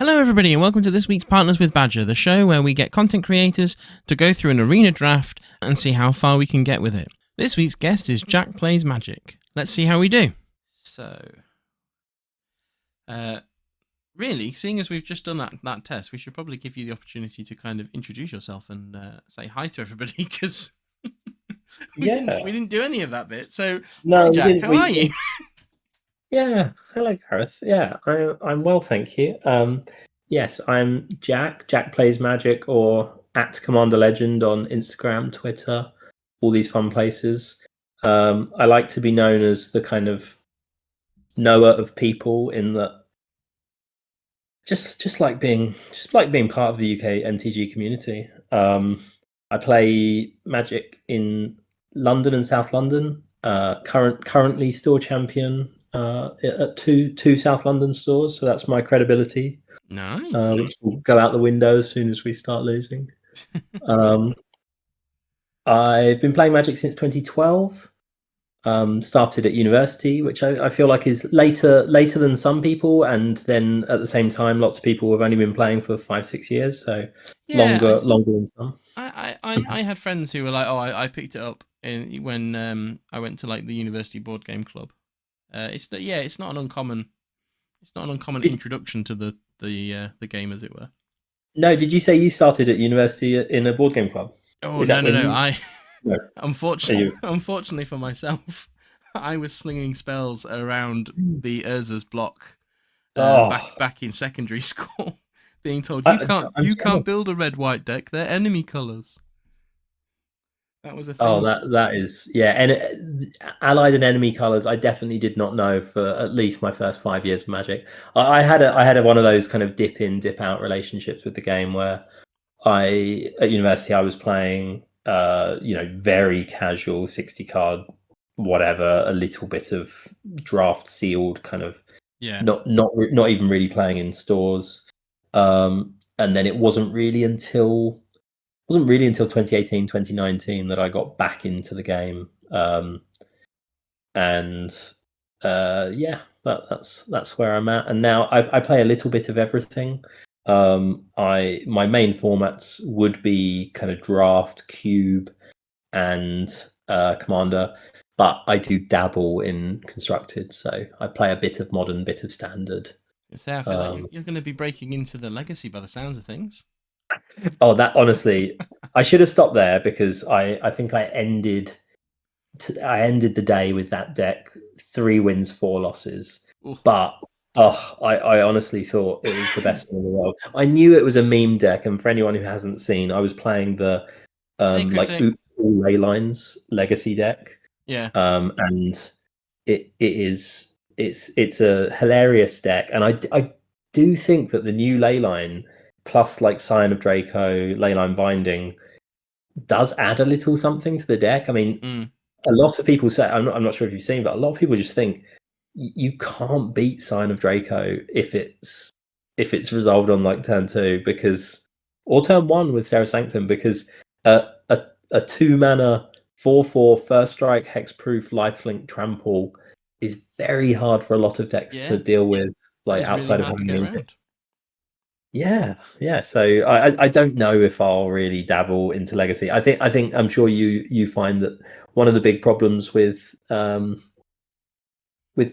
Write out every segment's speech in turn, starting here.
Hello everybody and welcome to this week's Partners with Badger, the show where we get content creators to go through an arena draft and see how far we can get with it. This week's guest is JackPlaysMagic. Let's see how we do. So, really, seeing as we've just done that test, we should probably give you the opportunity to kind of introduce yourself and say hi to everybody, because we didn't do any of that bit. So, no, hi Jack, how are you? Yeah, hello Gareth. Yeah, I'm well, thank you. Yes, I'm JackPlaysMagic, or @CommanderLegend on Instagram, Twitter, all these fun places. I like to be known as the kind of knower of people, in that just like being part of the UK MTG community. I play Magic in London and South London. Currently store champion at two South London stores, so that's my credibility. Nice. Which will go out the window as soon as we start losing. I've been playing Magic since 2012. Started at university, which I feel like is later than some people, and then at the same time, lots of people have only been playing for 5-6 years, so Yeah, longer than some. I had friends who were like, oh, I picked it up when I went to like the university board game club. It's not an uncommon introduction to the game, as it were. No, did you say you started at university in a board game club? Oh, no. No. Unfortunately for myself, I was slinging spells around the Urza's block back in secondary school, being told you can't build a red-white deck. They're enemy colors. That was a thing. Oh, that is, yeah. And allied and enemy colors, I definitely did not know for at least my first 5 years of Magic. I had one of those kind of dip in, dip out relationships with the game, where at university I was playing very casual 60 card whatever, a little bit of draft sealed kind of, not even really playing in stores, and then it wasn't really until 2018 2019 that I got back into the game, that's where I'm at. And now I play a little bit of everything. My main formats would be kind of draft, cube, and commander, but I do dabble in constructed, so I play a bit of modern, bit of standard. I feel like you're going to be breaking into the legacy by the sounds of things. Oh, that honestly, I should have stopped there, because I think I ended the day with that deck 3 wins, 4 losses. Ooh. But I honestly thought it was the best thing in the world. I knew it was a meme deck, and for anyone who hasn't seen, I was playing the Oops All Leylines legacy deck. Yeah. And it's a hilarious deck, and I do think that the new Leyline plus like Scion of Draco, Leyline Binding, does add a little something to the deck. I mean, a lot of people say, I'm not sure if you've seen, but a lot of people just think you can't beat Scion of Draco if it's resolved on like turn 2, or turn 1 with Serra Sanctum, because a 2-mana 4/4 first strike hexproof lifelink trample is very hard for a lot of decks to deal with, like outside of having an Yeah. So I don't know if I'll really dabble into legacy. I think I'm sure you find that one of the big problems with the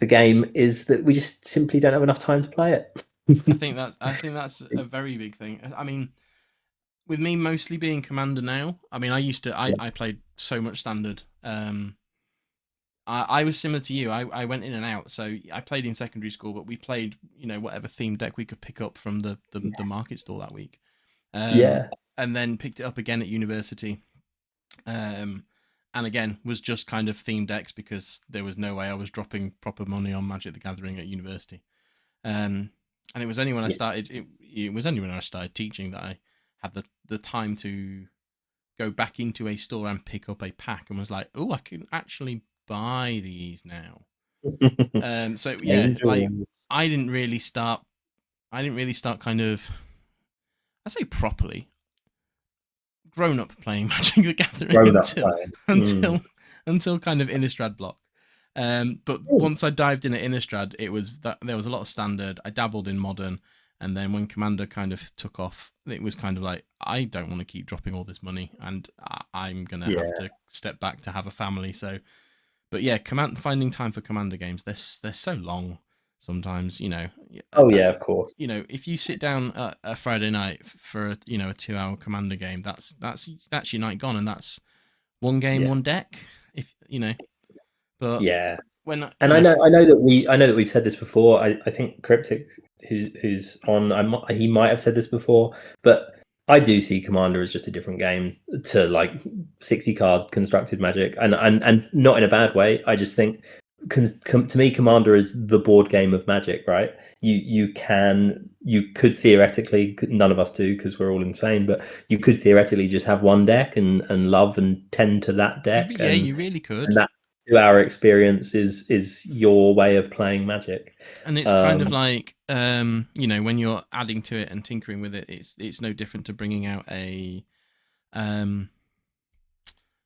game is that we just simply don't have enough time to play it. I think that's a very big thing. I mean, with me mostly being commander now, I mean, I played so much standard. I was similar to you. I went in and out. So I played in secondary school, but we played, whatever themed deck we could pick up from the market stall that week. And then picked it up again at university. And again, was just kind of themed decks, because there was no way I was dropping proper money on Magic the Gathering at university. And it was only when I started, it was only when I started teaching that I had the time to go back into a store and pick up a pack, and was like, oh, I can actually buy these now. So yeah, like I didn't really start kind of, I say properly grown up playing Magic the Gathering until kind of Innistrad block. But once I dived in at Innistrad, it was that there was a lot of standard. I dabbled in modern, And then when Commander kind of took off, it was kind of like, I don't want to keep dropping all this money, and I'm gonna have to step back to have a family. So, but yeah, finding time for Commander games, they're so long sometimes. Oh yeah, of course. If you sit down a Friday night for a 2-hour Commander game, that's your night gone, and that's one game, one deck. If but yeah. When and I know that we've said this before. I think Cryptic, who's on, he might have said this before, but I do see Commander as just a different game to like 60 card constructed Magic, and not in a bad way. I just think to me, Commander is the board game of Magic, right? You could theoretically, none of us do because we're all insane, but you could theoretically just have one deck and love and tend to that deck. You really could. And that 2-hour experience is your way of playing Magic. And it's kind of like when you're adding to it and tinkering with it, it's no different to bringing out a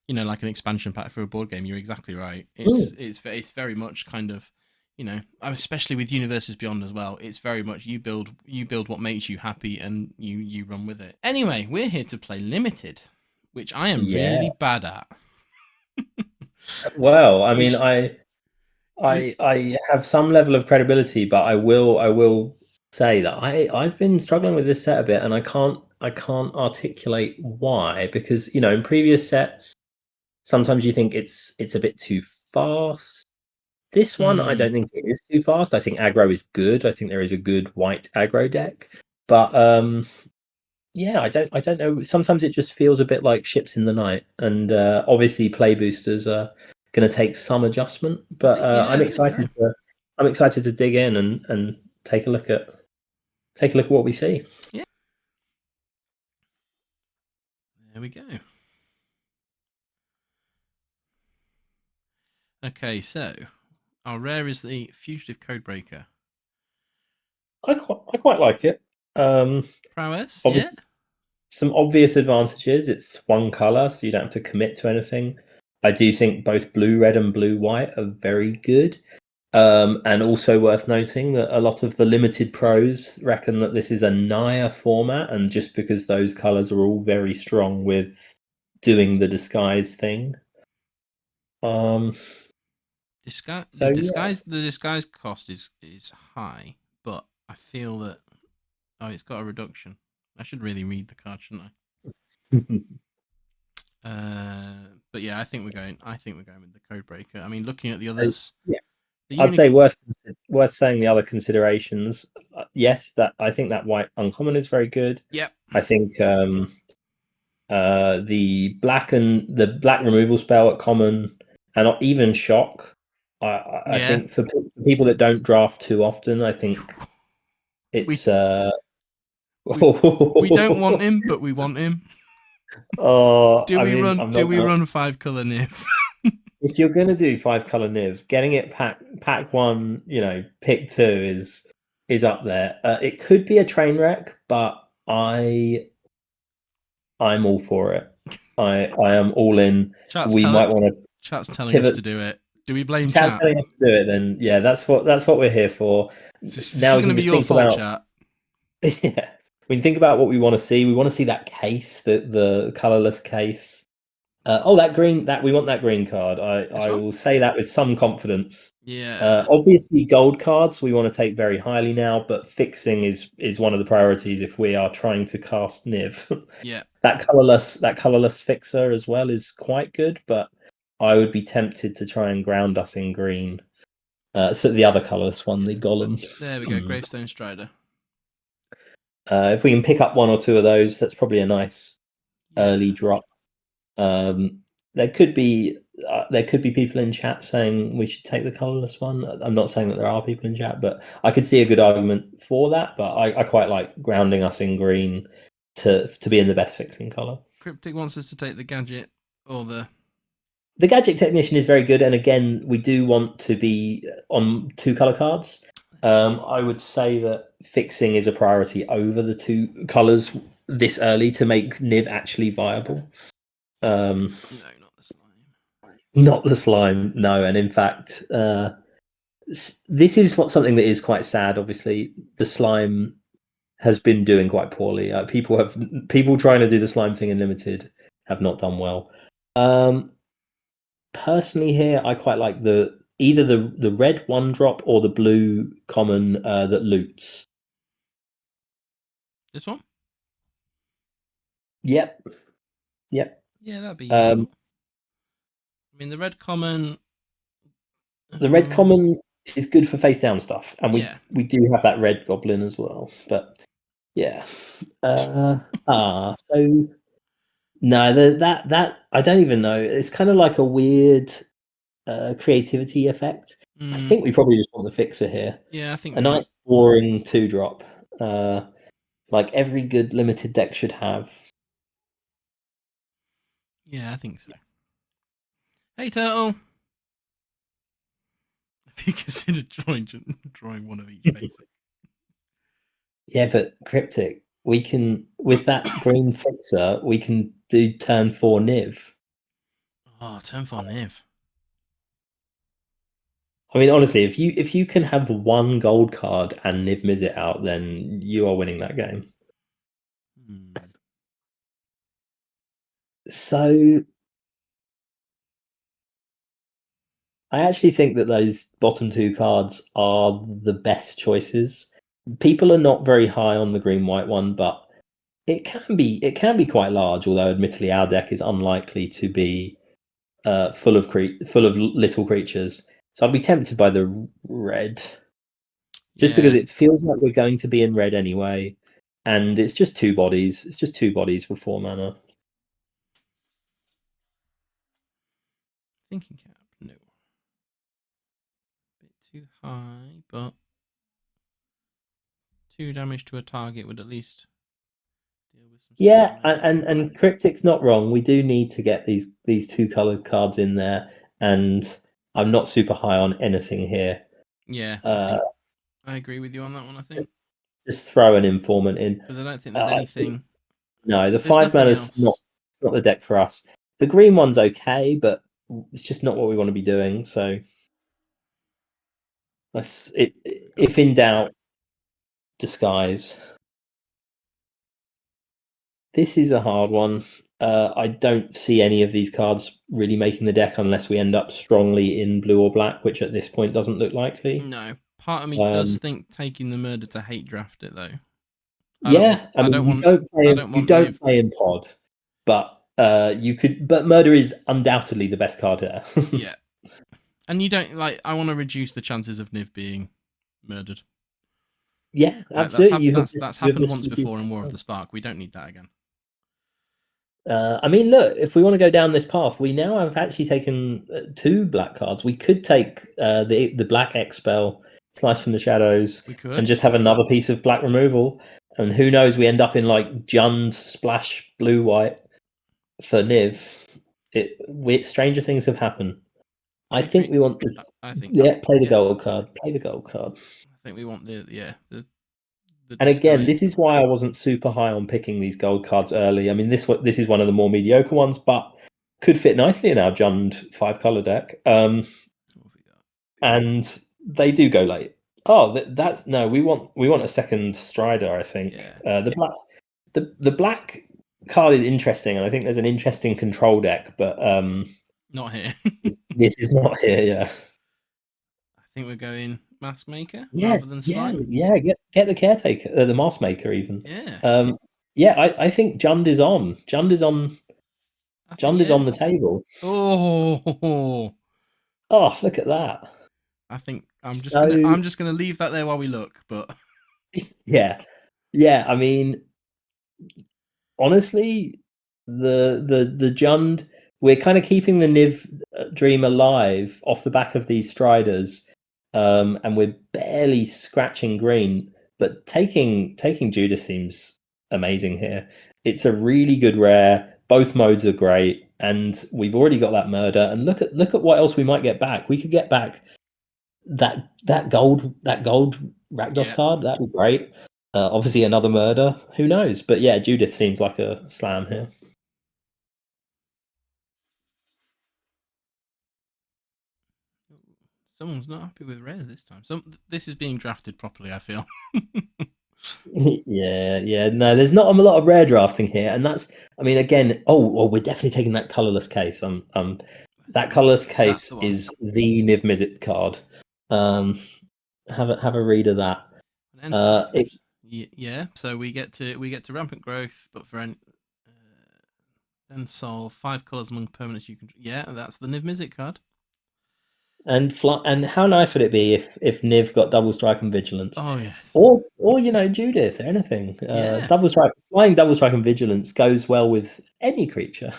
like an expansion pack for a board game. You're exactly right. It's very much kind of, especially with Universes Beyond as well. It's very much you build what makes you happy, and you run with it. Anyway, we're here to play Limited, which I am really bad at. Well, I mean, I have some level of credibility, but I will say that I've been struggling with this set a bit, and I can't articulate why, because in previous sets sometimes you think it's a bit too fast. This one I don't think it is too fast. I think aggro is good. I think there is a good white aggro deck, but yeah, I don't know. Sometimes it just feels a bit like ships in the night, and obviously play boosters are going to take some adjustment. But I'm excited to dig in and take a look at what we see. Yeah, there we go. Okay, so our rare is the Fugitive Codebreaker. I quite like it. Prowess, yeah. Some obvious advantages. It's one color, so you don't have to commit to anything. I do think both blue red and blue white are very good. And also worth noting that a lot of the limited pros reckon that this is a Naya format, and just because those colors are all very strong with doing the disguise thing. The disguise cost is high, but I feel that it's got a reduction. I should really read the card, shouldn't I? But yeah, I think we're going with the Codebreaker. I mean, looking at the others, I'd say worth saying the other considerations. Yes, that I think that white uncommon is very good. Yep. I think the black removal spell at common, and even shock. I think for people that don't draft too often, I think it's we don't want him, but we want him. Do we run 5-color Niv? If you're going to do 5-color Niv, getting it pack 1, pick 2 is up there. It could be a train wreck, but I'm all for it. I am all in. Chat's telling us to do it. Do we blame chat? Chat's telling us to do it, then yeah, that's what we're here for. This is going to be your fault, chat. Yeah. When you think about what we want to see, that case, the colorless case. That green, we want that green card. I will say that with some confidence. Yeah. Obviously, gold cards we want to take very highly now, but fixing is one of the priorities if we are trying to cast Niv. Yeah. That colorless fixer as well is quite good, but I would be tempted to try and ground us in green. So the other colorless one, the Golem. There we go, Gravestone Strider. If we can pick up one or two of those, that's probably a nice early drop. There could be people in chat saying we should take the colorless one. I'm not saying that there are people in chat, but I could see a good argument for that. But I quite like grounding us in green to be in the best fixing color. Cryptic wants us to take the gadget or the gadget technician is very good, and again, we do want to be on 2 color cards. I would say that fixing is a priority over the 2 colors this early to make Niv actually viable. No, not the slime. Not the slime, no. And in fact, this is something that is quite sad. Obviously, the slime has been doing quite poorly. People trying to do the slime thing in limited have not done well. Personally, here I quite like either the red 1-drop or the blue common that loots. This one? Yep. Yeah, that'd be useful. I mean, the red common. The red common is good for face down stuff, and we do have that red goblin as well. But yeah, so no, that I don't even know. It's kind of like a weird creativity effect. I think we probably just want the fixer here. Yeah, I think a nice boring 2-drop, like every good limited deck should have. Yeah, I think so. Hey, Turtle. If you consider drawing one of each basic. Yeah, but Cryptic, we can, with that green fixer, we can do turn 4 Niv. Oh, turn 4 Niv. I mean, honestly, if you can have one gold card and Niv Mizzet out, then you are winning that game. So I actually think that those bottom 2 cards are the best choices. People are not very high on the green-white one, but it can be quite large. Although, admittedly, our deck is unlikely to be full of little creatures. So I'd be tempted by the red, just because it feels like we're going to be in red anyway, and it's just 2 bodies. It's just 2 bodies for 4 mana. Thinking cap, no. Bit too high, but 2 damage to a target would at least deal with some. Yeah, and Cryptic's not wrong. We do need to get these 2 colored cards in there, and I'm not super high on anything here. Yeah, I agree with you on that one. I think just throw an informant in, because I don't think there's anything. No, the 5 mana's not the deck for us. The green one's okay, but it's just not what we want to be doing. So if in doubt, disguise. This is a hard one. I don't see any of these cards really making the deck unless we end up strongly in blue or black, which at this point doesn't look likely. No, part of me does think taking the murder to hate draft it though. You don't play in pod, but you could. But murder is undoubtedly the best card here. Yeah, and you don't like. I want to reduce the chances of Niv being murdered. Yeah, absolutely. That's happened once before in War of the Spark. We don't need that again. I mean, look, if we want to go down this path, we now have actually taken 2 black cards. We could take the black Expel, Slice from the Shadows, we could, and just have another piece of black removal. And who knows, we end up in like Jund splash blue white for Niv. Stranger things have happened. I think we want the play the gold card. Play the gold card. I think we want the and again, this is why I wasn't super high on picking these gold cards early. I mean, this is one of the more mediocre ones, but could fit nicely in our Jund 5-color deck. And they do go late. Oh, that's no. We want a second Strider. I think the black card is interesting, and I think there's an interesting control deck, but not here. this is not here. Yeah. I think we're going Mask Maker rather than Slime. Yeah. Get the Caretaker, the Mask Maker, even. Yeah. I think Jund is on. Jund is on. Jund is on the table. Oh, look at that! I think I'm just gonna leave that there while we look. But yeah. I mean, honestly, the Jund, we're kind of keeping the Niv dream alive off the back of these Striders, and we're barely scratching green. But taking Judith seems amazing here. It's a really good rare. Both modes are great, and we've already got that murder. And look at what else we might get back. We could get back that gold Rakdos card. That'd be great. Obviously, another murder. Who knows? But yeah, Judith seems like a slam here. Someone's not happy with rares this time. This is being drafted properly, I feel. Yeah. No, there's not a lot of rare drafting here, and that's. I mean, again, we're definitely taking that colorless case. That colorless case the one. is the Niv Mizzet card. Have a read of that. Yeah, so we get to rampant growth, but for then solve 5 colors among permanents you can. Yeah, that's the Niv Mizzet card. And how nice would it be if Niv got double strike and vigilance? Oh yes. Or Judith, anything. Yeah. Flying double strike and vigilance goes well with any creature.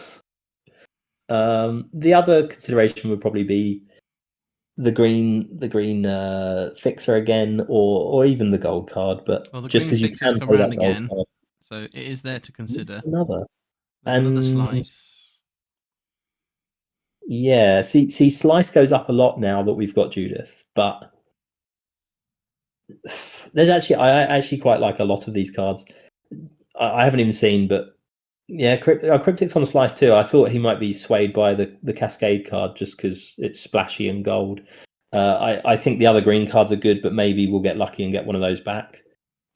The other consideration would probably be the green fixer again, or even the gold card. But Well, the just green because you fixes can come play around that gold again, card, so it is there to consider. another. There's another slice. Yeah, see, slice goes up a lot now that we've got Judith, but there's I actually quite like a lot of these cards. I haven't even seen, but yeah, Cryptic's on slice too. I thought he might be swayed by the Cascade card just because it's splashy and gold. I think the other green cards are good, but maybe we'll get lucky and get one of those back.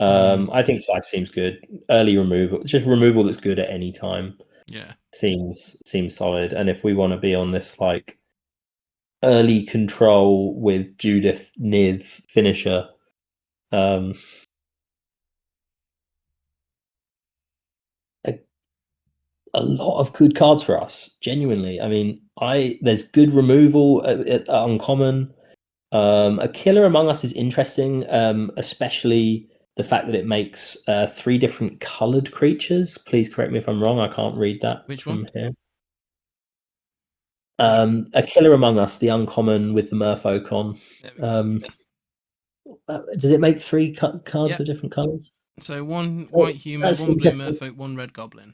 I think slice seems good. Early removal, just removal that's good at any time. Yeah, seems solid. And if we want to be on this like early control with Judith Niv finisher, a lot of good cards for us. Genuinely, I mean, there's good removal at uncommon. A Killer Among Us is interesting, especially the fact that it makes 3 different colored creatures. Please correct me if I'm wrong. I can't read that from here. A Killer Among Us, the uncommon with the Murphocon. Does it make 3 cards of different colors? So one white human, one blue merfolk, one red goblin.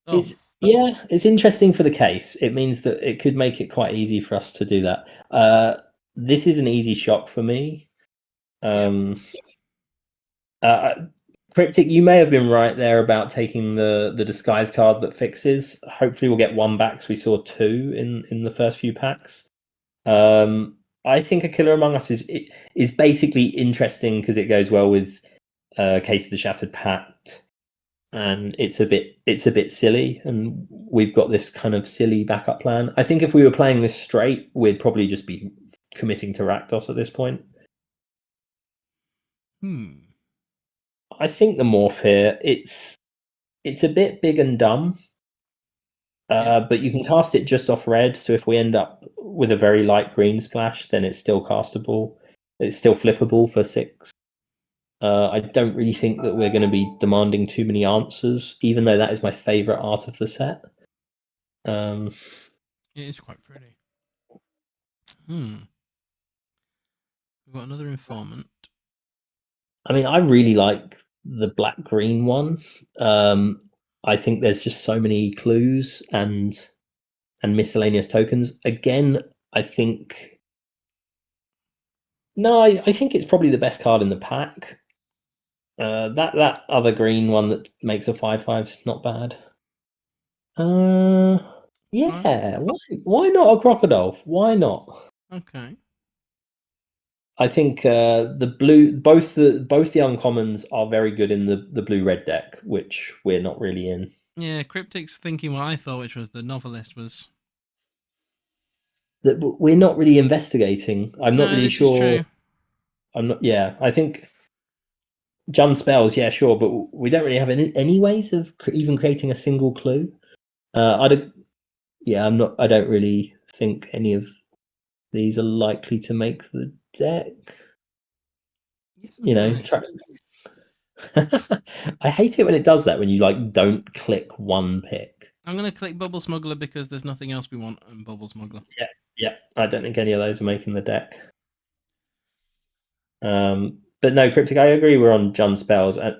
Oh. It's interesting for the case. It means that it could make it quite easy for us to do that. This is an easy shock for me. Cryptic, you may have been right there about taking the disguise card that fixes. Hopefully we'll get 1 back, so we saw 2 in the first few packs. I think A Killer Among Us is basically interesting because it goes well with Case of the Shattered Pact, and it's a bit silly, and we've got this kind of silly backup plan. I think if we were playing this straight, we'd probably just be committing to Rakdos at this point. I think the morph here, it's a bit big and dumb, but you can cast it just off red. So if we end up with a very light green splash, then it's still castable. It's still flippable for 6. I don't really think that we're going to be demanding too many answers, even though that is my favorite art of the set. It is quite pretty. We've got another informant. I mean, I really like the black-green one. I think there's just so many clues and miscellaneous tokens. Again, I think it's probably the best card in the pack. That other green one that makes a 5/5 is not bad. Yeah, why not a Crocodile? Why not? Okay. I think the blue, both the uncommons are very good in the blue-red deck, which we're not really in. Yeah, Cryptic's thinking what I thought, which was the novelist was. That we're not really investigating. I'm not really sure. Is true. I'm not. Yeah, I think Jun spells. Yeah, sure, but we don't really have any ways of even creating a single clue. I'm not. I don't really think any of these are likely to make the deck. Yes, I hate it when it does that, when you like don't click one pick. I'm going to click Bubble Smuggler because there's nothing else we want in Bubble Smuggler. Yeah. I don't think any of those are making the deck. But no, Cryptic, I agree we're on Jun spells. And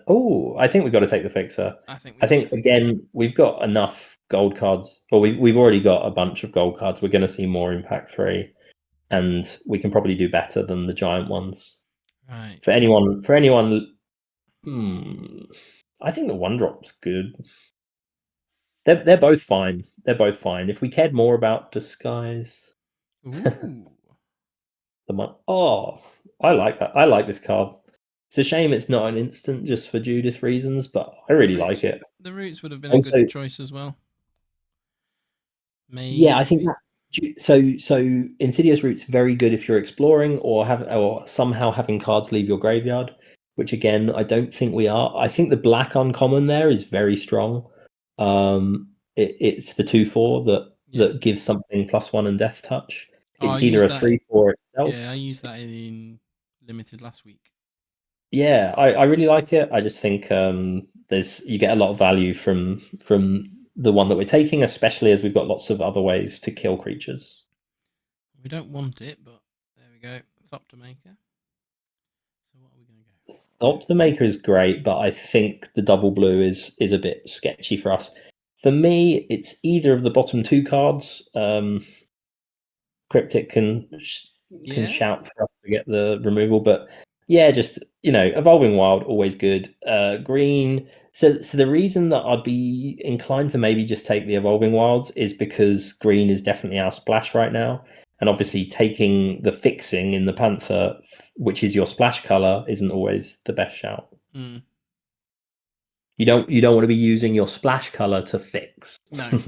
I think we've got to take the fixer. I think again, we've got enough gold cards, or we've already got a bunch of gold cards. We're going to see more in pack 3, and we can probably do better than the giant ones. Right. For anyone, I think the 1-drop's good. They're both fine. If we cared more about disguise, ooh, I like that. I like this card. It's a shame it's not an instant just for Judith reasons, but I really like it. The roots would have been Also, a good choice as well. Maybe. Yeah, I think that. So Insidious Root's very good if you're exploring or somehow having cards leave your graveyard, which again I don't think we are. I think the black uncommon there is very strong. It's the 2/4 that gives something +1 and death touch. It's either a 3/4 itself. Yeah, I used that in limited last week. Yeah, I really like it. I just think you get a lot of value from the one that we're taking, especially as we've got lots of other ways to kill creatures. We don't want it, but there we go. Thoptermaker. So what are we going to go for? Thoptermaker is great, but I think the double blue is a bit sketchy for us. For me, it's either of the bottom 2 cards. Cryptic can shout for us to get the removal, but yeah, just Evolving Wild, always good. Green. So the reason that I'd be inclined to maybe just take the Evolving Wilds is because green is definitely our splash right now, and obviously taking the fixing in the Panther, which is your splash color, isn't always the best shout. Mm. You don't want to be using your splash color to fix. No. We've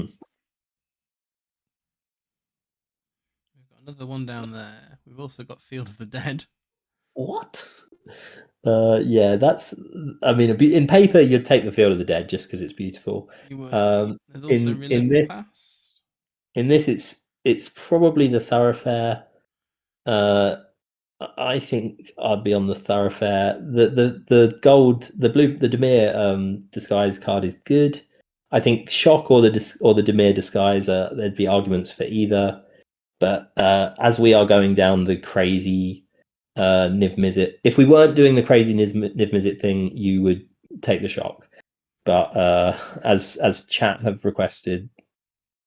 got another one down there. We've also got Field of the Dead. What? Yeah, that's. I mean, in paper, you'd take the Field of the Dead just because it's beautiful. You would. There's also in this, Past. In this, it's probably the Thoroughfare. I think I'd be on the Thoroughfare. The gold, the blue, the Dimir disguise card is good. I think Shock or the Dimir disguise, there'd be arguments for either. But as we are going down the crazy Niv Mizzet, if we weren't doing the crazy Niv Mizzet thing, you would take the Shock. But as chat have requested,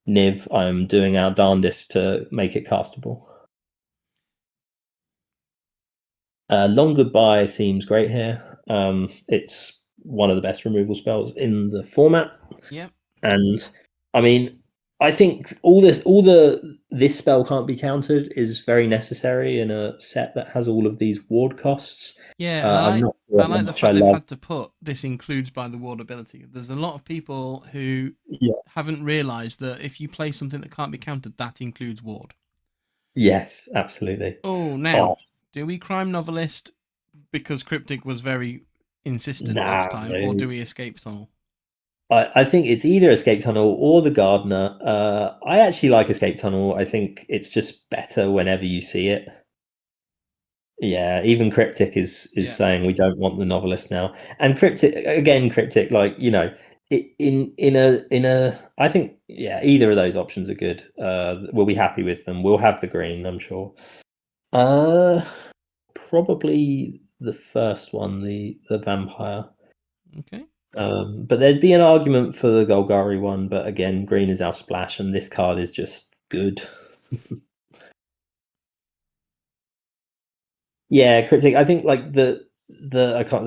Niv, I'm doing our darndest to make it castable. Long Goodbye seems great here. It's one of the best removal spells in the format. Yeah. And I mean, I think this spell can't be countered is very necessary in a set that has all of these ward costs. Yeah, I'm not sure I like the fact they've had to put this includes by the ward ability. There's a lot of people who haven't realised that if you play something that can't be countered, that includes ward. Yes, absolutely. Oh, now, do we crime novelist because Cryptic was very insistent last time, or do we escape tunnel? I think it's either Escape Tunnel or the Gardener. I actually like Escape Tunnel. I think it's just better whenever you see it. Yeah, even Cryptic is saying we don't want the novelist now. And Cryptic, like, in a I think either of those options are good. We'll be happy with them. We'll have the green, I'm sure. Probably the first one, the vampire. Okay. But there'd be an argument for the Golgari one, but again, green is our splash, and this card is just good. Yeah, Cryptic. I think like the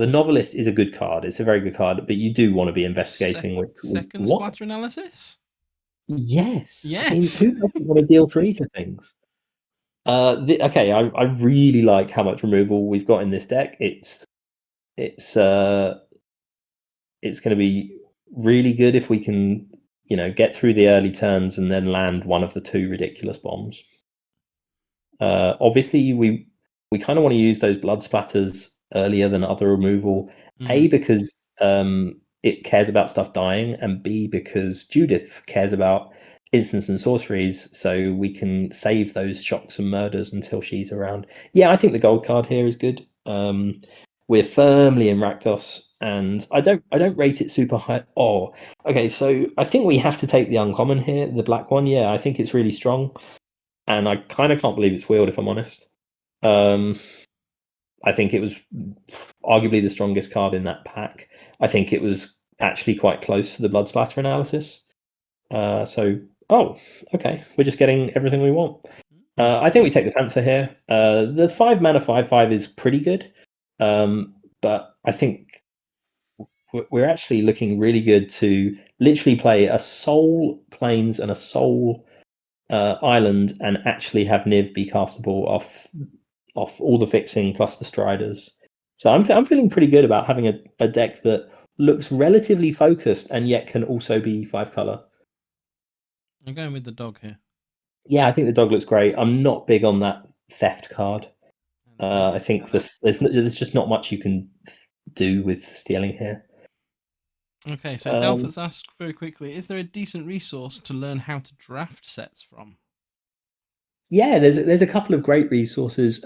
novelist is a good card. It's a very good card, but you do want to be investigating second splatter analysis. Yes. I mean, who doesn't want to deal 3 to things? Okay, I really like how much removal we've got in this deck. It's going to be really good if we can, get through the early turns and then land one of the 2 ridiculous bombs. Obviously, we kind of want to use those blood splatters earlier than other removal. A, because it cares about stuff dying, and B, because Judith cares about instants and sorceries, so we can save those shocks and murders until she's around. Yeah, I think the gold card here is good. We're firmly in Rakdos, and I don't rate it super high. Oh, okay, so I think we have to take the uncommon here, the black one. Yeah, I think it's really strong, and I kind of can't believe it's wheeled, if I'm honest. I think it was arguably the strongest card in that pack. I think it was actually quite close to the blood splatter analysis. Okay, we're just getting everything we want. I think we take the Panther here. The 5 mana 5/5 is pretty good, but I think we're actually looking really good to literally play a Soul Plains and a Soul Island and actually have Niv be castable off all the fixing plus the Striders. So I'm feeling pretty good about having a deck that looks relatively focused and yet can also be 5-color. I'm going with the dog here. Yeah, I think the dog looks great. I'm not big on that theft card. I think there's just not much you can do with stealing here. Okay, so Delphus asked very quickly, is there a decent resource to learn how to draft sets from? Yeah, there's a couple of great resources.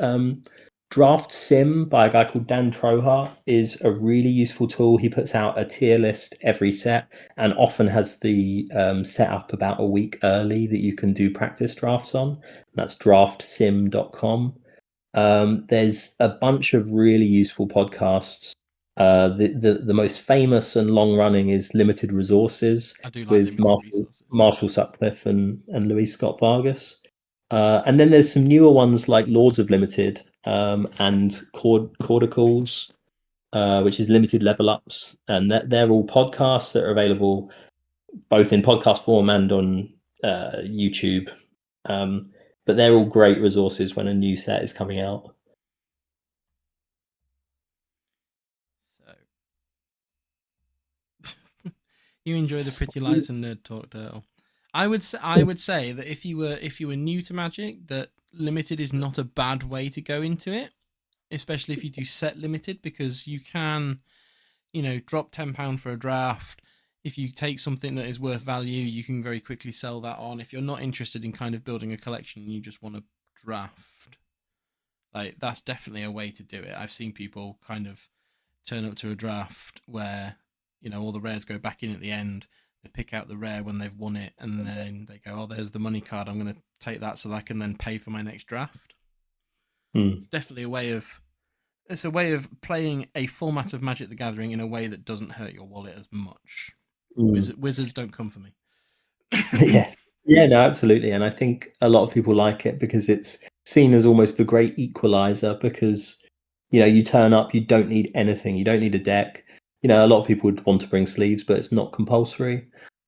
Draft Sim by a guy called Dan Trohar is a really useful tool. He puts out a tier list every set and often has the setup about a week early that you can do practice drafts on. That's draftsim.com. There's a bunch of really useful podcasts. The most famous and long running is Limited Resources I do like with limited resources. Marshall Sutcliffe and Louise Scott Vargas. And then there's some newer ones like Lords of Limited and Cordicals, which is limited level ups. And they're all podcasts that are available both in podcast form and on YouTube. But they're all great resources when a new set is coming out. So you enjoy the pretty lights and nerd talk, Turtle. I would say that if you were new to Magic, that limited is not a bad way to go into it, especially if you do set limited, because you can, drop £10 for a draft. If you take something that is worth value, you can very quickly sell that on. If you're not interested in kind of building a collection and you just want to draft, like, that's definitely a way to do it. I've seen people kind of turn up to a draft where, all the rares go back in at the end. They pick out the rare when they've won it, and then they go, oh, there's the money card. I'm going to take that so that I can then pay for my next draft. It's definitely a way of playing a format of Magic the Gathering in a way that doesn't hurt your wallet as much. Wizards don't come for me. Yes. Yeah, no, absolutely. And I think a lot of people like it because it's seen as almost the great equalizer because, you turn up, you don't need anything. You don't need a deck. A lot of people would want to bring sleeves, but it's not compulsory.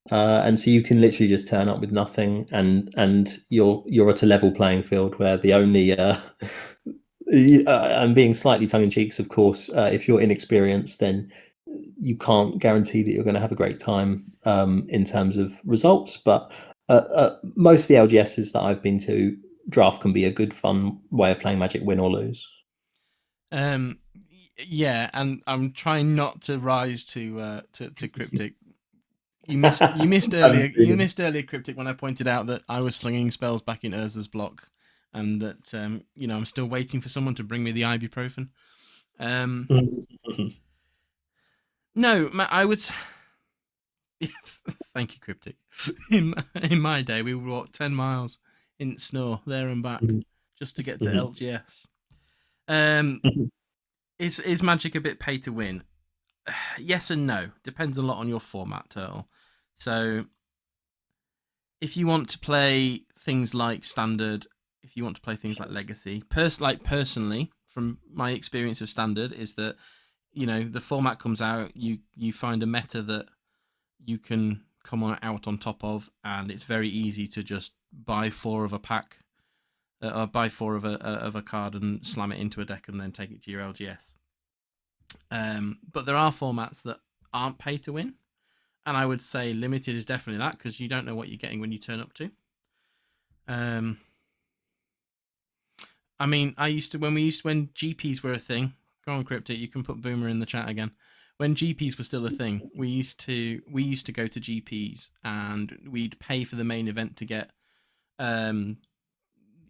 And so you can literally just turn up with nothing and you're at a level playing field where the only I'm being slightly tongue in cheeks, of course. If you're inexperienced, then you can't guarantee that you're going to have a great time in terms of results. But most of the LGSs that I've been to, draft can be a good, fun way of playing Magic, win or lose. Yeah, and I'm trying not to rise to Cryptic. You missed earlier. You missed earlier, Cryptic, when I pointed out that I was slinging spells back in Urza's block, and that I'm still waiting for someone to bring me the ibuprofen. No, I would. Thank you, Cryptic. In my day, we would walk 10 miles in snow there and back just to get to LGS. Is Magic a bit pay to win? Yes and no. Depends a lot on your format, Turtle. So, if you want to play things like Standard, if you want to play things like Legacy, personally, from my experience of Standard, is that the format comes out, you find a meta that you can come out on top of, and it's very easy to just buy 4 of a pack, or buy 4 of a card and slam it into a deck and then take it to your LGS. But there are formats that aren't pay to win, and I would say limited is definitely that, because you don't know what you're getting when you turn up to. I mean, when GPs were a thing. Go on, Cryptic. You can put Boomer in the chat again. When GPs were still a thing, we used to go to GPs and we'd pay for the main event to get, the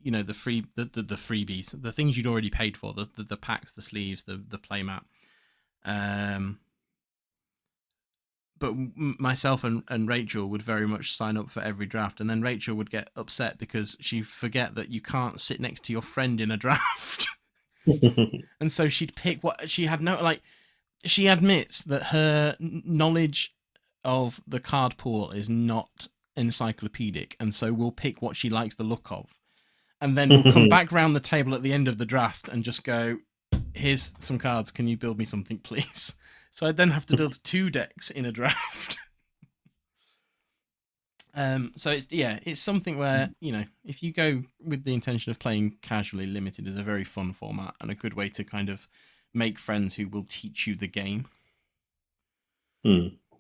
freebies, the things you'd already paid for, the packs, the sleeves, the playmat. But myself and Rachel would very much sign up for every draft, and then Rachel would get upset because she'd forget that you can't sit next to your friend in a draft. And so she'd pick what she had she admits that her knowledge of the card pool is not encyclopedic, and so we'll pick what she likes the look of, and then we'll come back round the table at the end of the draft and just go, here's some cards, can you build me something, please? So I'd then have to build 2 decks in a draft. So it's something where, if you go with the intention of playing casually, limited is a very fun format and a good way to kind of make friends who will teach you the game.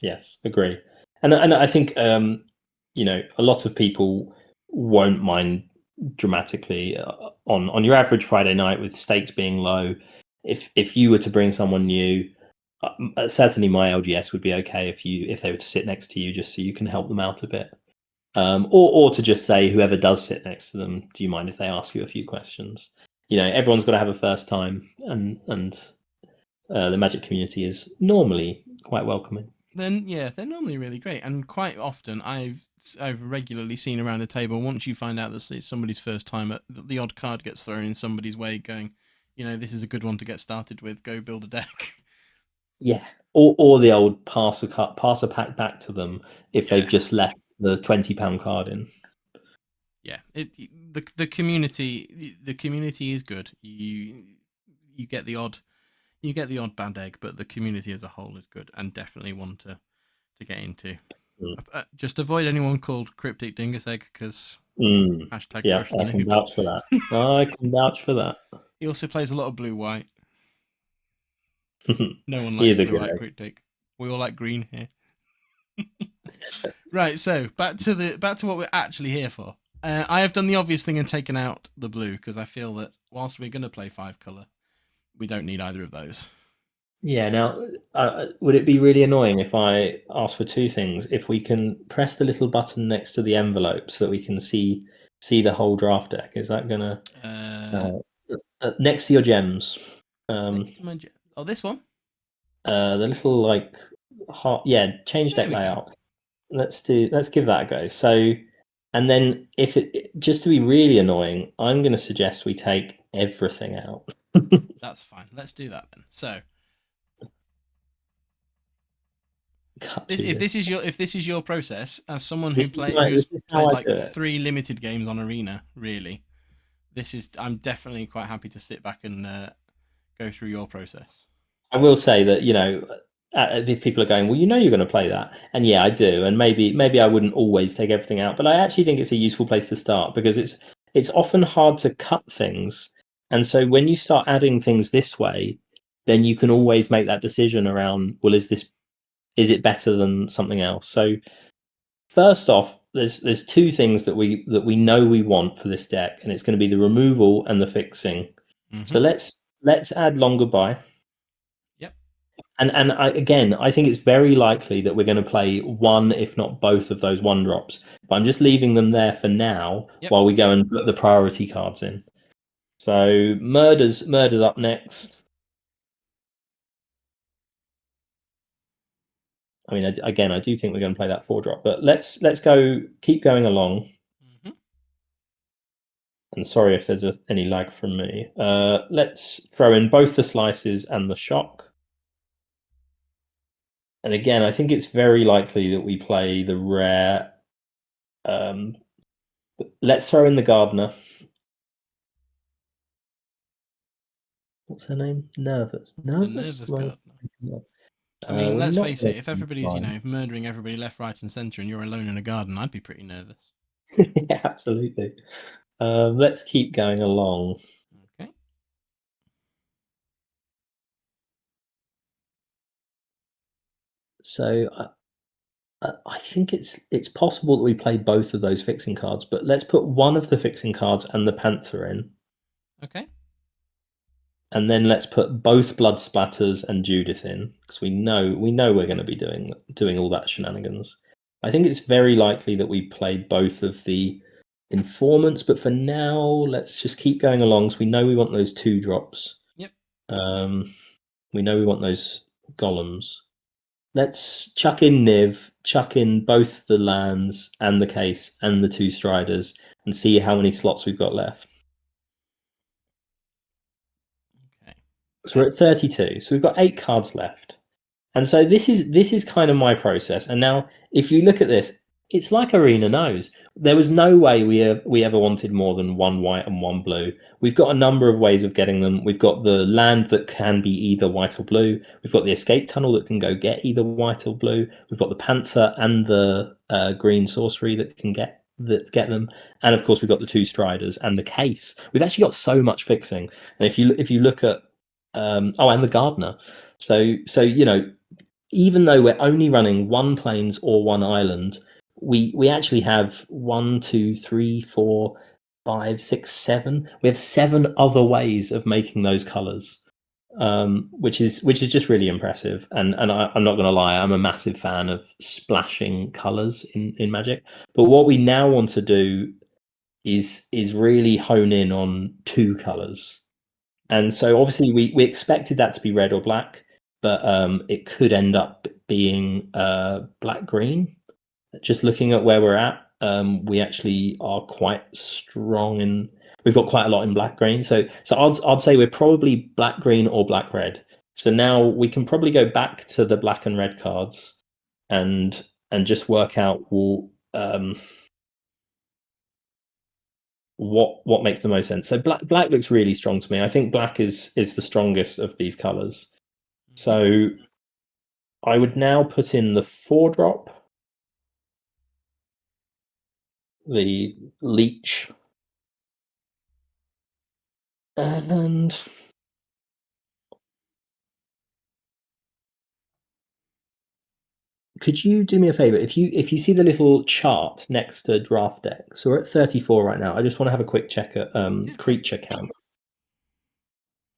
Yes, agree. And I think a lot of people won't mind dramatically on your average Friday night with stakes being low. If you were to bring someone new, certainly my LGS would be okay if they were to sit next to you, just so you can help them out a bit, or to just say, whoever does sit next to them, do you mind if they ask you a few questions? Everyone's got to have a first time, and the Magic community is normally quite welcoming. Then they're normally really great, and quite often I've regularly seen around the table, once you find out that it's somebody's first time, the odd card gets thrown in somebody's way, going, this is a good one to get started with. Go build a deck. Yeah, or the old pass a pack back to them if they've just left the £20 card in. Yeah, the community is good. You get the odd bad egg, but the community as a whole is good, and definitely one to get into. Just avoid anyone called Cryptic Dingus Egg, because hashtag yeah, crush the I can noobs. vouch for that. I can vouch for that. He also plays a lot of blue-white. No one He likes is a blue-white good egg. Cryptic. We all like green here. Right, so back to what we're actually here for. I have done the obvious thing and taken out the blue, because I feel that whilst we're going to play 5-color, we don't need either of those. Yeah. Now, would it be really annoying if I ask for two things? If we can press the little button next to the envelope so that we can see the whole draft deck, is that gonna next to your gems? This one. The little heart. Yeah, change deck layout. Let's give that a go. So, and then if it just to be really annoying, I'm going to suggest we take everything out. That's fine. Let's do that then. So, if this is your process, as someone who's played like 3 limited games on Arena, really, I'm definitely quite happy to sit back and go through your process. I will say that if people are going, well, you're going to play that, and yeah, I do, and maybe I wouldn't always take everything out, but I actually think it's a useful place to start, because it's often hard to cut things, and so when you start adding things this way, then you can always make that decision around, well, is it better than something else? So first off, there's two things that we know we want for this deck, and it's going to be the removal and the fixing. So let's add Long Goodbye. And I think it's very likely that we're going to play one, if not both, of those 1-drops. But I'm just leaving them there for now while we go and put the priority cards in. So murder's up next. I mean, again, I do think we're going to play that 4-drop, but let's keep going along. And sorry if there's any lag from me. Let's throw in both the slices and the shock. And again, I think it's very likely that we play the rare. Let's throw in the gardener. What's her name? Nervous gardener. I mean, let's face it, if everybody's, murdering everybody left, right, and centre, and you're alone in a garden, I'd be pretty nervous. Yeah, absolutely. Let's keep going along. Okay. So I think it's possible that we play both of those fixing cards, but let's put one of the fixing cards and the Panther in. Okay. And then let's put both Blood Splatters and Judith in, because we know we're going to be doing all that shenanigans. I think it's very likely that we play both of the Informants, but for now, let's just keep going along. So we know we want those 2-drops. Yep. We know we want those golems. Let's chuck in Niv, chuck in both the lands and the case and the 2 Striders, and see how many slots we've got left. Okay. So we're at 32. So we've got 8 cards left. And so this is kind of my process. And now, if you look at this, it's like Arena knows. There was no way we ever wanted more than 1 white and 1 blue. We've got a number of ways of getting them. We've got the land that can be either white or blue. We've got the escape tunnel that can go get either white or blue. We've got the Panther and the green sorcery that can get them. And of course, we've got the 2 Striders and the case. We've actually got so much fixing. And if you look at and the gardener. So even though we're only running 1 plains or 1 island, we actually have 1, 2, 3, 4, 5, 6, 7. We have 7 other ways of making those colors, which is just really impressive. And I'm not going to lie, I'm a massive fan of splashing colors in Magic. But what we now want to do is really hone in on 2 colors. And so obviously we expected that to be red or black, but it could end up being black green. Just looking at where we're at, we actually are quite strong in. We've got quite a lot in black green, so I'd say we're probably black green or black red. So now we can probably go back to the black and red cards, and just work out what makes the most sense. So black looks really strong to me. I think black is the strongest of these colors. So I would now put in the 4-drop, the leech, and could you do me a favor? If you see the little chart next to draft deck, so we're at 34 right now. I just want to have a quick check at creature count.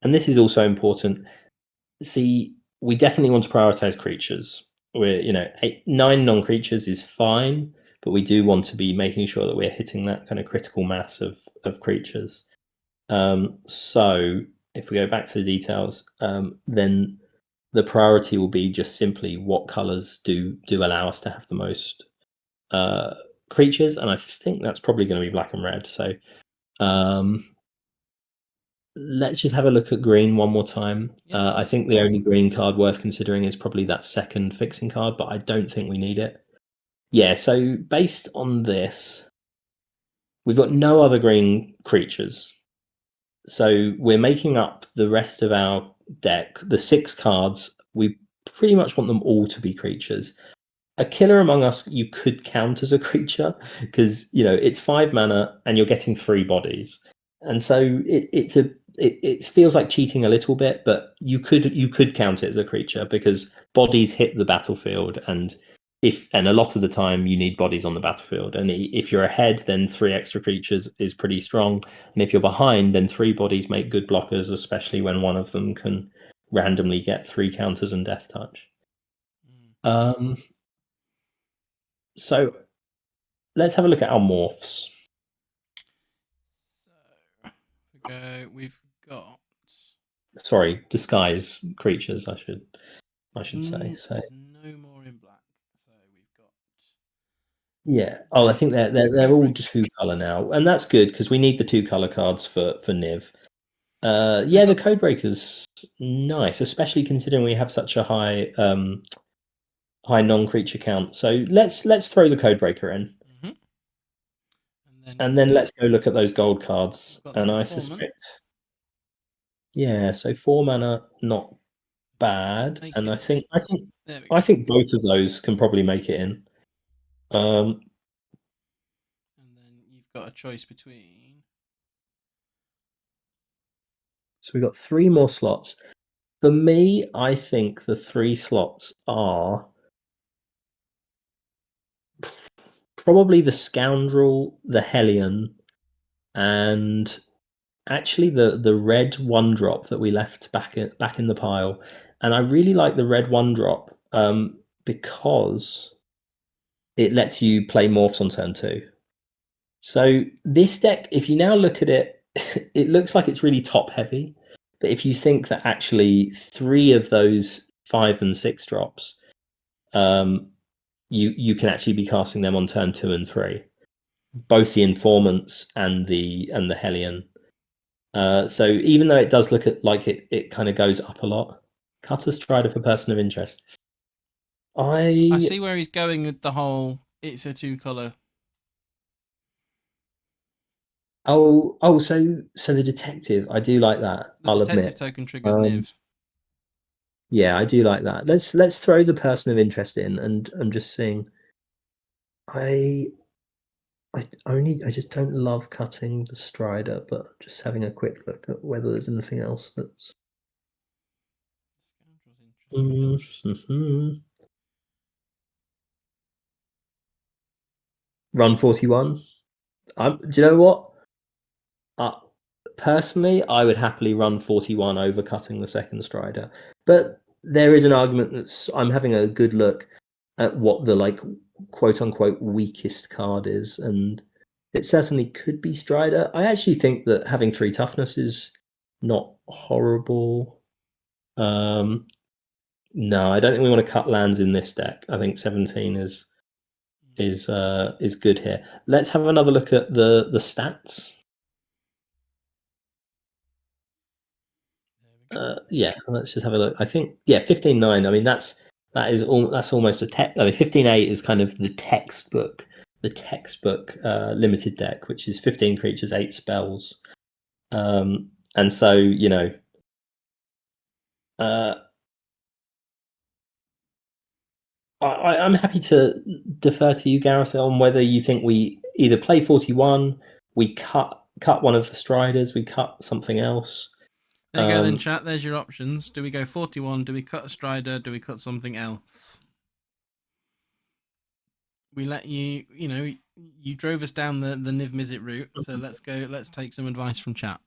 And this is also important. See, we definitely want to prioritize creatures. We're 9 non-creatures is fine, but we do want to be making sure that we're hitting that kind of critical mass of creatures. So if we go back to the details, then the priority will be just simply what colors do allow us to have the most creatures, and I think that's probably going to be black and red. So let's just have a look at green one more time. I think the only green card worth considering is probably that second fixing card, but I don't think we need it. Yeah, so based on this, we've got no other green creatures. So we're making up the rest of our deck. The 6 cards, we pretty much want them all to be creatures. A Killer Among Us you could count as a creature because it's 5 mana and you're getting 3 bodies, and so it feels like cheating a little bit, but you could count it as a creature because bodies hit the battlefield, and a lot of the time you need bodies on the battlefield, and if you're ahead, then 3 extra creatures is pretty strong, and if you're behind, then 3 bodies make good blockers, especially when one of them can randomly get 3 counters and death touch. So let's have a look at our morphs. So we've got. Sorry, disguise creatures. I should say. So there's no more in black. So we've got. Yeah. Oh, I think they're all 2 color now, and that's good because we need the 2 color cards for Niv. Yeah, the Codebreaker's nice, especially considering we have such a high non-creature count. So let's throw the Codebreaker in. And then let's go look at those gold cards. And I suspect, so 4 mana, not bad. And I think both of those can probably make it in. And then you've got a choice between. So we've got 3 more slots. For me, I think the 3 slots are probably the Scoundrel, the Hellion, and actually the red 1-drop that we left back in the pile. And I really like the red 1-drop because it lets you play morphs on turn 2. So this deck, if you now look at it, it looks like it's really top heavy. But if you think that actually 3 of those 5 and 6 drops, you can actually be casting them on turn 2 and 3, both the Informants and the Hellion. So even though it does look like it kind of goes up a lot, Cutter Strider for Person of Interest. I see where he's going with the whole. It's a 2 color. So the detective, I do like that. I'll admit. The detective token triggers Niv. Yeah, I do like that. Let's throw the Person of Interest in, and I'm just seeing. I just don't love cutting the Strider, but just having a quick look at whether there's anything else that's. Mm-hmm. Run 41. Do you know what? Personally, I would happily run 41 over cutting the second Strider. But there is an argument that I'm having a good look at what the like quote unquote weakest card is, and it certainly could be Strider. I actually think that having 3 toughness is not horrible. No, I don't think we want to cut lands in this deck. I think 17 is good here. Let's have another look at the stats. Yeah, let's just have a look. I think 15-9. I mean that's almost a tech. I mean 15-8 is kind of the textbook limited deck, which is 15 creatures, 8 spells. And so I'm happy to defer to you, Gareth, on whether you think we either play 41, we cut one of the Striders, we cut something else. There you go then, chat. There's your options. Do we go 41? Do we cut a Strider? Do we cut something else? We let you, you drove us down the Niv Mizzet route, so let's take some advice from chat.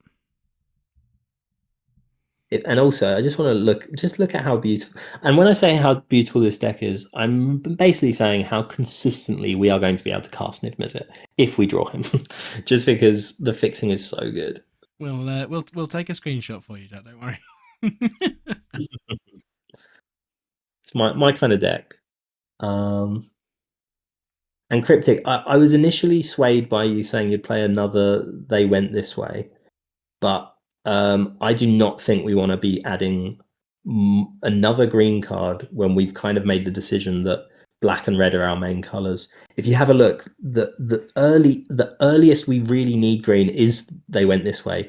And also, I just want to look at how beautiful. And when I say how beautiful this deck is, I'm basically saying how consistently we are going to be able to cast Niv Mizzet if we draw him, just because the fixing is so good. We'll take a screenshot for you, Jack. Don't worry. It's my kind of deck. And Cryptic, I was initially swayed by you saying you'd play another They Went This Way, but I do not think we want to be adding another green card when we've kind of made the decision that black and red are our main colors. If you have a look, the earliest we really need green is They Went This Way.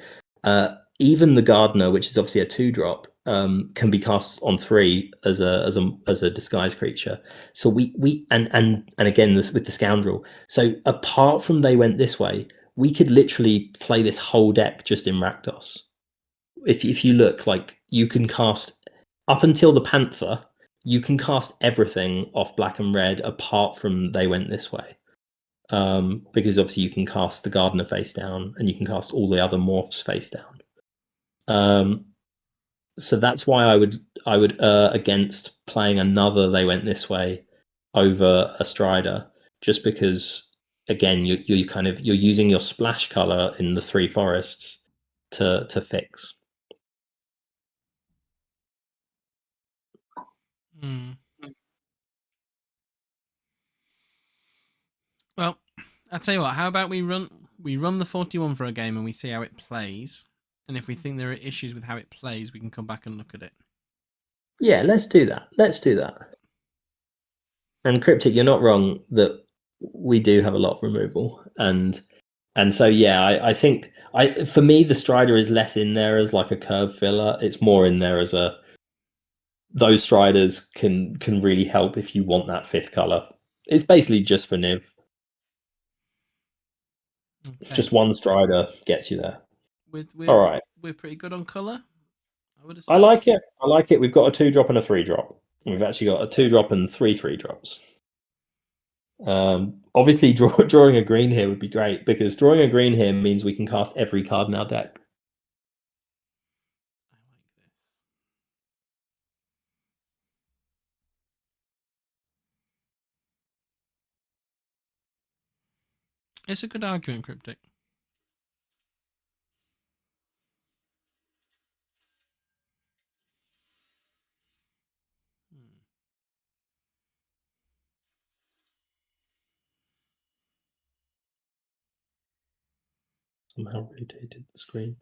Even the Gardener, which is obviously a 2-drop, can be cast on 3 as a disguise creature. So we and again this with the Scoundrel. So apart from They Went This Way, we could literally play this whole deck just in Rakdos. If you look, like, you can cast up until the Panther, you can cast everything off black and red apart from They Went This Way. Because obviously you can cast the Gardener face down and you can cast all the other morphs face down. So that's why I would against playing another They Went This Way over a Strider, just because again you're using your splash color in the 3 forests to fix. Well, I'll tell you what. How about we run the 41 for a game and we see how it plays, and if we think there are issues with how it plays, we can come back and look at it. Yeah, let's do that. And Cryptic, you're not wrong that we do have a lot of removal, and so I think for me the Strider is less in there as like a curve filler. It's more in there as those Striders can really help if you want that 5th color. It's basically just for Niv. Okay. It's just one Strider gets you there. All right. We're pretty good on color. I like it. We've got a 2-drop and a 3-drop. We've actually got a 2-drop and 3 3-drops. Obviously, drawing a green here would be great, because drawing a green here means we can cast every card in our deck. I like this. It's a good argument, Cryptic. Somehow rotated the screen.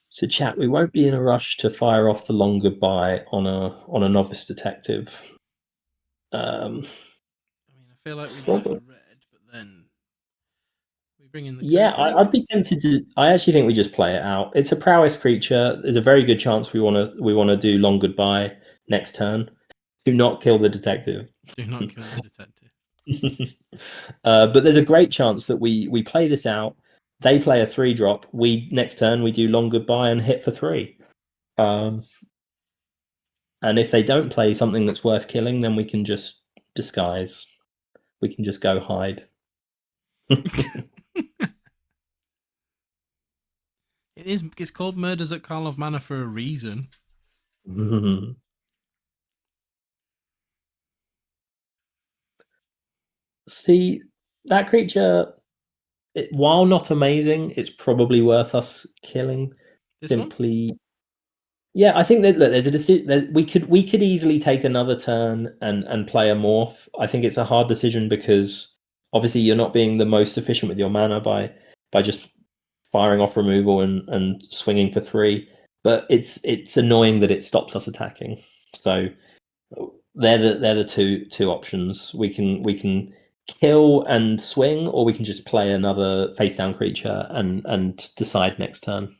So chat, we won't be in a rush to fire off the long goodbye on a novice detective. I mean, I feel like we draft a red, but then we bring in the I'd be tempted to. I actually think we just play it out. It's a prowess creature. There's a very good chance we want to do long goodbye next turn. Do not kill the detective. Do not kill the detective. But there's a great chance that we play this out. They play a 3-drop. We next turn we do long goodbye and hit for 3. And if they don't play something that's worth killing, then we can just disguise. We can just go hide. It's called Murders at Karlov Manor for a reason. See, that creature, while not amazing, it's probably worth us killing. This simply one? Yeah, I think that look, there's a decision. We could easily take another turn and play a morph. I think it's a hard decision because obviously you're not being the most efficient with your mana by just firing off removal and swinging for 3. But it's annoying that it stops us attacking. So they're the two options. We can kill and swing, or we can just play another face down creature and decide next turn.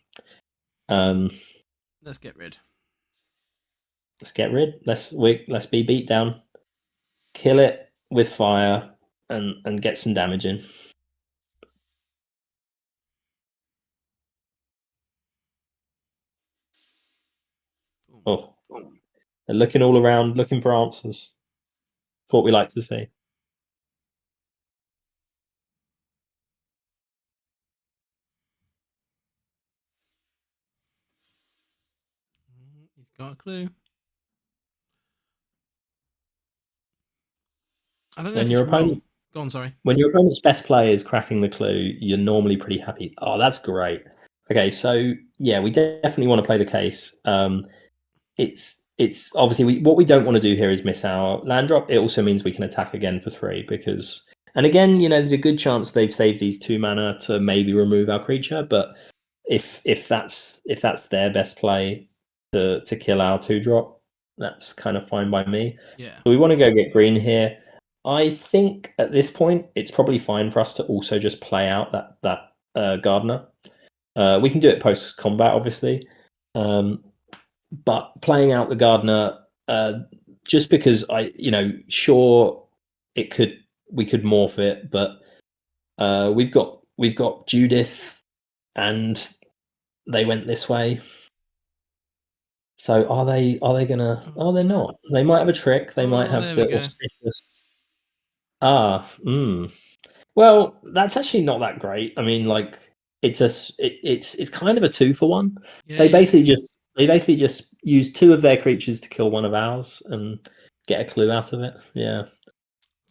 Let's get rid. Let's get rid. Let's be beat down. Kill it with fire and get some damage in. Oh, they're looking all around, looking for answers. That's what we like to see. He's got a clue. I don't know if it's wrong. Go on, sorry. When your opponent's best player is cracking the clue, you're normally pretty happy. Oh, that's great. Okay, so yeah, we definitely want to play the case. It's obviously what we don't want to do here is miss our land drop. It also means we can attack again for 3 because, and again, there's a good chance they've saved these 2 mana to maybe remove our creature. But if that's their best play to kill our 2-drop, that's kind of fine by me. Yeah. So we want to go get green here. I think at this point it's probably fine for us to also just play out that Gardener. We can do it post combat, obviously. But playing out the Gardener, just because sure, we could morph it, but we've got Judith, and they went this way. So are they gonna? Oh, they're not. They might have a trick. They might have the auspicious. Well, that's actually not that great. I mean, like it's kind of a 2-for-1. Yeah, They basically just use 2 of their creatures to kill 1 of ours and get a clue out of it. Yeah.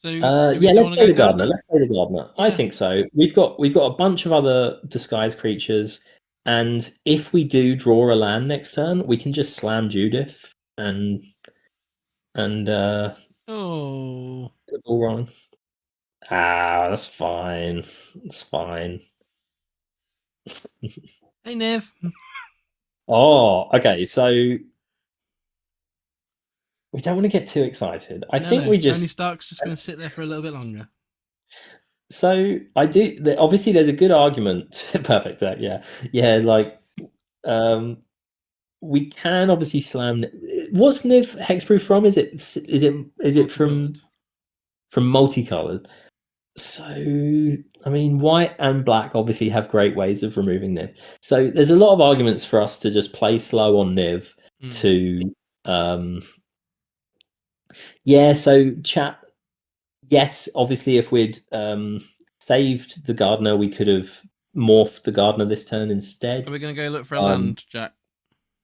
So let's play the Gardener. Let's play the Gardener. Yeah. I think so. We've got a bunch of other disguise creatures, and if we do draw a land next turn, we can just slam Judith and get the ball rolling. That's fine. It's fine. Hey, Nev. Oh, okay. So we don't want to get too excited. I think we just Tony Stark's just going to sit there for a little bit longer. So I do. Obviously, there's a good argument. Perfect. Yeah. Like, we can obviously slam. What's Niv hexproof from? Is it from multicolored? So I mean, white and black obviously have great ways of removing Niv. So there's a lot of arguments for us to just play slow on Niv to. Yeah. So chat. Yes, obviously, if we'd saved the Gardener, we could have morphed the Gardener this turn instead. Are we going to go look for a land, Jack?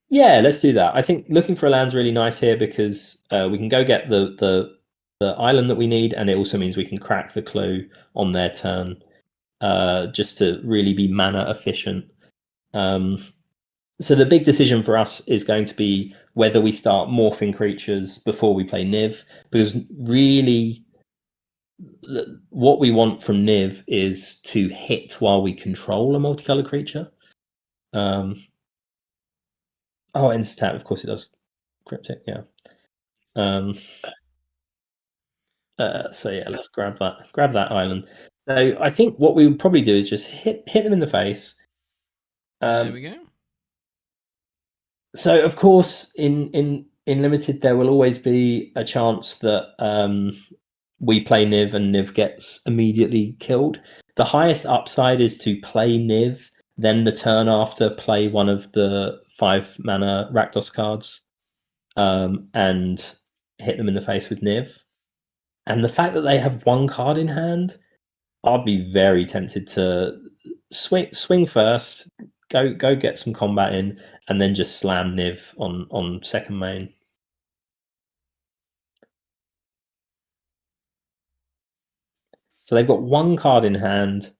Yeah, let's do that. I think looking for a land's really nice here because we can go get the island that we need, and it also means we can crack the clue on their turn, just to really be mana efficient. So the big decision for us is going to be whether we start morphing creatures before we play Niv, because really what we want from Niv is to hit while we control a multicolored creature. Ends tap, of course it does. Cryptic, yeah. So yeah, let's grab that island. So I think what we would probably do is just hit them in the face. There we go. So of course, in limited, there will always be a chance that we play Niv and Niv gets immediately killed. The highest upside is to play Niv, then the turn after play one of the 5-mana Rakdos cards, and hit them in the face with Niv. And the fact that they have one card in hand, I'd be very tempted to swing first, go get some combat in, and then just slam Niv on second main. So they've got one card in hand.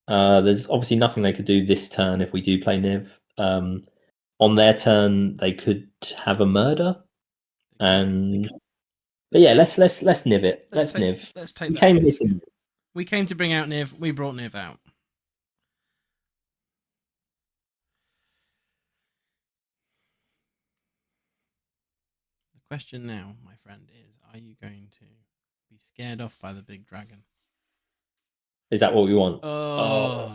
There's obviously nothing they could do this turn if we do play Niv. On their turn, they could have a murder, but yeah, let's Niv it. Let's Niv. Let's take that risk. Here We came to bring out Niv. We brought Niv out. The question now, my friend, is: are you going to be scared off by the big dragon? Is that what we want? Oh.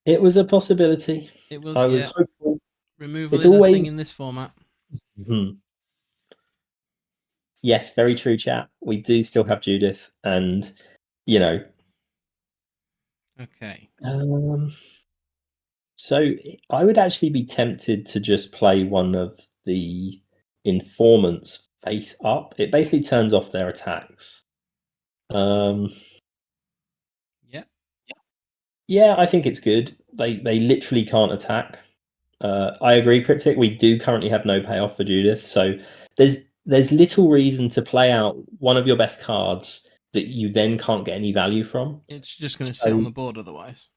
It was a possibility. It was. I was hopeful. Removal is always a thing in this format. Mm-hmm. Yes, very true, chat. We do still have Judith, and Okay. So I would actually be tempted to just play one of the informants face up. It basically turns off their attacks. Yeah, I think it's good. They literally can't attack. I agree, Cryptic. We do currently have no payoff for Judith, so there's little reason to play out one of your best cards that you then can't get any value from. It's just going to sit on the board otherwise.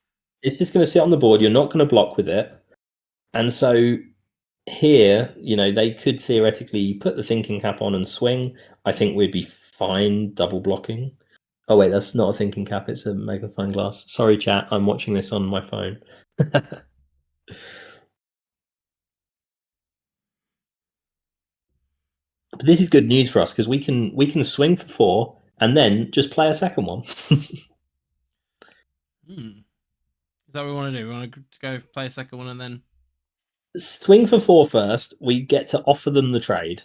It's just going to sit on the board. You're not going to block with it. And so here, they could theoretically put the thinking cap on and swing. I think we'd be fine double blocking. Oh, wait, that's not a thinking cap. It's a magnifying glass. Sorry, chat. I'm watching this on my phone. But this is good news for us because we can swing for 4 and then just play a second one. Is that what we want to do? We want to go play a second one and then swing for 4 first. We get to offer them the trade.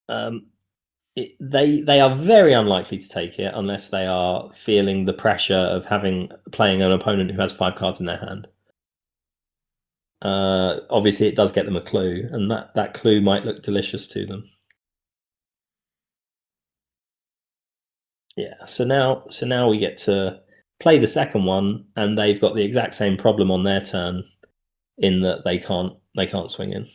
They are very unlikely to take it unless they are feeling the pressure of playing an opponent who has 5 cards in their hand. Obviously, it does get them a clue, and that clue might look delicious to them. Yeah. So now we get to play the second one, and they've got the exact same problem on their turn, in that they can't swing in.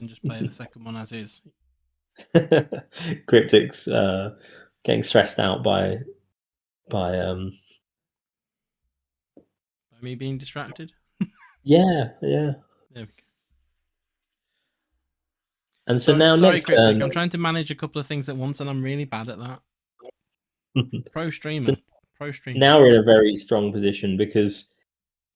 and just play the second one as is. Cryptic's getting stressed out by me being distracted. Yeah. There we go. And so now sorry, next Cryptic, turn, I'm trying to manage a couple of things at once, and I'm really bad at that. Pro streamer. Now we're in a very strong position because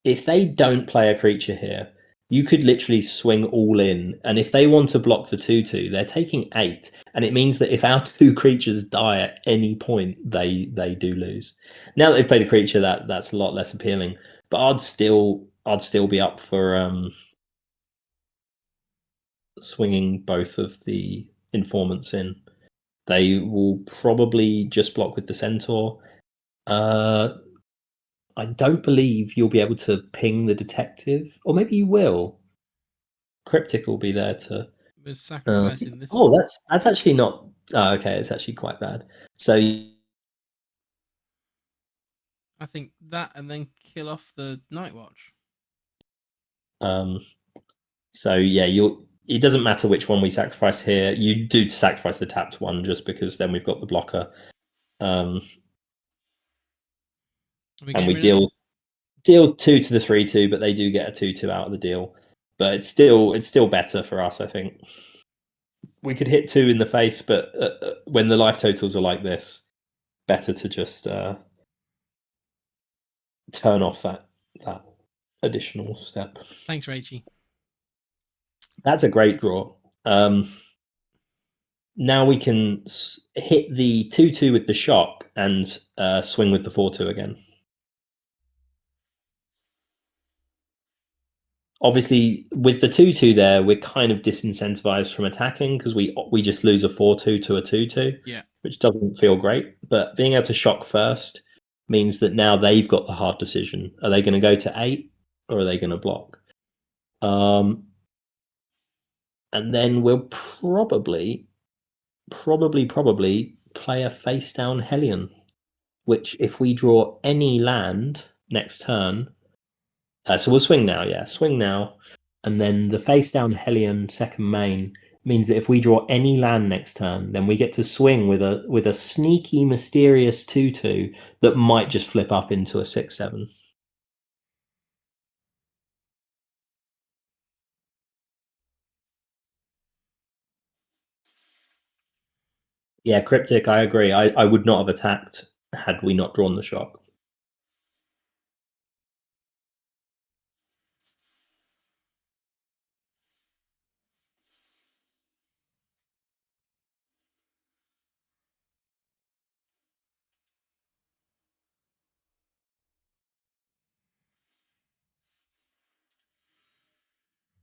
if they don't play a creature here, you could literally swing all in, and if they want to block the 2/2, they're taking 8, and it means that if our 2 creatures die at any point, they do lose. Now that they've played a creature, that's a lot less appealing, but I'd still be up for swinging both of the informants in. They will probably just block with the centaur. I don't believe you'll be able to ping the detective, or maybe you will. Cryptic will be there to. We're sacrificing this. Oh, that's actually not. Oh, okay, it's actually quite bad. So I think that, and then kill off the Night Watch. So yeah, it doesn't matter which one we sacrifice here. You do sacrifice the tapped one just because then we've got the blocker. And we deal 2 to the 3/2, but they do get a 2/2 out of the deal. But it's still better for us, I think. We could hit 2 in the face, but when the life totals are like this, better to just turn off that additional step. Thanks, Rachie. That's a great draw. Now we can hit the 2/2 with the shock and swing with the 4/2 again. obviously, with the 2/2 there, we're kind of disincentivized from attacking because we just lose a 4/2 to a 2/2, which doesn't feel great. But being able to shock first means that now they've got the hard decision: are they going to go to 8 or are they going to block? And then we'll probably play a face down Hellion, which if we draw any land next turn, so we'll swing now, and then the face down Hellion second main means that if we draw any land next turn, then we get to swing with a sneaky, mysterious 2/2 that might just flip up into a 6/7. Yeah, Cryptic, I agree. I would not have attacked had we not drawn the shock.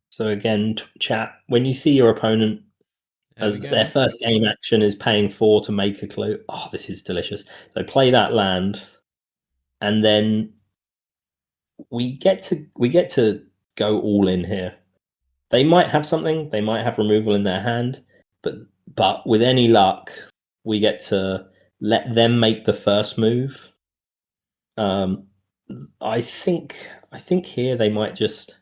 So again, chat, when you see your opponent, their first game action is paying 4 to make a clue. Oh, this is delicious. So play that land, and then we get to go all in here. They might have something. They might have removal in their hand, but with any luck, we get to let them make the first move. I think here they might just.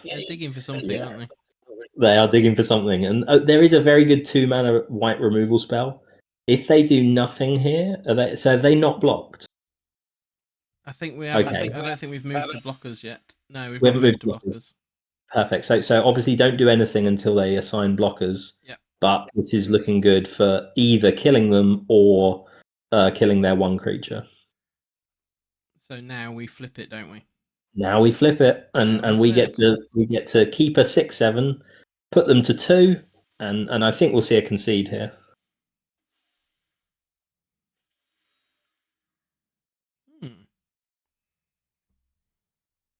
They're digging for something, aren't they? They are digging for something, and there is a very good 2-mana white removal spell. If they do nothing here, have they not blocked? I think we have. Okay. I don't think we've moved to blockers yet. No, we've not moved to blockers. Perfect. So obviously don't do anything until they assign blockers. Yeah. But this is looking good for either killing them or killing their one creature. So now we flip it, don't we? Now we flip it, and we get to keep a 6/7, put them to 2, and I think we'll see a concede here.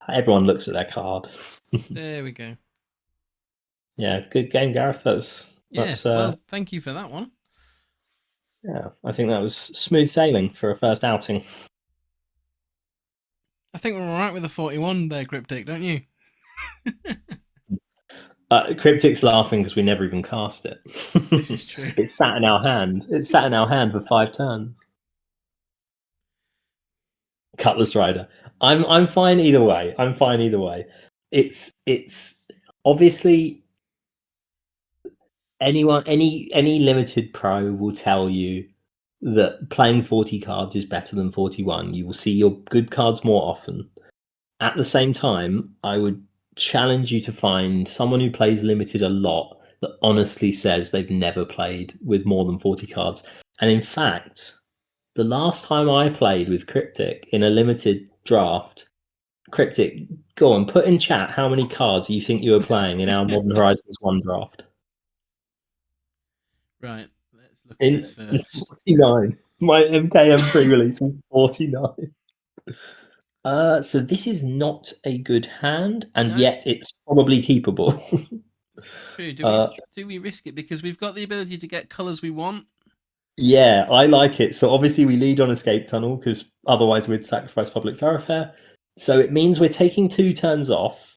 Everyone looks at their card. There we go. Yeah, good game, Gareth. That's well, thank you for that one. Yeah, I think that was smooth sailing for a first outing. I think we're all right with the 41 there, Cryptic, don't you? Cryptic's laughing because we never even cast it. This is true. It sat in our hand. It sat in our hand for 5 turns. Cutlass Rider. I'm fine either way. It's obviously any limited pro will tell you that playing 40 cards is better than 41. You will see your good cards more often. At the same time, I would challenge you to find someone who plays limited a lot that honestly says they've never played with more than 40 cards. And in fact, the last time I played with Cryptic in a limited draft, Cryptic, go on, put in chat how many cards you think you were playing in our Modern Horizons 1 draft. Right, let's look at this first. 49. My MKM pre-release was 49. So this is not a good hand, and yet it's probably keepable. True. Do we risk it because we've got the ability to get colors we want? Yeah, I like it. So obviously we lead on Escape Tunnel because otherwise we'd sacrifice Public Thoroughfare. So it means we're taking 2 turns off.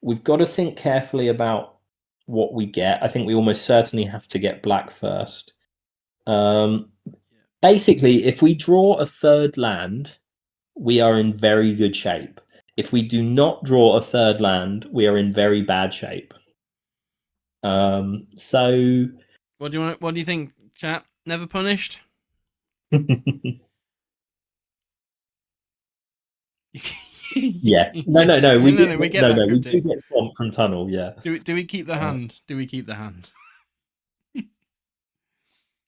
We've got to think carefully about what we get. I think we almost certainly have to get black first. Basically, if we draw a 3rd land, we are in very good shape. If we do not draw a 3rd land, we are in very bad shape. So what do you think, chat? Never punished? Yeah. No. We do get swamped from tunnel. Yeah. Do we keep the hand? Do we keep the hand?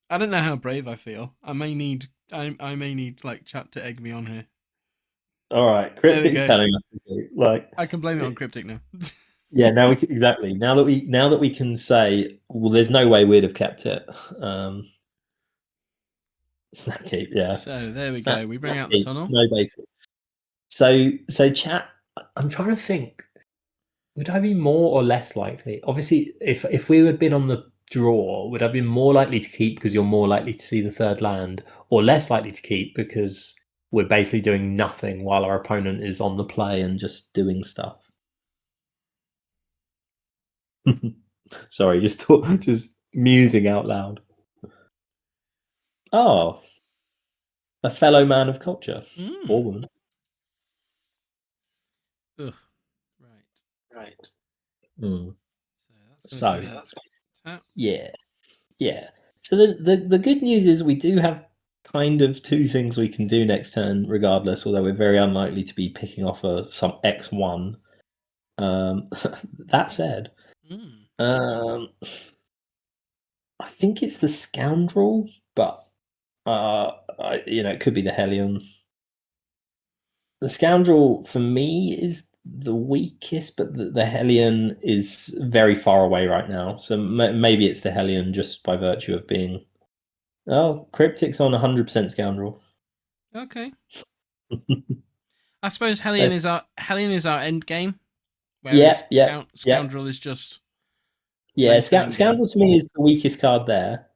I don't know how brave I feel. I may need like chat to egg me on here. All right, Cryptic's telling us like I can blame it on Cryptic now. Yeah, now exactly. Now that we can say, well, there's no way we'd have kept it. Snapkeep, yeah. So there we go. We bring out the tunnel. No basics. So chat. I'm trying to think. Would I be more or less likely? Obviously, if we had been on the draw, would I be more likely to keep because you're more likely to see the third land, or less likely to keep because we're basically doing nothing while our opponent is on the play and just doing stuff? Sorry, just musing out loud. Oh, a fellow man of culture or woman. Ugh. Right. Mm. So that's going to go tap. Yeah. So the good news is we do have kind of two things we can do next turn, regardless. Although we're very unlikely to be picking off some X1. That said, I think it's the Scoundrel, but it could be the Hellion. The Scoundrel for me is the weakest, but the Hellion is very far away right now. So maybe it's the Hellion just by virtue of being. Oh, Cryptic's on 100% Scoundrel. Okay. I suppose Hellion is our end game, whereas Scoundrel is just. Yeah, Scoundrel to me is the weakest card there.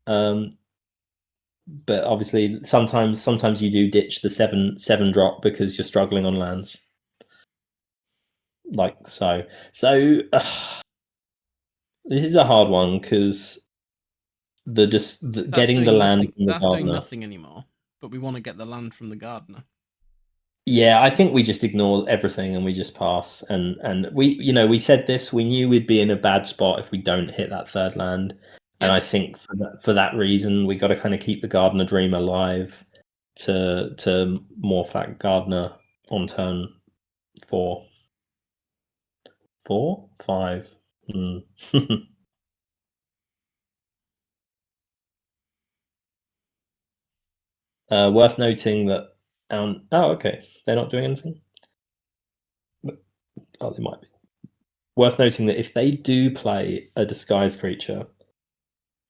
But obviously, sometimes you do ditch the 7/7 drop because you're struggling on lands. Like so. So this is a hard one because getting the land from the That's Gardener. Doing nothing anymore, but we want to get the land from the Gardener. Yeah, I think we just ignore everything and we just pass. And we said this. We knew we'd be in a bad spot if we don't hit that third land. And I think for that reason, we got to kind of keep the Gardener dream alive to morph that Gardener on turn 4, 5. Worth noting that. Okay, they're not doing anything. Oh, they might be. Worth noting that if they do play a disguise creature,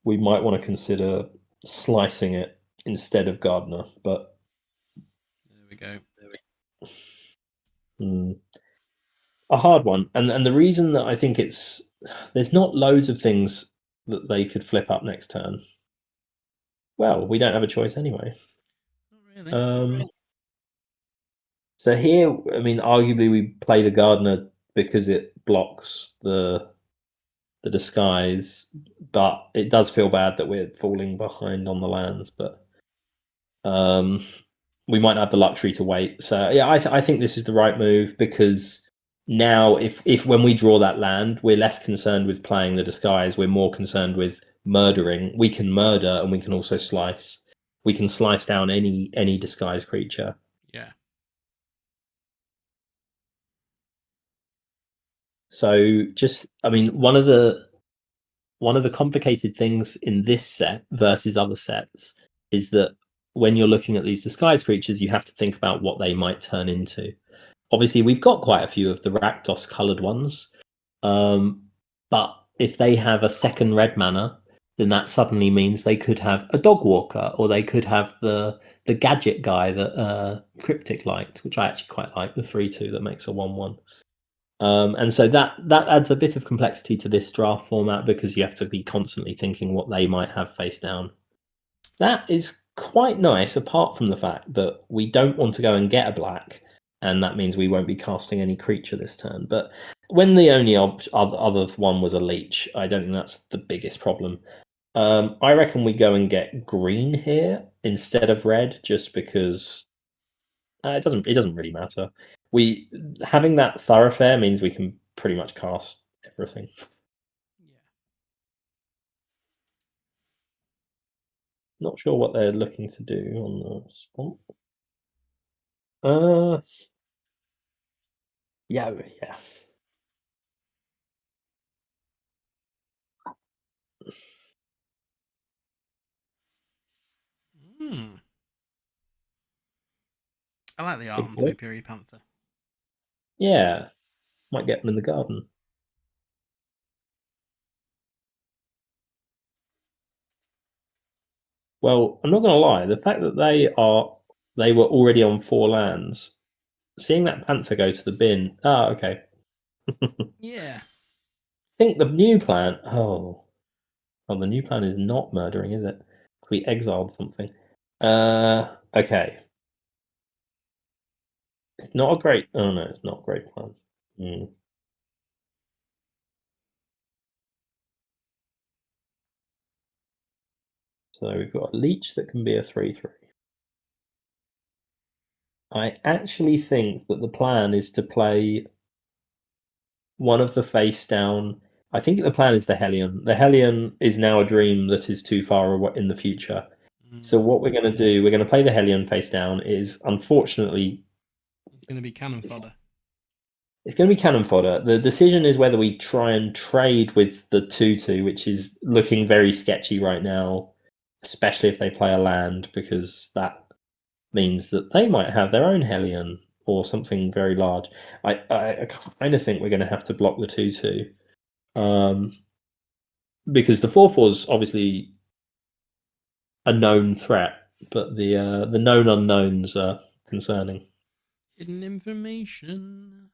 we might want to consider slicing it instead of Gardener. But there we go. A hard one, and the reason that I think there's not loads of things that they could flip up next turn. Well, we don't have a choice anyway. Not really. So here, I mean, arguably we play the Gardener because it blocks the disguise, but it does feel bad that we're falling behind on the lands. But we might have the luxury to wait. So yeah, I think this is the right move because now if when we draw that land, we're less concerned with playing the disguise. We're more concerned with murdering. We can murder and we can also slice. We can slice down any disguise creature. Yeah. So I mean, one of the complicated things in this set versus other sets is that when you're looking at these disguise creatures, you have to think about what they might turn into. Obviously, we've got quite a few of the Rakdos coloured ones, but if they have a second red mana, then that suddenly means they could have a Dog Walker, or they could have the gadget guy that Cryptic liked, which I actually quite like, the 3/2 that makes a 1/1. And so that adds a bit of complexity to this draft format because you have to be constantly thinking what they might have face down. That is quite nice, apart from the fact that we don't want to go and get a black, and that means we won't be casting any creature this turn. But when the only other one was a leech, I don't think that's the biggest problem. I reckon we go and get green here instead of red, just because it doesn't really matter. Having that thoroughfare means we can pretty much cast everything. Yeah. Not sure what they're looking to do on the swamp. Yeah. I like the art on Topiary Panther. Yeah, might get them in the garden. Well, I'm not going to lie. The fact that they were already on 4 lands seeing that Panther go to the bin. Ah, okay. Yeah. I think the new plan. Oh, well, the new plan is not murdering, is it? We exiled something. Okay. It's not a great. Oh no, it's not a great plan. So we've got a leech that can be a 3/3. I actually think that the plan is to play one of the face down. I think the plan is the Hellion. The Hellion is now a dream that is too far away in the future. So what we're going to do, we're going to play the Hellion face down. Is unfortunately, it's going to be cannon fodder. It's going to be cannon fodder. The decision is whether we try and trade with the 2/2, which is looking very sketchy right now, especially if they play a land, because that means that they might have their own Hellion or something very large. I kind of think we're going to have to block the 2/2, because the 4/4 is obviously a known threat, but the known unknowns are concerning. Hidden information.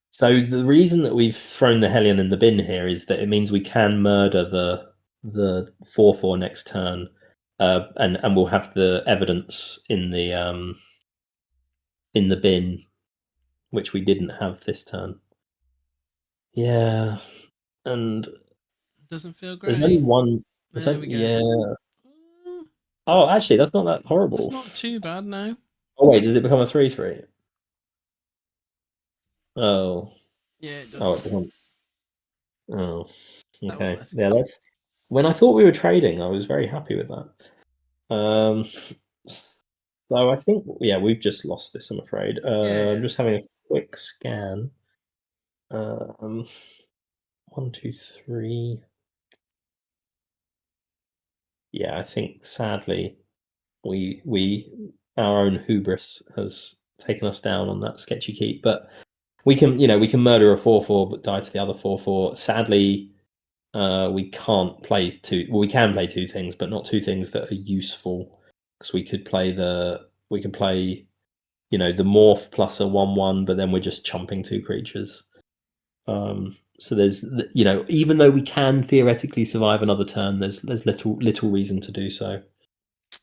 So the reason that we've thrown the Hellion in the bin here is that it means we can murder the 4/4 next turn, and we'll have the evidence in the bin, which we didn't have this turn. Yeah, and doesn't feel great. There's only one. There we go. Yeah. Oh, actually, that's not that horrible. It's not too bad now. Oh wait, does it become a 3/3? Oh. Yeah, it does. Oh, it becomes. Oh. Okay. That Yeah, that's. When I thought we were trading, I was very happy with that. So I think we've just lost this. I'm afraid. I'm just having a quick scan. 1, 2, 3. Yeah, I think sadly, our own hubris has taken us down on that sketchy keep. But we can murder a 4/4 but die to the other 4/4. Sadly, we can't play two. Well, we can play two things, but not two things that are useful. Because we could play the morph plus a 1/1, but then we're just chumping two creatures. So there's even though we can theoretically survive another turn, there's little reason to do so.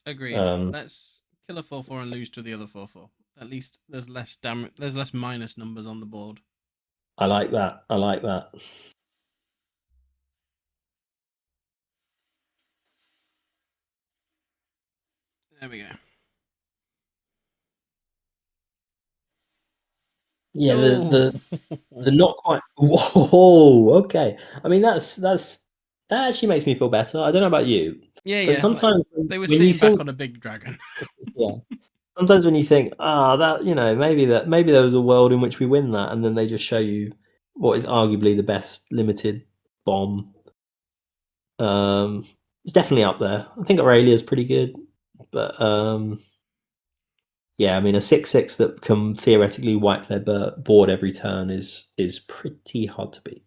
Agreed. Let's kill a 4/4 and lose to the other 4/4. At least there's less there's less minus numbers on the board. I like that. There we go. Yeah, the not quite. Whoa, okay. I mean, that actually makes me feel better. I don't know about you. Yeah. Sometimes like, they were when sitting back on a big dragon. Yeah. Sometimes when you think, maybe there was a world in which we win that, and then they just show you what is arguably the best limited bomb. It's definitely up there. I think Aurelia's pretty good, but yeah, I mean a 6/6 that can theoretically wipe their board every turn is pretty hard to beat.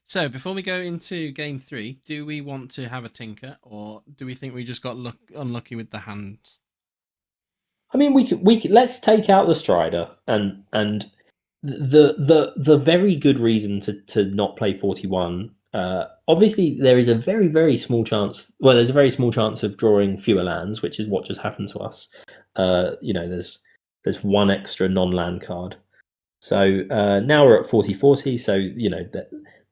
So before we go into game 3, do we want to have a tinker, or do we think we just got unlucky with the hands? I mean, we could let's take out the Strider and the very good reason to not play 41. Obviously, there is a very, very small chance. Well, there's a very small chance of drawing fewer lands, which is what just happened to us. There's one extra non-land card. So now we're at 40/40. So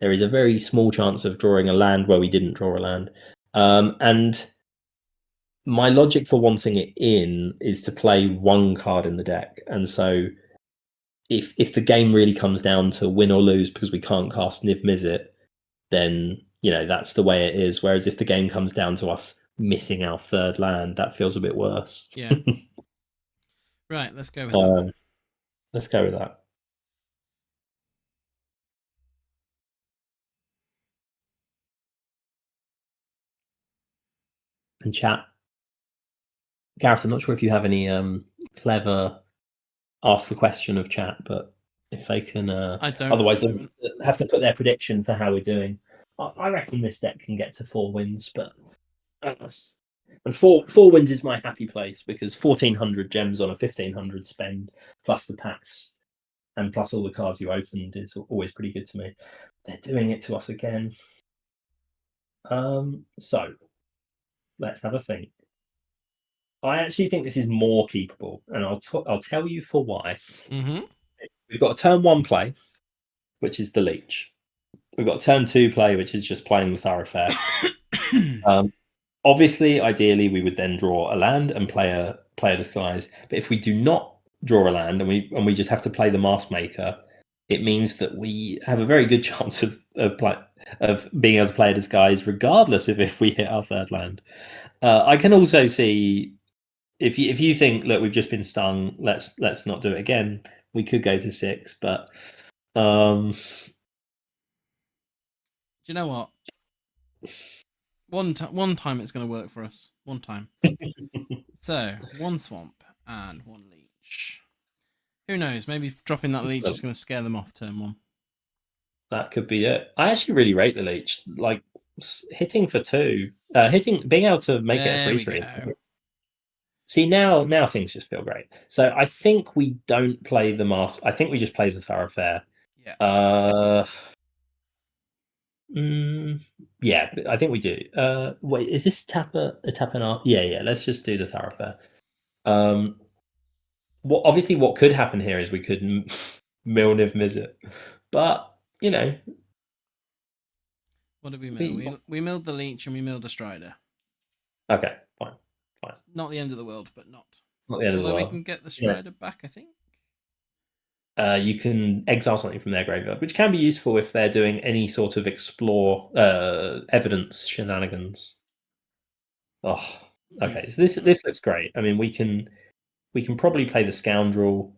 there is a very small chance of drawing a land where we didn't draw a land. And my logic for wanting it in is to play one card in the deck, and so if the game really comes down to win or lose because we can't cast Niv Mizzet, then that's the way it is. Whereas if the game comes down to us missing our third land, that feels a bit worse. Yeah. Right, let's go with that. Let's go with that. And chat, Gareth, I'm not sure if you have any clever ask a question of chat, but if they can, I don't. Otherwise, they have to put their prediction for how we're doing. I reckon this deck can get to 4 wins, but And four wins is my happy place because 1,400 gems on a 1,500 spend plus the packs and plus all the cards you opened is always pretty good to me. They're doing it to us again. So let's have a think. I actually think this is more keepable, and I'll tell you for why. Mm-hmm. We've got a turn 1 play, which is the leech. We've got a turn 2 play, which is just playing the thoroughfare. Obviously, ideally, we would then draw a land and play a disguise. But if we do not draw a land and we just have to play the Mask Maker, it means that we have a very good chance of being able to play a disguise, regardless of if we hit our third land. I can also see if you think, look, we've just been stung, let's not do it again. We could go to 6, but do you know what? One time it's going to work for us. One time. So 1 swamp and 1 leech. Who knows? Maybe dropping that leech is going to scare them off turn 1. That could be it. I actually really rate the leech. Like hitting for 2, being able to make it a 3/3. See, now things just feel great. So I think we don't play the mask. I think we just play the thoroughfare. Yeah. Yeah, I think we do. Wait, is this a tap and art? Yeah. Let's just do the thoroughfare. What could happen here is we could Milniv Mizzet, but you know. What did we mill? We milled the leech and we milled a strider. Okay, fine. Not the end of the world, but not the end of the world. Although we can get the strider back, I think. You can exile something from their graveyard, which can be useful if they're doing any sort of explore evidence shenanigans. Oh, okay. So this looks great. I mean, we can probably play the scoundrel.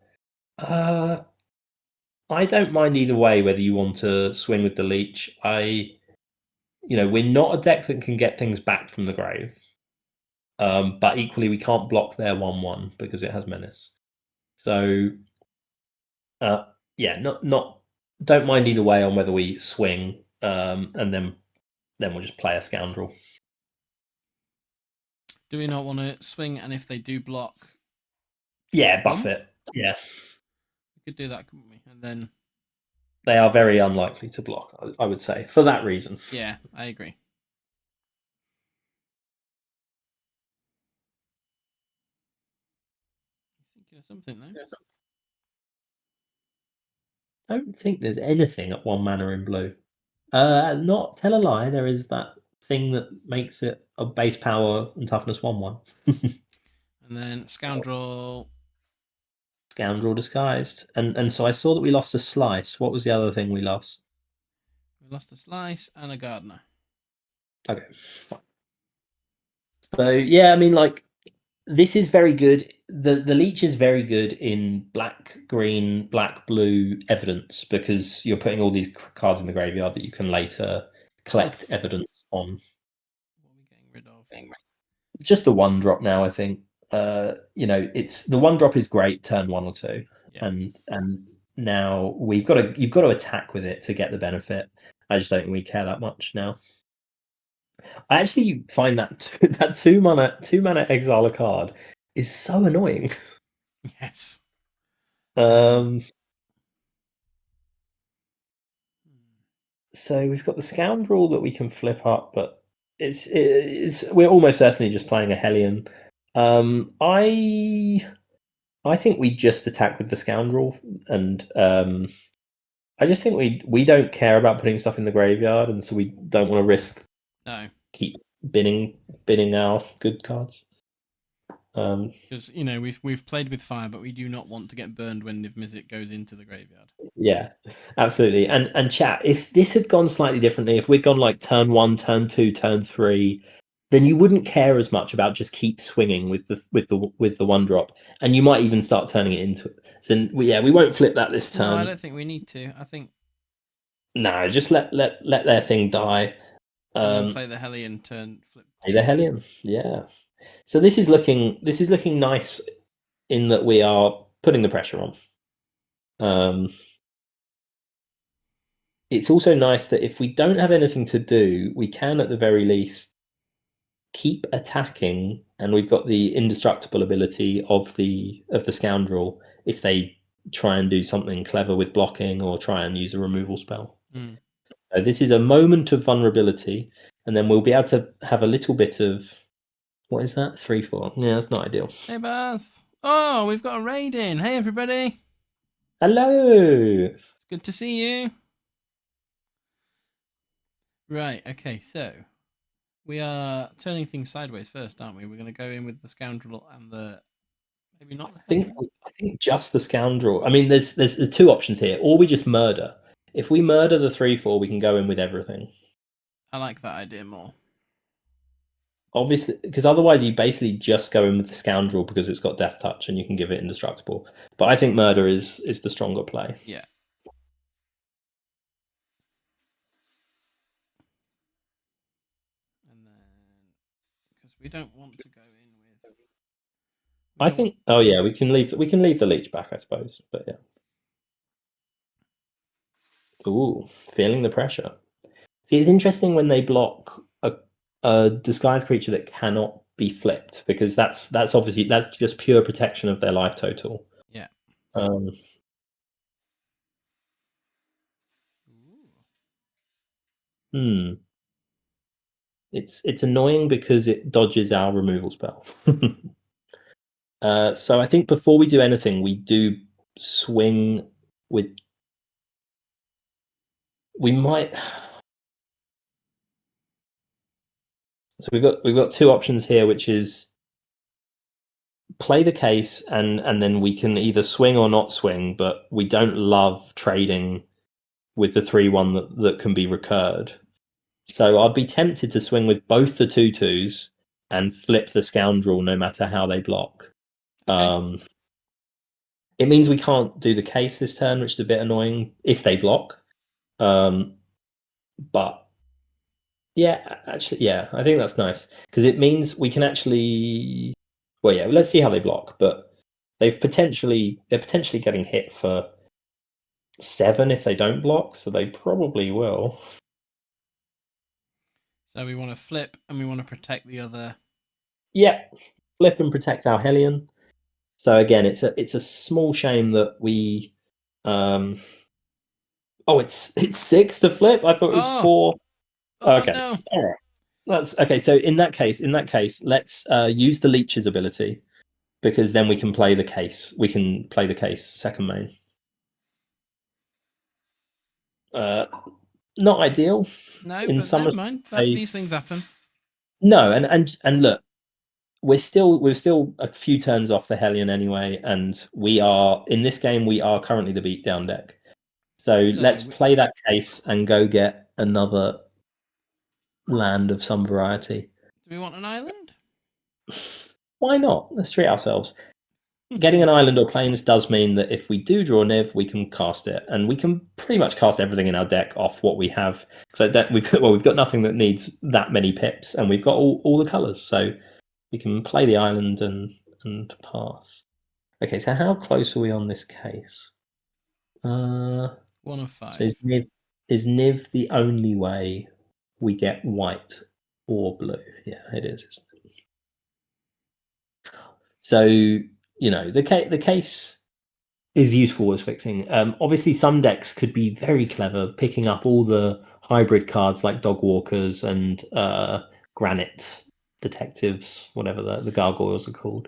I don't mind either way whether you want to swing with the leech. We're not a deck that can get things back from the grave. But equally, we can't block their 1/1 because it has menace. So, yeah, don't mind either way on whether we swing, and then we'll just play a scoundrel. Do we not want to swing? And if they do block, yeah, buff it. Yeah, we could do that, couldn't we? And then they are very unlikely to block, I would say, for that reason. Yeah, I agree. Thinking of something though. I don't think there's anything at 1 mana in blue. Not tell a lie. There is that thing that makes it a base power and toughness 1/1. And then scoundrel Disguised. And so I saw that we lost a slice. What was the other thing we lost? We lost a slice and a gardener. Okay. So yeah, I mean, like, this is very good. The leech is very good in black, green, black, blue evidence because you're putting all these cards in the graveyard that you can later collect evidence on. What are we getting rid of? Just the 1-drop now, I think. It's the 1-drop is great turn 1 or 2, and now you've got to attack with it to get the benefit. I just don't think we care that much now. I actually find that that 2 mana exile a card is so annoying. Yes. So we've got the scoundrel that we can flip up, but we're almost certainly just playing a Hellion. I think we just attack with the scoundrel, and I just think we don't care about putting stuff in the graveyard, and so we don't want to risk. No. Keep binning our good cards. Because we've played with fire, but we do not want to get burned when Niv Mizzet goes into the graveyard. Yeah, absolutely. And chat, if this had gone slightly differently, if we'd gone like turn 1, turn 2, turn 3, then you wouldn't care as much about just keep swinging with the 1-drop, and you might even start turning it into it. So we won't flip that this turn. No, I don't think we need to. I think no, just let their thing die. And then play the Hellion turn flip. Play the Hellion, yeah. So this is looking nice in that we are putting the pressure on. It's also nice that if we don't have anything to do, we can at the very least keep attacking, and we've got the indestructible ability of the scoundrel if they try and do something clever with blocking or try and use a removal spell. So this is a moment of vulnerability, and then we'll be able to have a little bit of, what is that? 3/4. Yeah, that's not ideal. Hey, Baz. Oh, we've got a raid in. Hey, everybody. Hello. It's good to see you. Right. Okay. So we are turning things sideways first, aren't we? We're going to go in with the scoundrel and the maybe not. I think just the scoundrel. I mean, there's two options here, or we just murder. If we murder the 3/4, we can go in with everything. I like that idea more. Obviously, because otherwise you basically just go in with the scoundrel because it's got death touch and you can give it indestructible. But I think murder is the stronger play. Yeah. And then because we don't want to go in with. I think. Oh yeah, we can leave the leech back, I suppose. But yeah. Ooh, feeling the pressure. See, it's interesting when they block a disguised creature that cannot be flipped, because that's obviously that's just pure protection of their life total. Yeah. It's annoying because it dodges our removal spell. So I think before we do anything, we do swing with. We might. So we've got two options here, which is play the case, and then we can either swing or not swing. But we don't love trading with the 3/1 that can be recurred. So I'd be tempted to swing with both the 2/2s and flip the scoundrel no matter how they block. Okay. It means we can't do the case this turn, which is a bit annoying if they block. But yeah, actually, yeah, I think that's nice because it means we can actually. Well, yeah, let's see how they block. But they're potentially getting hit for 7 if they don't block, so they probably will. So we want to flip and we want to protect the other. Yeah, flip and protect our Hellion. So again, it's a small shame that we. Oh, it's 6 to flip. I thought it was 4. Okay, no. All right. That's okay. So in that case, let's use the leech's ability, because then we can play the case. We can play the case second main. Not ideal. No, but never mind. These things happen. No, and look, we're still a few turns off the Hellion anyway, and we are in this game. We are currently the beatdown deck. So let's play that case and go get another land of some variety. Do we want an island? Why not? Let's treat ourselves. Getting an island or plains does mean that if we do draw Niv, we can cast it, and we can pretty much cast everything in our deck off what we have. So that we've got nothing that needs that many pips, and we've got all the colours, so we can play the island and pass. Okay, so how close are we on this case? 1 of 5. So is Niv the only way we get white or blue? Yeah, it is. So the case is useful as fixing. Obviously, some decks could be very clever, picking up all the hybrid cards like Dog Walkers and Granite Detectives, whatever the gargoyles are called.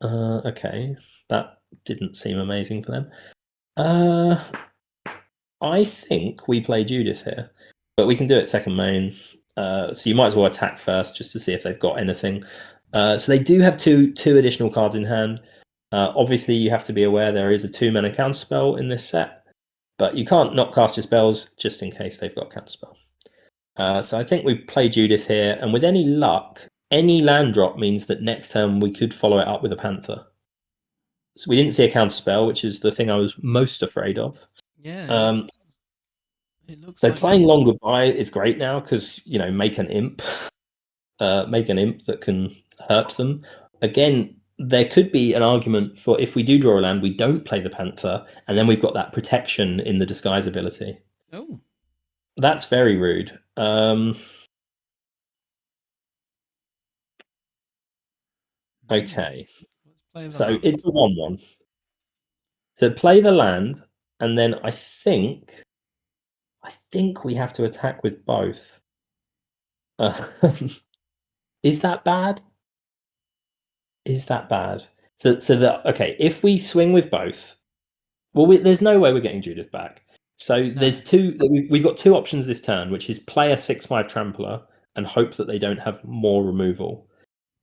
Okay, that didn't seem amazing for them. I think we play Judith here, but we can do it second main. So you might as well attack first just to see if they've got anything. So they do have two additional cards in hand. Obviously, you have to be aware there is a 2-mana counterspell in this set, but you can't not cast your spells just in case they've got a counterspell. So I think we play Judith here, and with any luck, any land drop means that next turn we could follow it up with a Panther. So we didn't see a counterspell, which is the thing I was most afraid of. Yeah. It looks so like playing Long Goodbye is great now because make an imp, that can hurt them. Again, there could be an argument for if we do draw a land, we don't play the Panther, and then we've got that protection in the disguise ability. Oh, that's very rude. Okay. Let's play the So land. it's a 1/1. So play the land, and then I think we have to attack with both. Is that bad? Is that bad? Okay, if we swing with both, well, there's no way we're getting Judith back. So there's two. We've got two options this turn, which is play a 6/5 trampler and hope that they don't have more removal.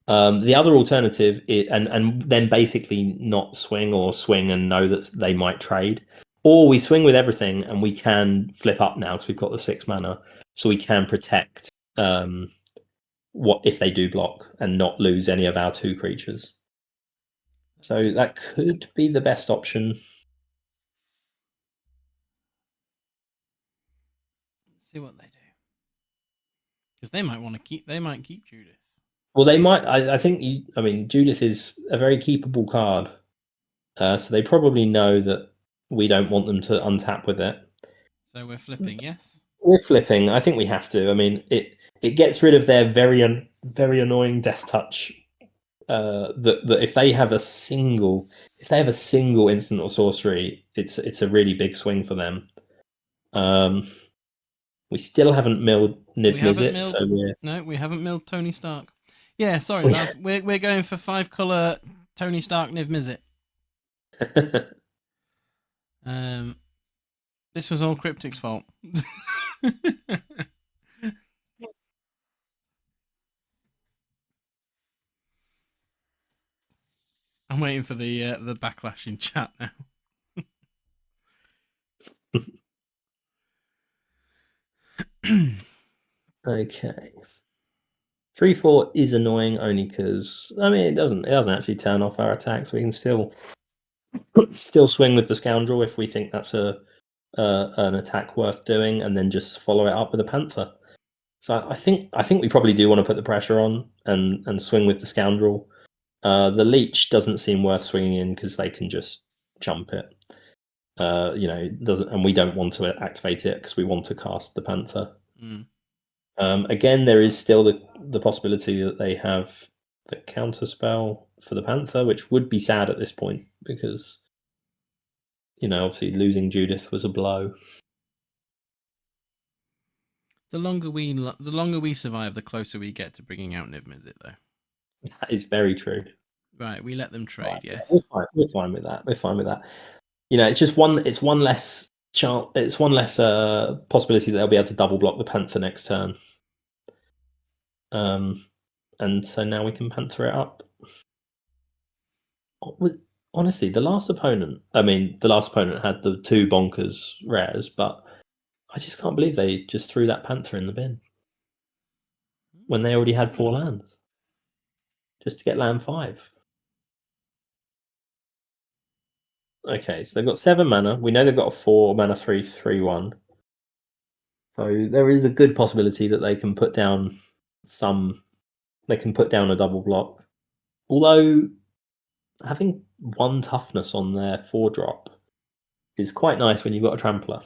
The other alternative is, and then basically not swing, or swing and know that they might trade, or we swing with everything and we can flip up now because we've got the 6 mana, so we can protect what if they do block and not lose any of our 2 creatures. So that could be the best option. Let's see what they do, because they might want to keep. They might keep Judith. Well, they might. I think. I mean, Judith is a very keepable card, so they probably know that we don't want them to untap with it. So we're flipping, yes. We're flipping. I think we have to. I mean, it gets rid of their very annoying death touch. That if they have a single instant or sorcery, it's a really big swing for them. We still haven't milled Niv Mizzet, so we haven't milled Tony Stark. Yeah, sorry, lads. We're going for 5-color Tony Stark Niv Mizzet. This was all Cryptic's fault. I'm waiting for the backlash in chat now. Okay. 3/4 is annoying only because it doesn't actually turn off our attacks. We can still swing with the Scoundrel if we think that's an attack worth doing, and then just follow it up with a Panther. So I think we probably do want to put the pressure on and swing with the Scoundrel. The Leech doesn't seem worth swinging in because they can just jump it. Doesn't, and we don't want to activate it because we want to cast the Panther. Again, there is still the possibility that they have the counter spell for the Panther, which would be sad at this point because obviously losing Judith was a blow. The longer we survive, the closer we get to bringing out Niv Mizzet, though. That is very true. Right, we let them trade. Right, yes, we're fine with that. We're fine with that. It's just one less chance. It's one less possibility that they'll be able to double block the Panther next turn. And so now we can Panther it up. Honestly, the last opponent had the 2 bonkers rares, but I just can't believe they just threw that Panther in the bin when they already had 4 lands just to get land 5. Okay, so they've got 7 mana. We know they've got a 4 mana 3/3/1. So there is a good possibility that they can put down a double block. Although having 1 toughness on their 4-drop is quite nice when you've got a trampler.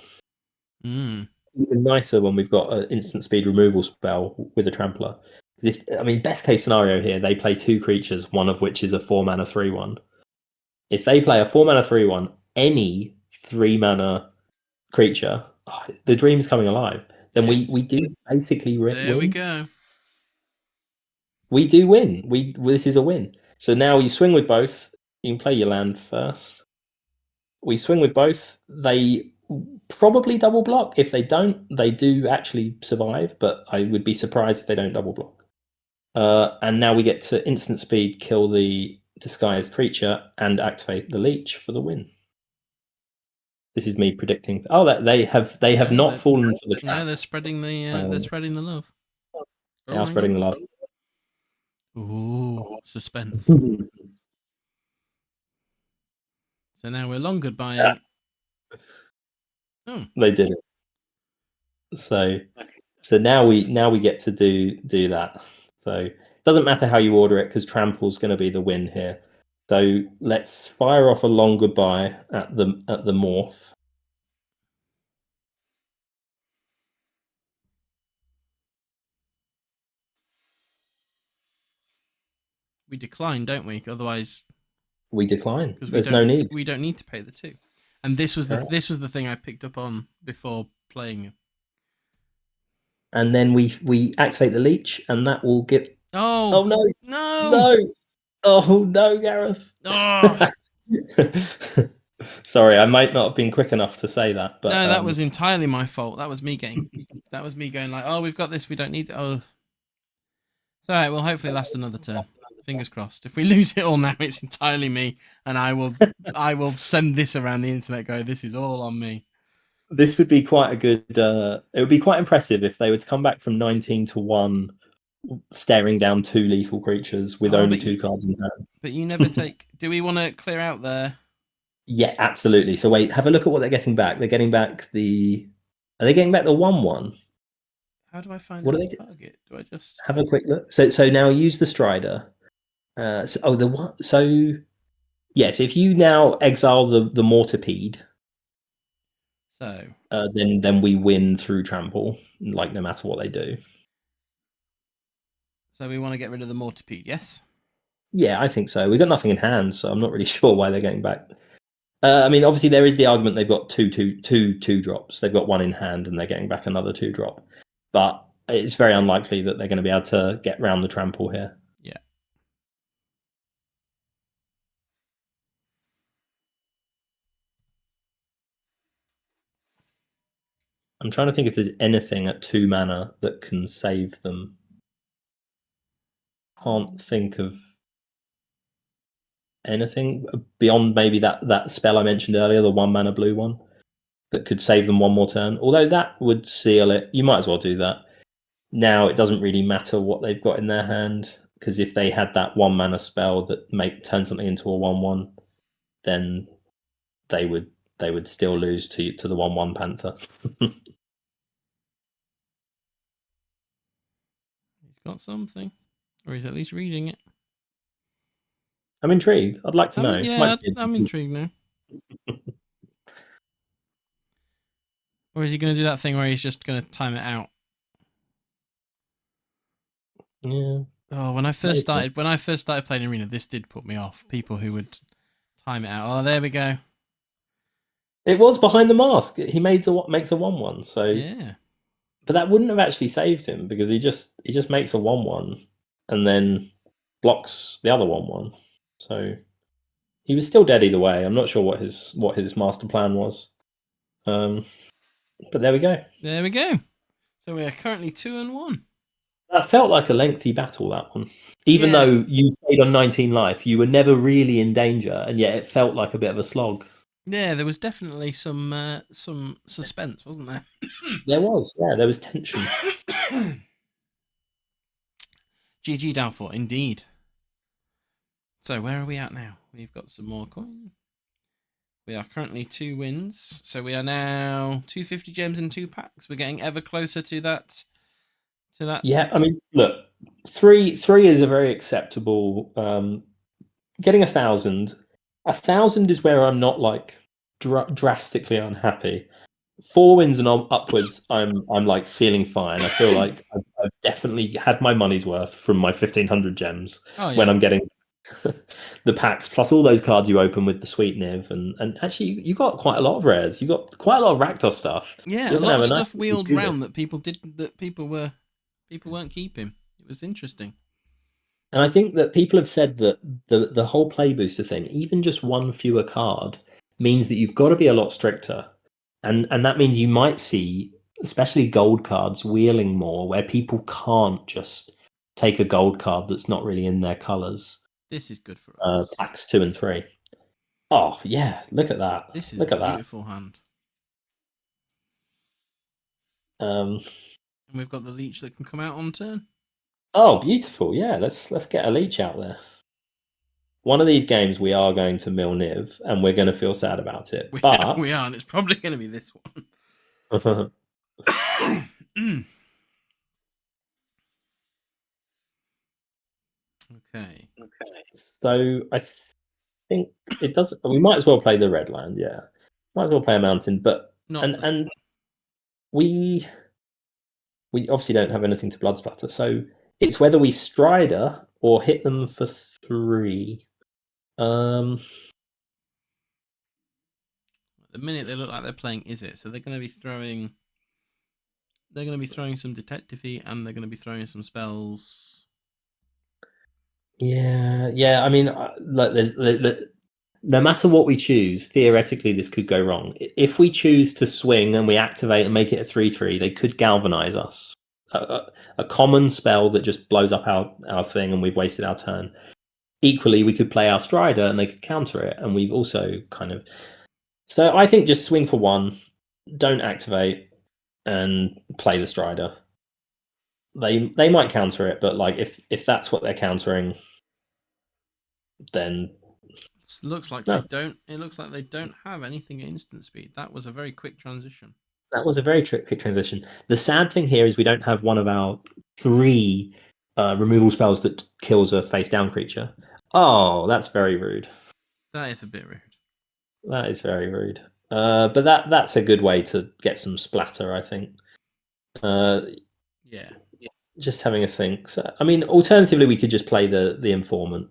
Even nicer when we've got an instant speed removal spell with a trampler. Best case scenario here, they play 2 creatures, one of which is a 4 mana 3/1. If they play a 4 mana 3/1, any 3 mana creature, the dream's coming alive. Then we do basically win. There we go. We do win. This is a win. So now you swing with both. You can play your land first. We swing with both. They probably double block. If they don't, they do actually survive, but I would be surprised if they don't double block. And now we get to instant speed, kill the disguised creature, and activate the Leech for the win. This is me predicting. Oh, they have not fallen for the trap. No, they're spreading the love. They are spreading the love. Ooh, suspense. So now we're long goodbye. Oh. They did it. So now we get to do that. So it doesn't matter how you order it because Trample's going to be the win here. So let's fire off a long goodbye at the morph. we decline, don't we? Otherwise, we decline. because There's no need. We don't need to pay the 2. And this was the thing I picked up on before playing. And then we activate the leech, and that will give. Oh no, no! Oh no, Gareth! Oh. Sorry, I might not have been quick enough to say that, but no, that was entirely my fault. That was me going like, oh, we've got this. We don't need. Oh, it's all right. We'll hopefully last another turn. Fingers crossed. If we lose it all now, it's entirely me, and I will send this around the internet. Go, this is all on me. This would be quite a good. It would be quite impressive if they were to come back from 19-1, staring down 2 lethal creatures with only 2 cards in hand. But you never take. Do we want to clear out there? Yeah, absolutely. So wait, have a look at what they're getting back. They're getting back the. Are they getting back the 1/1? How do I find what the target? Do I just have a quick look? So now use the Strider. The what? So yes, if you now exile the Mortarpede, so then we win through trample, like no matter what they do. So we want to get rid of the Mortarpede, yes? Yeah, I think so. We've got nothing in hand, so I'm not really sure why they're getting back. I mean, obviously there is the argument they've got two drops. They've got 1 in hand, and they're getting back another 2 drop. But it's very unlikely that they're going to be able to get round the trample here. Yeah. I'm trying to think if there's anything at 2 mana that can save them. Can't think of anything beyond maybe that spell I mentioned earlier, the 1 mana blue one, that could save them 1 more turn. Although that would seal it. You might as well do that. Now it doesn't really matter what they've got in their hand, because if they had that 1 mana spell that turn something into a 1/1, then they would still lose to the 1/1 Panther. He's got something, or he's at least reading it. I'm intrigued. I'd like to know. Yeah, I'm intrigued now. Or is he going to do that thing where he's just going to time it out? Yeah. Oh, when I first started playing Arena, this did put me off. People who would time it out. Oh, there we go. It was behind the mask. He makes a 1/1. So yeah. But that wouldn't have actually saved him, because he just makes a 1/1 and then blocks the other 1/1. So he was still dead either way. I'm not sure what his master plan was. But there we go. There we go. So we are currently 2-1. That felt like a lengthy battle, that one. Even though you stayed on 19 life, you were never really in danger, and yet it felt like a bit of a slog. Yeah, there was definitely some suspense, wasn't there? There was, yeah, there was tension. GG Downfall, indeed. So where are we at now? We've got some more coin. We are currently 2 wins, so we are now 250 gems in 2 packs. We're getting ever closer to that. Yeah, I mean, look, 3 is a very acceptable. Getting 1,000. 1,000 is where I'm not like drastically unhappy. 4 wins and upwards, I'm like feeling fine. I feel like I've definitely had my money's worth from my 1,500 gems when I'm getting the packs, plus all those cards you open with the sweet Niv, and actually you got quite a lot of rares. You got quite a lot of Rakdos stuff. Yeah, a lot of stuff wheeled round that people weren't keeping. It was interesting. And I think that people have said that the whole play booster thing, even just 1 fewer card, means that you've got to be a lot stricter. And that means you might see, especially gold cards, wheeling more, where people can't just take a gold card that's not really in their colours. This is good for us. Packs 2 and 3. Oh, yeah, look at that. This is look a beautiful hand. And we've got the leech that can come out on turn. Oh, beautiful. Yeah, let's get a leech out there. One of these games we are going to mill Niv, and we're going to feel sad about it. But we are, and it's probably going to be this one. Okay. So I think it does. We might as well play the red land. Yeah, might as well play a mountain. But and we obviously don't have anything to blood splatter. So it's whether we Strider or hit them for 3. At the minute they look like they're playing Is It, so they're going to be throwing. They're going to be throwing some detective-y, and they're going to be throwing some spells. Yeah. I mean, like, no matter what we choose, theoretically this could go wrong. If we choose to swing and we activate and make it a 3/3, they could galvanize us. A common spell that just blows up our thing, and we've wasted our turn. Equally, we could play our Strider and they could counter it, and we've also kind of. So I think just swing for 1, don't activate, and play the Strider. They might counter it, but like if that's what they're countering, then It looks like no. they don't. It looks like they don't have anything at instant speed. That was a very quick transition. That was a very quick transition. The sad thing here is we don't have one of our 3 removal spells that kills a face down creature. Oh, that's very rude. That is a bit rude. That is very rude. But that's a good way to get some splatter, I think. Yeah. Just having a think. So, I mean, alternatively, we could just play the informant.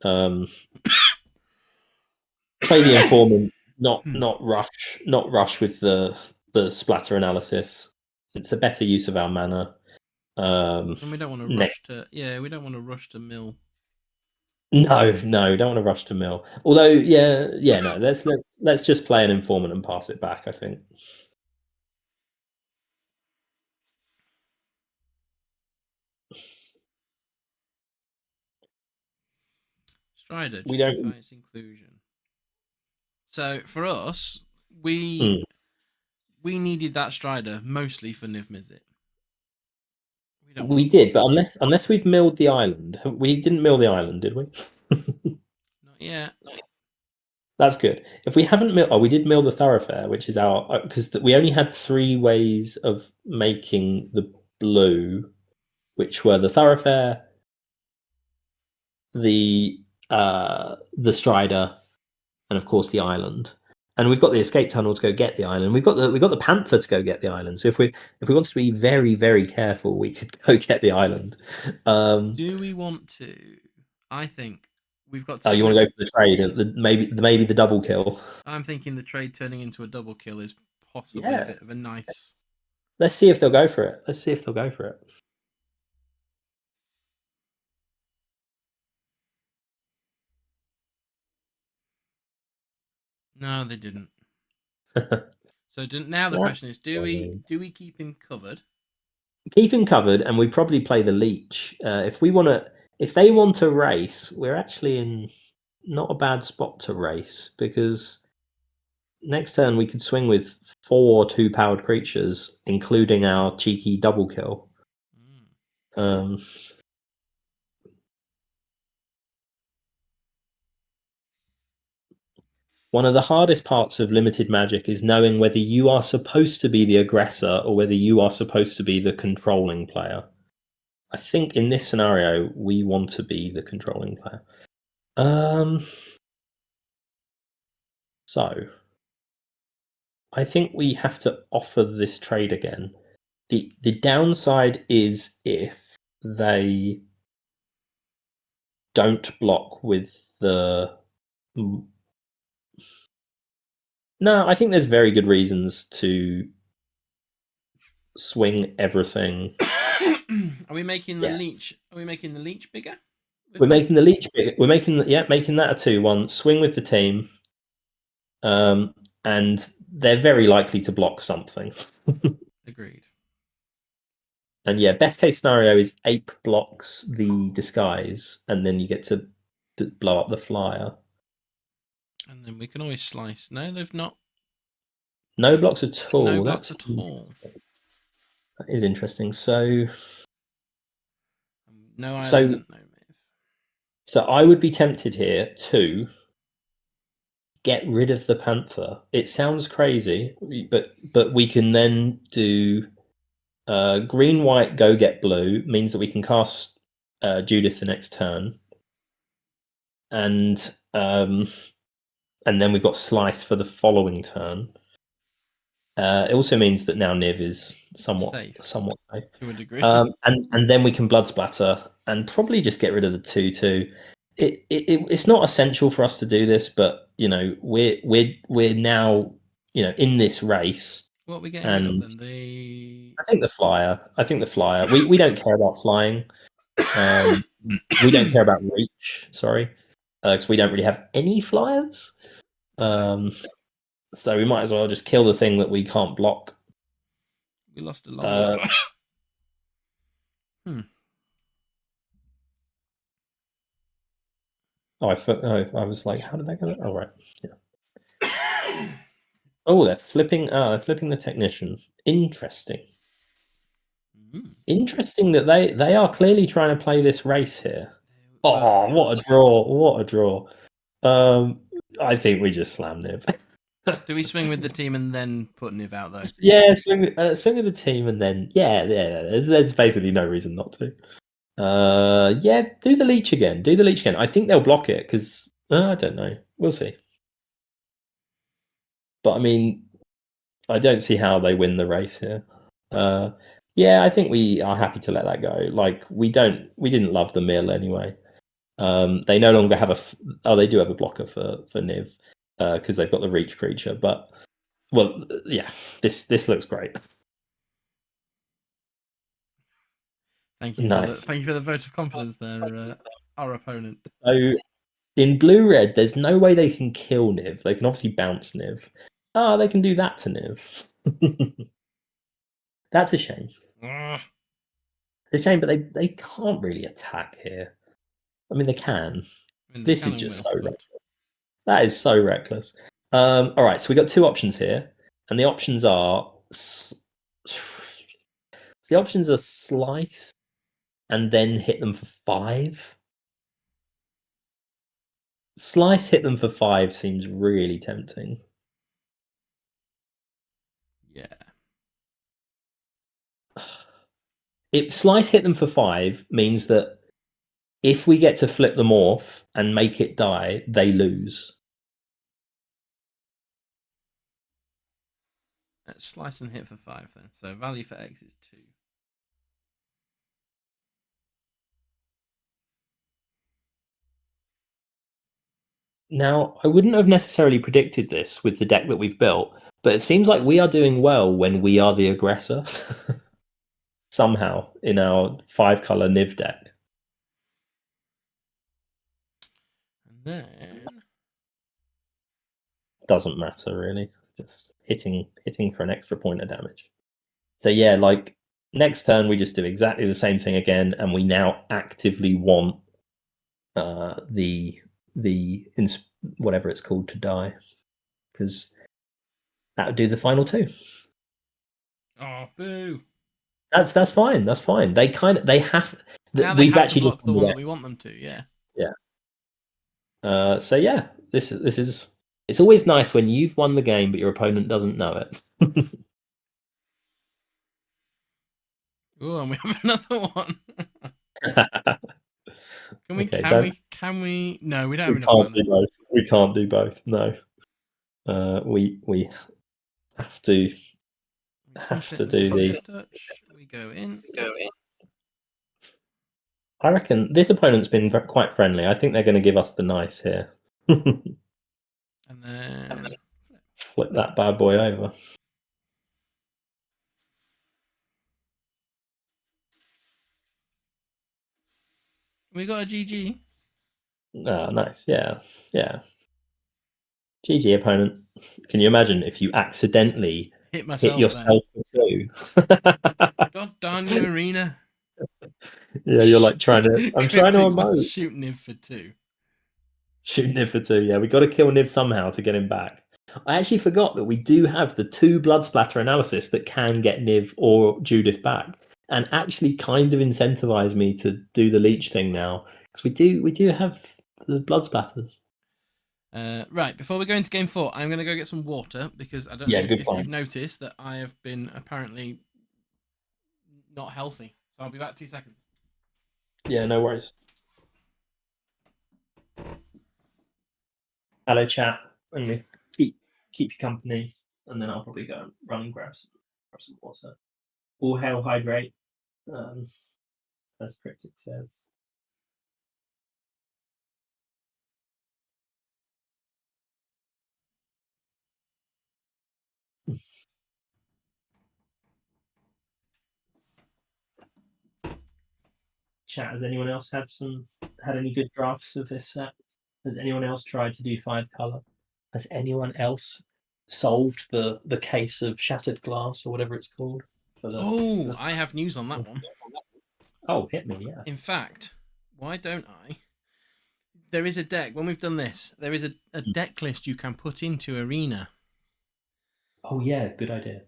Play the informant, not rush with the splatter analysis. It's a better use of our mana. And we don't want to rush to. Yeah, we don't want to rush to mill. No, don't want to rush to mill. Although, no. Let's just play an informant and pass it back, I think. Strider justifies inclusion. So for us, we needed that Strider mostly for Niv Mizzet. We did, but unless we've milled the island, we didn't mill the island, did we? Not yet. That's good. If we haven't milled, we did mill the thoroughfare, which is our because we only had 3 ways of making the blue, which were the thoroughfare, the Strider, and of course the island. And we've got the escape tunnel to go get the island. We've got the panther to go get the island. So if we wanted to be very, very careful, we could go get the island. Do we want to? I think we've got. You want to go for the trade? Maybe the double kill. I'm thinking the trade turning into a double kill is possibly a bit of a nice. Let's see if they'll go for it. No, they didn't. So now the question is: Do we keep him covered? Keep him covered, and we probably play the leech. If they want to race, we're actually in not a bad spot to race, because next turn we could swing with 4 2-powered creatures, including our cheeky double kill. One of the hardest parts of limited Magic is knowing whether you are supposed to be the aggressor or whether you are supposed to be the controlling player. I think in this scenario, we want to be the controlling player. So I think we have to offer this trade again. The downside is if they don't block with the. No, I think there's very good reasons to swing everything. Are we making the leech? Are we making the leech bigger? We're making the leech bigger. We're making that a 2/1. Swing with the team, and they're very likely to block something. Agreed. And best case scenario is Ape blocks the disguise, and then you get to blow up the flyer. And then we can always slice. No, they've not. No blocks at all. No blocks at all. That is interesting. So. No island. No Miv. So I would be tempted here to get rid of the panther. It sounds crazy, but we can then do green, white, go get blue means that we can cast Judith the next turn, and then we've got slice for the following turn. It also means that now Niv is somewhat safe to a degree. And then we can blood splatter and probably just get rid of the 2/2. It's not essential for us to do this, but you know we're now in this race. What are we getting rid of then? I think the flyer. We don't care about flying. We don't care about reach. Sorry, because we don't really have any flyers. So we might as well just kill the thing that we can't block. We lost a lot. Oh, I was like, how did that go? Oh, right. Yeah. Oh, they're flipping the technician. Interesting. Interesting that they are clearly trying to play this race here. Oh, what a draw! What a draw! I think we just slam Niv. Do we swing with the team and then put Niv out though? Yeah, swing with the team and then yeah. There's basically no reason not to. Yeah, do the leech again. I think they'll block it because I don't know. We'll see. But I mean, I don't see how they win the race here. Yeah, I think we are happy to let that go. Like we didn't love the mill anyway. They no longer have they do have a blocker for Niv because they've got the reach creature. But well, yeah, this looks great. Thank you for the vote of confidence there, our opponent. So in blue-red, there's no way they can kill Niv. They can obviously bounce Niv. They can do that to Niv. That's a shame. It's a shame, but they can't really attack here. I mean, they can. This is just so reckless. That is so reckless. All right, so we got two options here, and the options are slice and then hit them for 5. Slice hit them for 5 seems really tempting. Yeah. If slice hit them for 5 means that if we get to flip them off and make it die, they lose. Let's slice and hit for 5 then. So value for X is 2. Now, I wouldn't have necessarily predicted this with the deck that we've built, but it seems like we are doing well when we are the aggressor. Somehow in our 5-color Niv deck. And then doesn't matter really. Just hitting for an extra point of damage. So yeah, like next turn we just do exactly the same thing again, and we now actively want the whatever it's called to die, because that would do the final 2. Oh, boo! That's fine. That's fine. They have. We've actually blocked the one that we want them to. Yeah. Yeah. So yeah, this is. It's always nice when you've won the game but your opponent doesn't know it. Oh, and we have another one. Can we? No, we don't have enough mana. We can't do both. No. We have to do the touch. We go in. I reckon this opponent's been quite friendly. I think they're going to give us the nice here. And then flip that bad boy over. We got a GG. Oh, nice. Yeah. GG, opponent. Can you imagine if you accidentally hit yourself for 2? God darn you, Arena. Yeah, you're like trying to. I'm trying to emote. Shoot Niv for 2. Shoot Niv for 2. Yeah, we got to kill Niv somehow to get him back. I actually forgot that we do have the 2 blood splatter analysis that can get Niv or Judith back, and actually kind of incentivize me to do the leech thing now, because we do have the blood splatters. Right, before we go into game 4, I'm going to go get some water, because I don't know if you've noticed that I have been apparently not healthy. So I'll be back 2 seconds. Yeah, no worries. Hello, chat. Only keep you company. and then I'll probably go and run and grab some water. All hail hydrate, as Cryptic says. Chat, has anyone else had any good drafts of this set? Has anyone else tried to do 5 color? Has anyone else solved the case of shattered glass or whatever it's called? I have news on that one. Oh, hit me, yeah. In fact, why don't I? There is a deck, when we've done this, there is a deck list you can put into Arena. Oh yeah, good idea.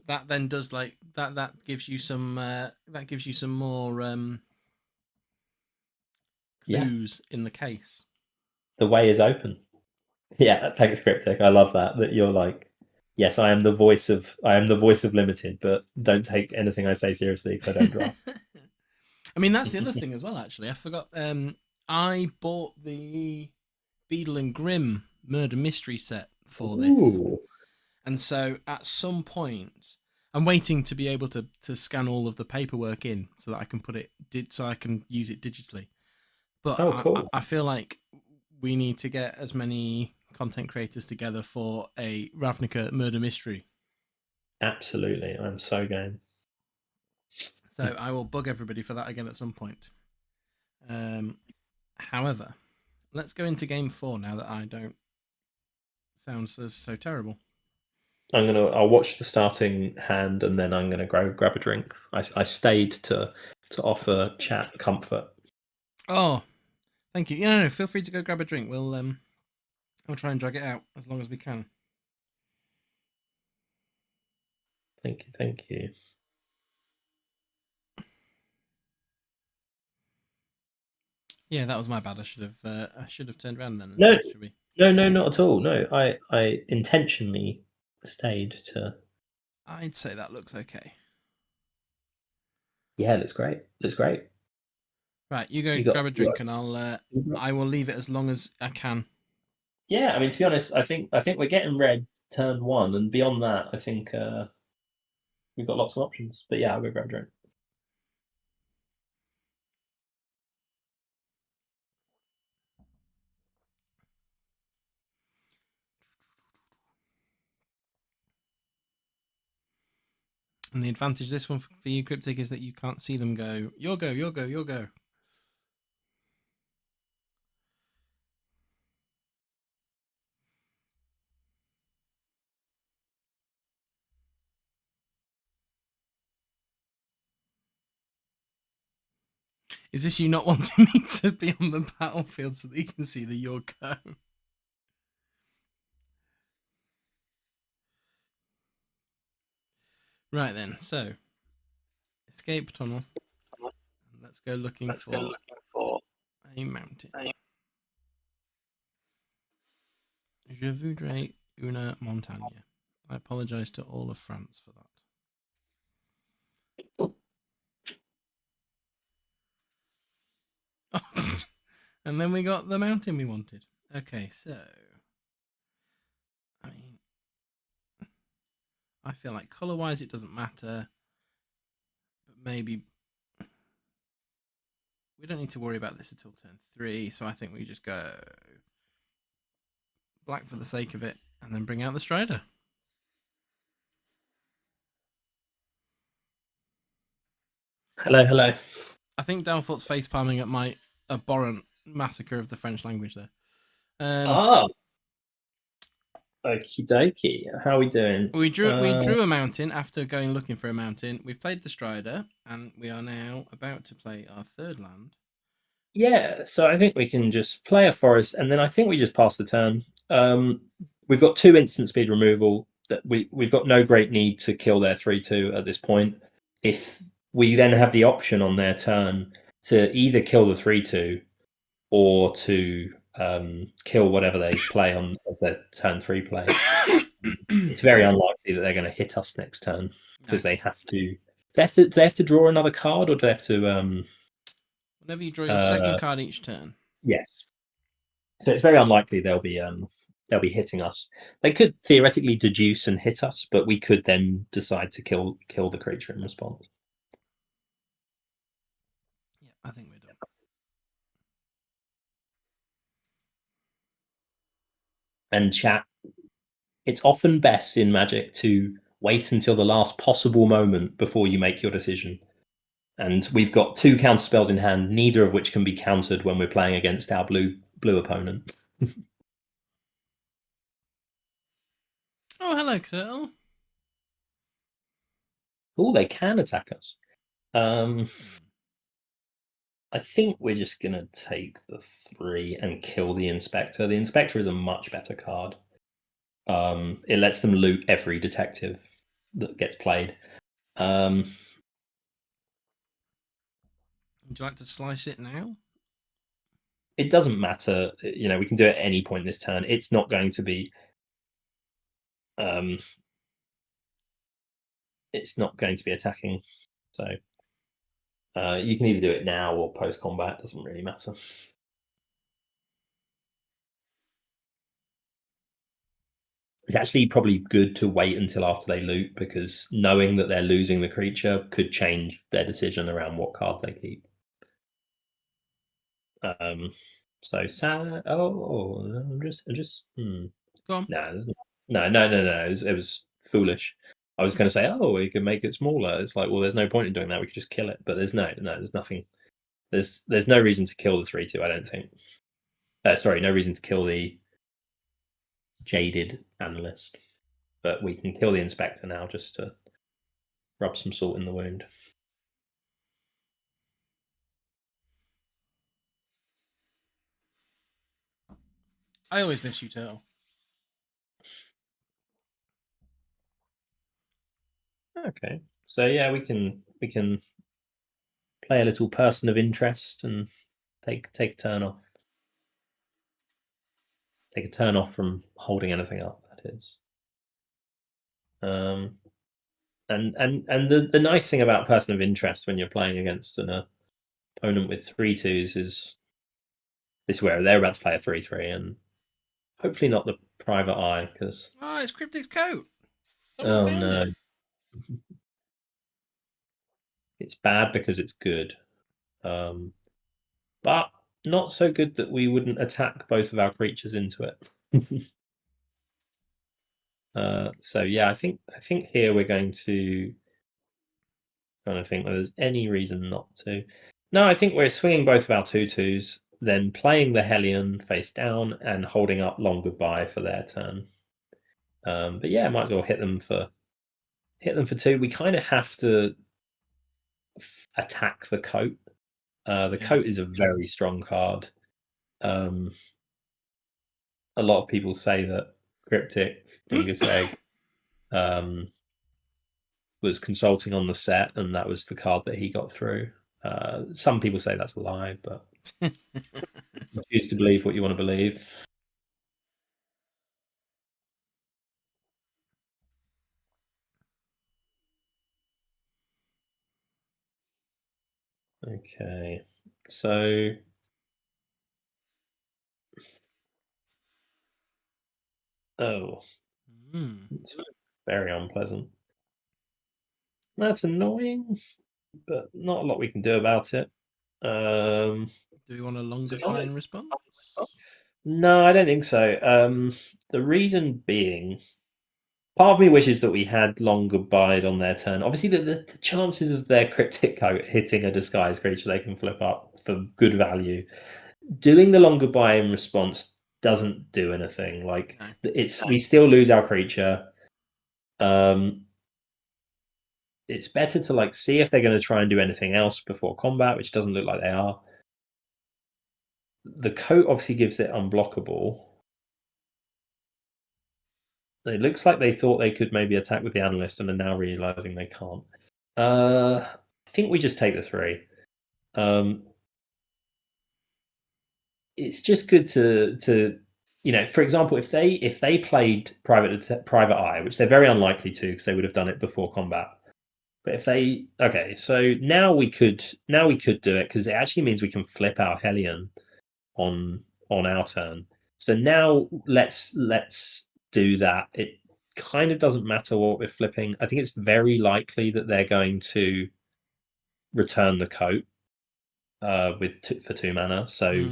That then does like that gives you some more clues in the case. The way is open. Yeah, thanks, Cryptic. I love that you're like, yes, I am the voice of limited, but don't take anything I say seriously because I don't draft. I mean, that's the other thing as well. Actually, I forgot. I bought the Beadle and Grimm murder mystery set for this, and so at some point, I'm waiting to be able to scan all of the paperwork in so that I can so I can use it digitally. But cool. I feel like we need to get as many content creators together for a Ravnica murder mystery. Absolutely, I'm so game. So I will bug everybody for that again at some point. However, let's go into game 4 now that I don't sound so terrible. I'll watch the starting hand and then I'm gonna grab a drink. I stayed to offer chat comfort. Oh, thank you. No, feel free to go grab a drink. We'll try and drag it out as long as we can. Thank you. Yeah, that was my bad. I should have turned around then. No, not at all. No, I intentionally stayed to. I'd say that looks okay. Yeah, looks great. Right, you go grab a drink, and I will leave it as long as I can. Yeah, I mean, to be honest, I think we're getting red turn 1, and beyond that, I think we've got lots of options. But yeah, I'll go grab a drink. And the advantage of this one for you, Cryptic, is that you can't see them go, you'll go. Is this you not wanting me to be on the battlefield so that you can see the your go? Right then, so escape tunnel. Let's go looking for a mountain. Je voudrais une montagne. I apologise to all of France for that. And then we got the mountain we wanted. Okay, so I mean, I feel like colour-wise it doesn't matter, but maybe we don't need to worry about this until turn 3. So I think we just go black for the sake of it, and then bring out the Strider. Hello. I think Downfoot's face palming at my abhorrent massacre of the French language there. Okie dokie. How are we doing? We drew a mountain after going looking for a mountain. We've played the Strider, and we are now about to play our third land. Yeah, so I think we can just play a forest, and then I think we just pass the turn. We've got 2 instant speed removal. That we've got no great need to kill their 3/2 at this point. If we then have the option on their turn to either kill the 3/2 or to kill whatever they play on as their turn 3 play, it's very unlikely that they're going to hit us next turn because they have to. Do they have to draw another card, or do they have to? Whenever you draw your second card each turn. Yes. So it's very unlikely they'll be they'll be hitting us. They could theoretically deduce and hit us, but we could then decide to kill the creature in response. Yeah, I think we're done. And chat, it's often best in Magic to wait until the last possible moment before you make your decision. And we've got 2 counter spells in hand, neither of which can be countered when we're playing against our blue opponent. Oh, hello, Turtle. Oh, they can attack us. I think we're just going to take the 3 and kill the Inspector. The Inspector is a much better card. It lets them loot every detective that gets played. Would you like to slice it now? It doesn't matter. We can do it at any point this turn. It's not going to be... it's not going to be attacking. So you can either do it now or post-combat. Doesn't really matter. It's actually probably good to wait until after they loot, because knowing that they're losing the creature could change their decision around what card they keep. So sad. I'm just. Go on. No. It was foolish. I was going to say, we can make it smaller. It's like, well, there's no point in doing that. We could just kill it. But there's nothing. There's no reason to kill the 3/2. I don't think. Sorry, no reason to kill the jaded analyst. But we can kill the Inspector now just to rub some salt in the wound. I always miss you, Turtle. Okay, so yeah, we can play a little person of interest and take a turn off. Take a turn off from holding anything up. That is. And the nice thing about person of interest when you're playing against an opponent with 3/2s is this: where they're about to play a 3/3, and hopefully not the private eye, because it's Cryptic's coat. Oh no, it's bad because it's good, but not so good that we wouldn't attack both of our creatures into it. So yeah, I think here we're going to. Trying to think whether there's any reason not to. No, I think we're swinging both of our 2/2s, then playing the Hellion face down and holding up Long Goodbye for their turn. But yeah, might as well hit them for 2. We kind of have to attack the coat. The coat is a very strong card. A lot of people say that Cryptic Dingus Egg was consulting on the set, and that was the card that he got through. Some people say that's a lie, but choose to believe what you want to believe. Okay, so it's very unpleasant. That's annoying, but not a lot we can do about it. Do we want a Long Goodbye in response? No, I don't think so. The reason being, part of me wishes that we had Long Goodbye on their turn. Obviously, the chances of their Cryptic Coat hitting a disguised creature they can flip up for good value, doing the Long Goodbye in response doesn't do anything. Like, we still lose our creature. It's better to see if they're going to try and do anything else before combat, which doesn't look like they are. The coat obviously gives it unblockable. It looks like they thought they could maybe attack with the analyst and are now realizing they can't. I think we just take the 3. It's just good to for example, if they played private eye, which they're very unlikely to, because they would have done it before combat. But if they so now we could do it, because it actually means we can flip our Hellion on our turn. So now let's do that. It kind of doesn't matter what we're flipping. I think it's very likely that they're going to return the coat for 2 mana. So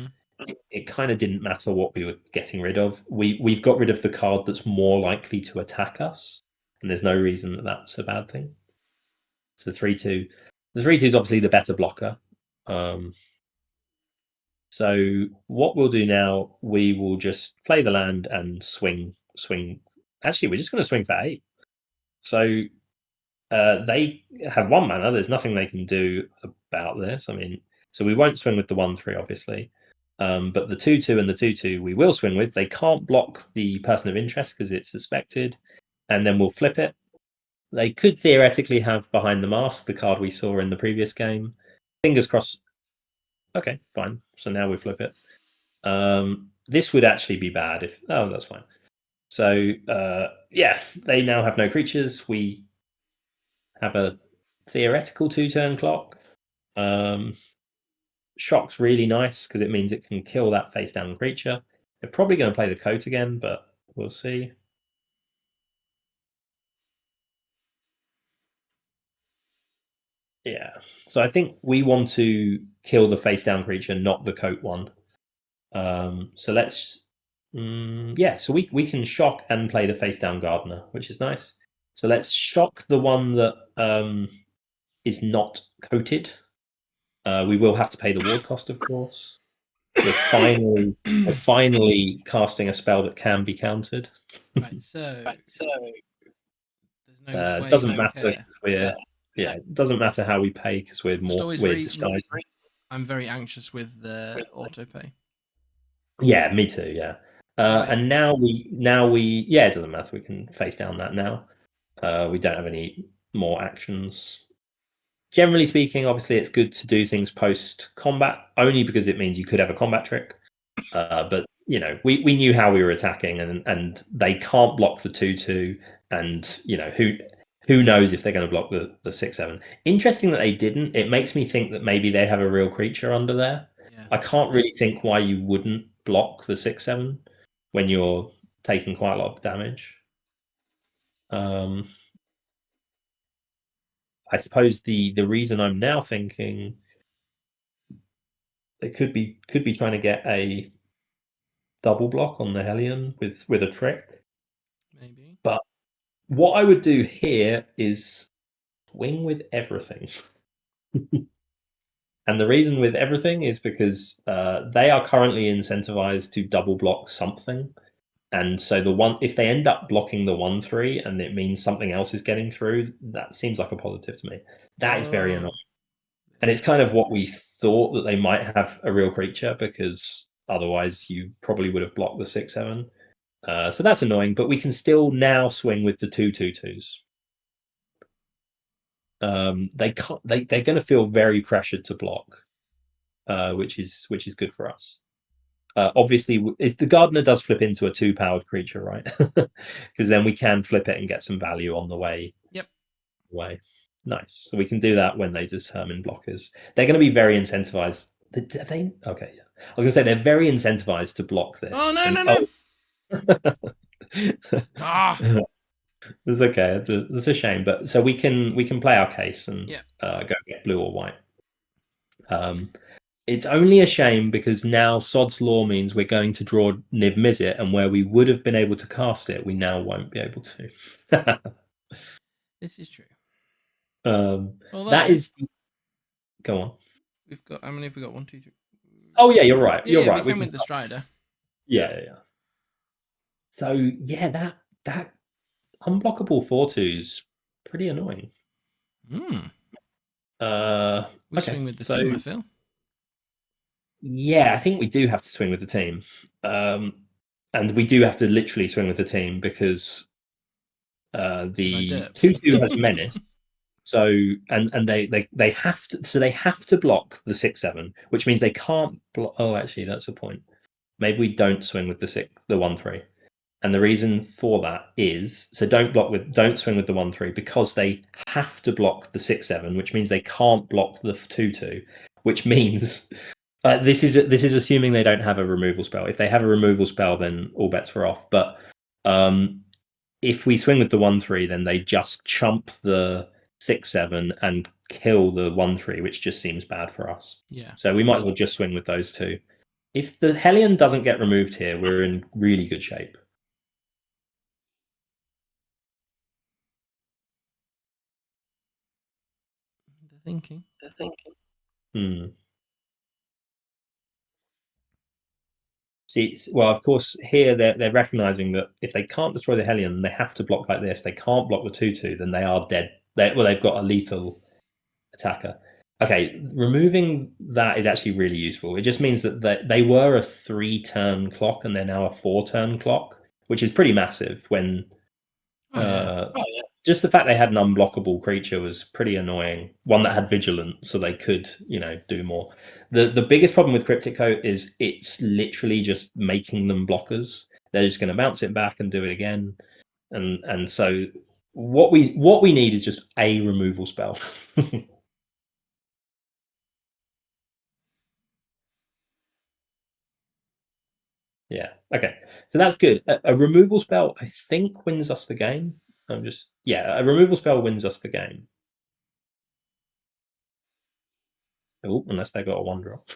it kind of didn't matter what we were getting rid of. We've got rid of the card that's more likely to attack us, and there's no reason that that's a bad thing. So 3/2. The 3/2 is obviously the better blocker. So what we'll do now, we will just play the land and swing. Actually, we're just going to swing for 8. So they have 1 mana. There's nothing they can do about this. I mean, so we won't swing with the 1/3, obviously. But the 2/2 and the 2/2 we will swing with. They can't block the person of interest because it's suspected. And then we'll flip it. They could theoretically have Behind the Mask, the card we saw in the previous game. Fingers crossed. Okay, fine. So now we flip it. This would actually be bad if... Oh, that's fine. So, yeah, they now have no creatures. We have a theoretical 2-turn clock. Shock's really nice because it means it can kill that face-down creature. They're probably going to play the coat again, but we'll see. Yeah, so I think we want to kill the face-down creature, not the coat one. So let's... yeah, so we can shock and play the face-down Gardener, which is nice. So let's shock the one that is not coated. We will have to pay the ward cost, of course. We're finally casting a spell that can be countered. Right, so there's no way doesn't matter. It doesn't matter how we pay because we're disguised. I'm very anxious with the auto pay. Yeah, me too. Yeah, and now we it doesn't matter. We can face down that now. We don't have any more actions. Generally speaking, obviously, it's good to do things post combat only because it means you could have a combat trick. But you know, we knew how we were attacking, and they can't block the 2/2, and you know who knows if they're going to block the 6/7. Interesting that they didn't. It makes me think that maybe they have a real creature under there. Yeah. I can't really think why you wouldn't block the 6/7 when you're taking quite a lot of damage. I suppose the reason I'm now thinking they could be trying to get a double block on the Hellion with a trick. Maybe. But what I would do here is swing with everything. And the reason with everything is because they are currently incentivized to double block something. And so if they end up blocking the 1/3 and it means something else is getting through, that seems like a positive to me. That is very annoying. And it's kind of what we thought, that they might have a real creature, because otherwise you probably would have blocked the 6/7. So that's annoying, but we can still now swing with the 2/2/2s. They're going to feel very pressured to block, which is good for us. Obviously, the Gardener does flip into a 2-powered creature, right? Because then we can flip it and get some value on the way. Yep. Nice. So we can do that when they determine blockers. They're going to be very incentivized. Okay, yeah. I was going to say they're very incentivized to block this. Oh no! It's okay. It's a shame, but so we can play our case and go get blue or white. It's only a shame because now Sod's Law means we're going to draw Niv Mizzet, and where we would have been able to cast it, we now won't be able to. This is true. That is. Go on. We've got. How many have we got? 1, 2, 3. Oh yeah, you're right. You're right. We can with the Strider. Yeah. So yeah, that unblockable 4/2's pretty annoying. We swing with the team, I feel. Yeah, I think we do have to swing with the team, and we do have to literally swing with the team because the 2/2 has menace. So and they have to. So they have to block the 6/7, which means they can't block. Oh, actually, that's a point. Maybe we don't swing with the 1/3. And the reason for that is, so don't swing with the 1/3 because they have to block the 6/7, which means they can't block the 2/2, which means This is assuming they don't have a removal spell. If they have a removal spell, then all bets are off. But if we swing with the 1/3, then they just chump the 6/7 and kill the 1/3, which just seems bad for us. Yeah. So we might as well just swing with those two. If the Hellion doesn't get removed here, we're in really good shape. The thinking. See, well, of course, here they're recognizing that if they can't destroy the Hellion, they have to block like this. They can't block the 2/2, then they are dead. They've got a lethal attacker. Okay, removing that is actually really useful. It just means that they were a 3-turn clock and they're now a 4-turn clock, which is pretty massive. When just the fact they had an unblockable creature was pretty annoying. One that had Vigilant, so they could, do more. The biggest problem with Cryptic Coat is it's literally just making them blockers. They're just going to bounce it back and do it again, and so what we need is just a removal spell. Yeah. Okay. So that's good. A removal spell, I think, wins us the game. A removal spell wins us the game. Oh, unless they got a 1-drop.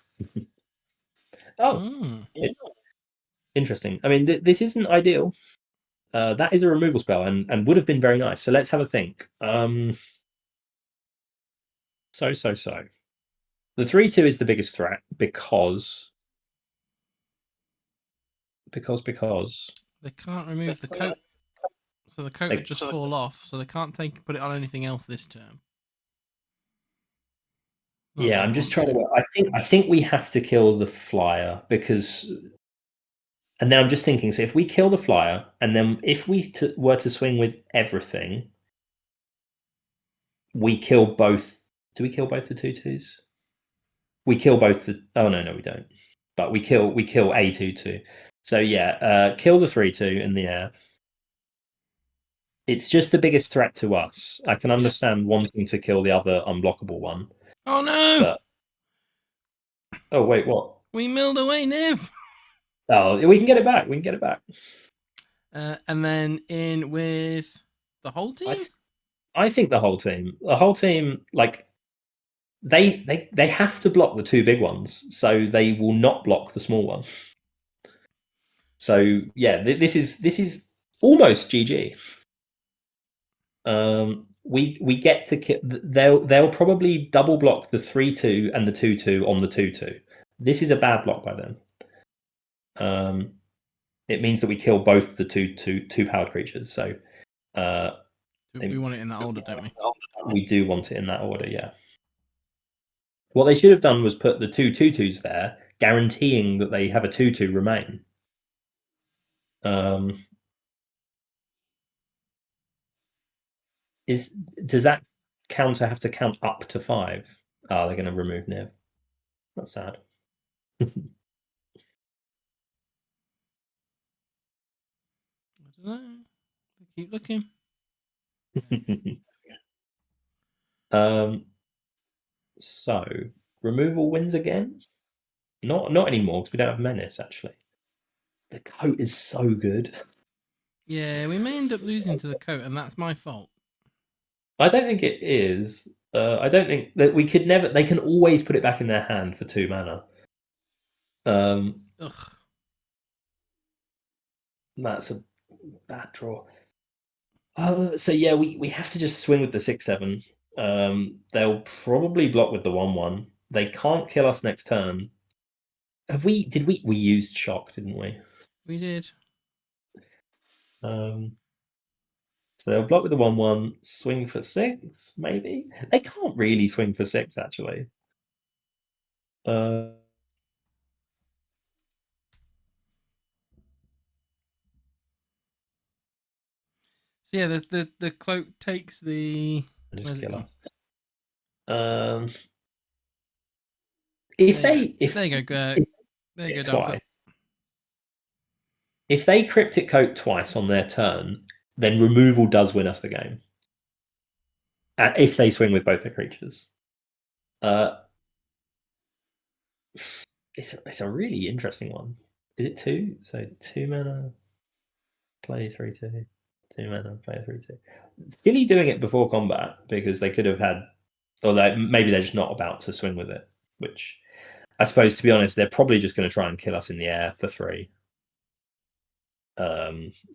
Interesting. I mean, this isn't ideal. That is a removal spell and would have been very nice. So let's have a think. So. The 3/2 is the biggest threat because they can't remove the coat, so the coat would just fall off. So they can't put it on anything else this turn. Yeah, I'm just trying to. I think we have to kill the flyer because. And then I'm just thinking, so if we kill the flyer, and then if we were to swing with everything, we kill both. Do we kill both the 2/2s? We kill both the. Oh no, we don't. But we kill a 2/2. So yeah, kill the 3/2 in the air. It's just the biggest threat to us. I can understand wanting to kill the other unblockable one. Oh no! But... Oh wait, what? We milled away Niv. Oh, we can get it back. And then in with the whole team. I think the whole team, like they have to block the two big ones, so they will not block the small one. So yeah, this is almost GG. We get to they'll probably double block the 3/2 and the 2/2 on the 2/2. This is a bad block by them. It means that we kill both the two powered creatures. So we want it in that order, don't we? We do want it in that order, yeah. What they should have done was put the 2/2/2s there, guaranteeing that they have a 2/2 remain. Does that counter have to count up to 5? Oh, they're going to remove Niv. That's sad. I don't know. Keep looking. So removal wins again. Not anymore because we don't have menace. Actually, the coat is so good. Yeah, we may end up losing to the coat, and that's my fault. I don't think it is. I don't think that we could never. They can always put it back in their hand for 2 mana. Ugh. That's a bad draw. So yeah, we have to just swing with the 6/7. They'll probably block with the 1/1. They can't kill us next turn. Did we used shock, didn't we? We did. So they'll block with the 1/1, swing for 6, maybe. They can't really swing for 6, actually. So yeah, the cloak takes the. Just kill us. If there you go. There you go, twice. If they Cryptic Coat twice on their turn, then removal does win us the game. If they swing with both their creatures. It's a really interesting one. Is it 2? So 2 mana, play 3/2. 2 mana, play 3/2. Silly doing it before combat because they could have had, or maybe they're just not about to swing with it. Which, I suppose, to be honest, they're probably just going to try and kill us in the air for 3.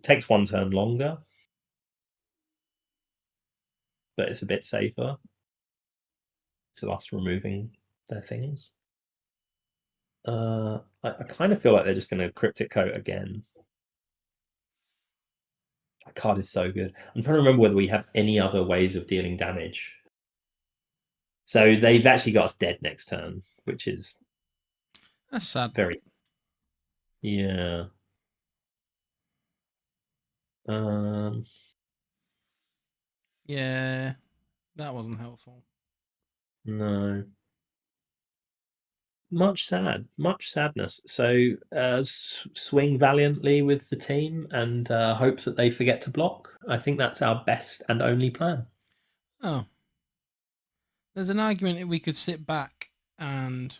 Takes 1 turn longer, but it's a bit safer to us removing their things. I kind of feel like they're just going to Cryptic Coat again. That card is so good. I'm trying to remember whether we have any other ways of dealing damage. So they've actually got us dead next turn, which is that's sad. Very, yeah. Yeah, that wasn't helpful. No. Much sadness. So swing valiantly with the team and hope that they forget to block. I think that's our best and only plan. Oh, there's an argument that we could sit back and.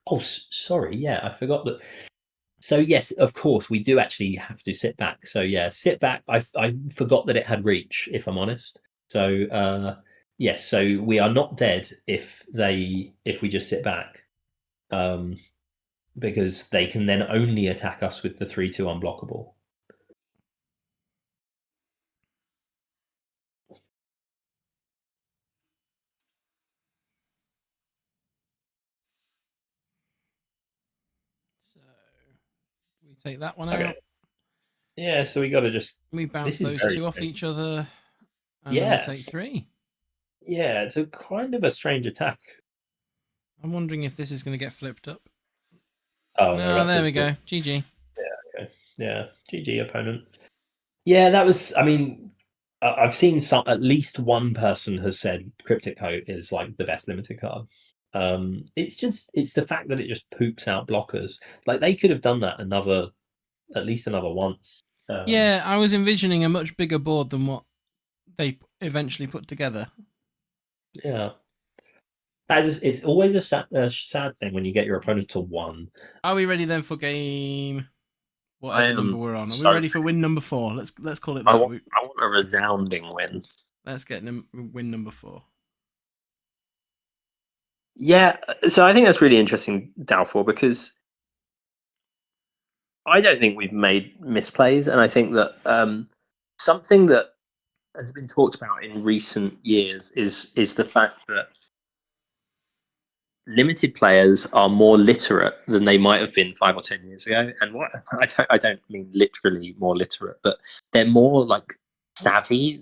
Oh, sorry. Yeah, I forgot that. So yes, of course, we do actually have to sit back. So yeah, sit back. I forgot that it had reach, if I'm honest. So yes, so we are not dead if we just sit back. Because they can then only attack us with the 3/2 unblockable. So we take that one Okay. out. Yeah, so we got to just. We bounce those 2 off each other, and then we take 3. Yeah, it's a kind of a strange attack. I'm wondering if this is going to get flipped up. Oh no, there we go. GG. Yeah, okay. Yeah, GG opponent. Yeah, that was. I mean, I've seen at least one person has said Cryptic Coat is like the best limited card. It's the fact that it just poops out blockers. Like they could have done that at least another once. Yeah, I was envisioning a much bigger board than what they eventually put together. Yeah. It's always a sad thing when you get your opponent to 1. Are we ready then for game? Whatever number we're on. Are we ready for win number 4? Let's call it that. I want a resounding win. Let's get win number 4. Yeah, so I think that's really interesting, Doubtful, because I don't think we've made misplays, and I think that something that has been talked about in recent years is the fact that limited players are more literate than they might have been 5 or 10 years ago. And what I don't mean literally more literate, but they're more like savvy.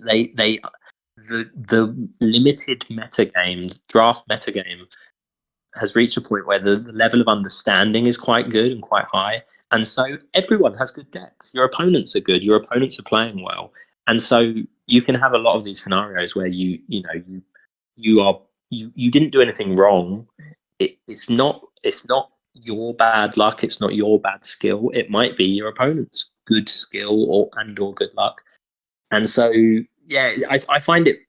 The limited metagame, draft metagame, has reached a point where the level of understanding is quite good and quite high. And so everyone has good decks. Your opponents are good. Your opponents are playing well. And so you can have a lot of these scenarios where you didn't do anything wrong. It's not your bad luck. It's not your bad skill. It might be your opponent's good skill or good luck. And so yeah, I find it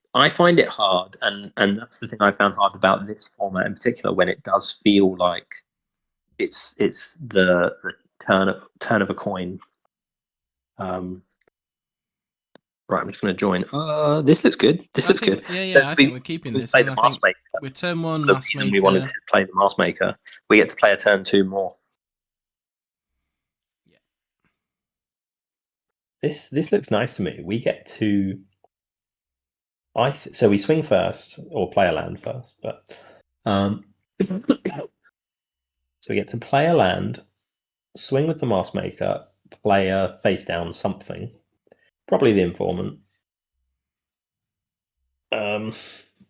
hard, and that's the thing I found hard about this format in particular, when it does feel like it's the turn of a coin. Right, I'm just going to join. This looks good. This looks good. Yeah, So I think we're keeping this. Play the Mask Maker. With turn 1, the reason we wanted to play the Mask Maker, we get to play a turn 2 morph. Yeah. This looks nice to me. We get to. So we swing first or play a land first, but so we get to play a land, swing with the Mask Maker, play a face down something, probably the Informant. And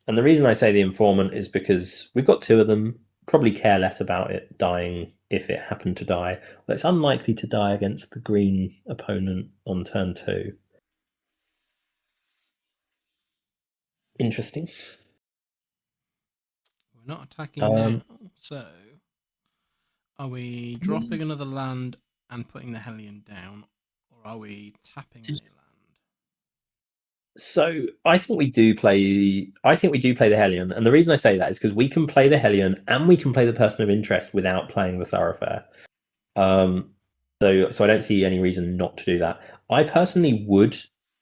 the reason I say the Informant is because we've got 2 of them. Probably care less about it dying if it happened to die. Well, it's unlikely to die against the green opponent on turn 2. Interesting. We're not attacking now. So are we dropping another land and putting the Hellion down, or are we tapping a land? So I think we do play. I think we do play the Hellion, and the reason I say that is because we can play the Hellion and we can play the Person of Interest without playing the Thoroughfare. So I don't see any reason not to do that. I personally would.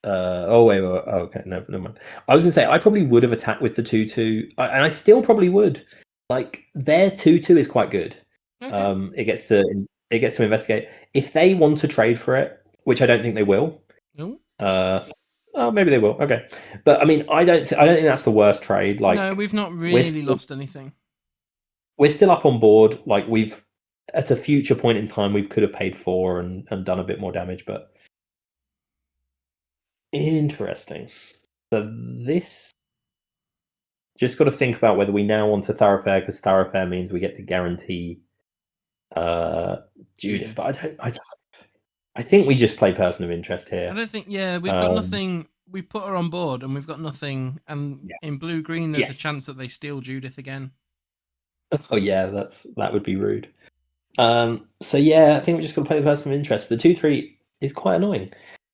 Okay, no, never mind. I was gonna say I probably would have attacked with the 2/2, and I still probably would. Like their 2/2 is quite good. Okay. It gets to investigate if they want to trade for it, which I don't think they will. No. Oh, maybe they will. Okay, but I mean, I don't think that's the worst trade. Like, No, we've not we're really still, lost anything. we're still up on board. Like, we've at a future point in time, we could have paid 4 and done a bit more damage, but interesting. So this just got to think about whether we now want to Thoroughfare, because Thoroughfare means we get to guarantee Judith. But I think we just play Person of Interest here. I don't think. Yeah, we've got nothing. We put her on board, and we've got nothing. And in blue green, there's a chance that they steal Judith again. Oh yeah, that would be rude. So yeah, I think we're just gonna play the Person of Interest. The 2/3 is quite annoying.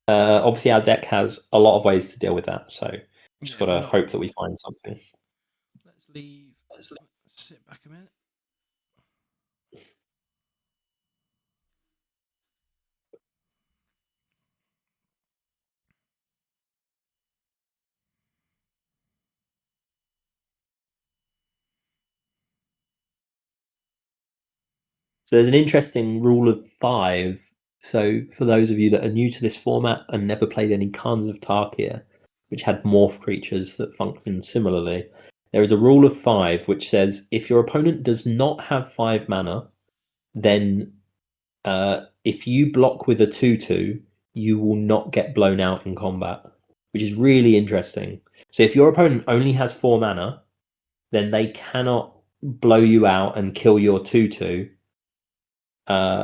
Obviously, our deck has a lot of ways to deal with that, so just gotta hope that we find something. Let's leave. Let's sit back a minute. So there's an interesting rule of 5. So for those of you that are new to this format and never played any Khans of Tarkir, which had morph creatures that function similarly, there is a rule of 5 which says if your opponent does not have 5 mana, then if you block with a 2/2, you will not get blown out in combat, which is really interesting. So if your opponent only has 4 mana, then they cannot blow you out and kill your 2/2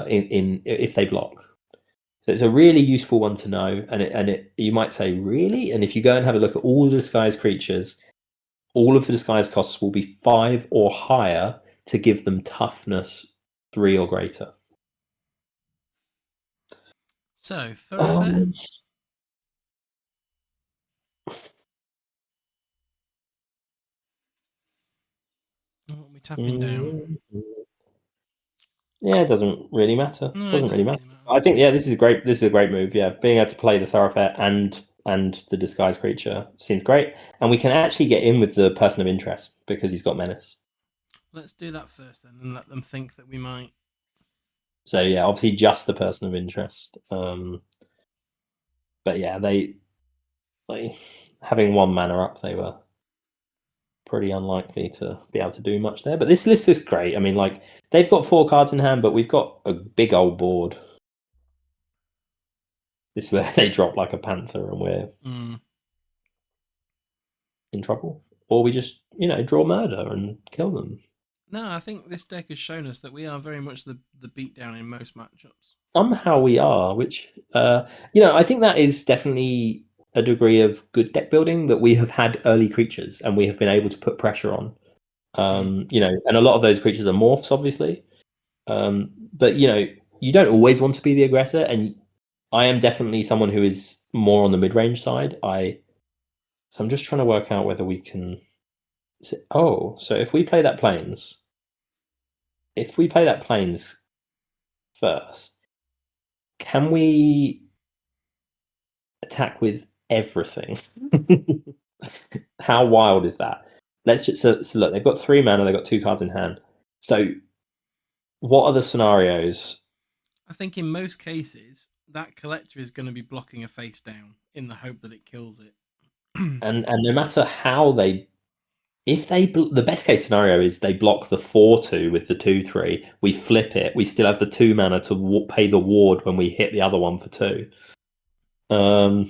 in if they block. So it's a really useful one to know, and it you might say, really? And if you go and have a look at all the disguised creatures, all of the disguise costs will be 5 or higher to give them toughness 3 or greater. So Thoroughfare. What are we tapping down? Yeah, it doesn't really matter. No, Doesn't really matter. I think this is a great move. Yeah, being able to play the Thoroughfare and the disguised creature seems great, and we can actually get in with the Person of Interest because he's got Menace. Let's do that first, then, and let them think that we might. So yeah, obviously just the Person of Interest. But yeah, they having 1 mana up, they were pretty unlikely to be able to do much there. But this list is great. I mean, like, they've got 4 cards in hand, but we've got a big old board. This is where they drop like a panther and we're in trouble. Or we just, draw murder and kill them. No, I think this deck has shown us that we are very much the beatdown in most matchups. Somehow we are, which, I think that is definitely a degree of good deck building, that we have had early creatures and we have been able to put pressure on. And a lot of those creatures are morphs, obviously. But, you don't always want to be the aggressor, and I am definitely someone who is more on the mid-range side. So I'm just trying to work out whether we can. So if we play that plains first, can we attack with everything? How wild is that? Let's just so look. They've got 3 mana. They've got 2 cards in hand. So, what are the scenarios? I think in most cases that collector is going to be blocking a face down in the hope that it kills it. And no matter how the best case scenario is they block the 4/2 with the 2/3. We flip it. We still have the 2 mana to pay the ward when we hit the other one for 2. Trying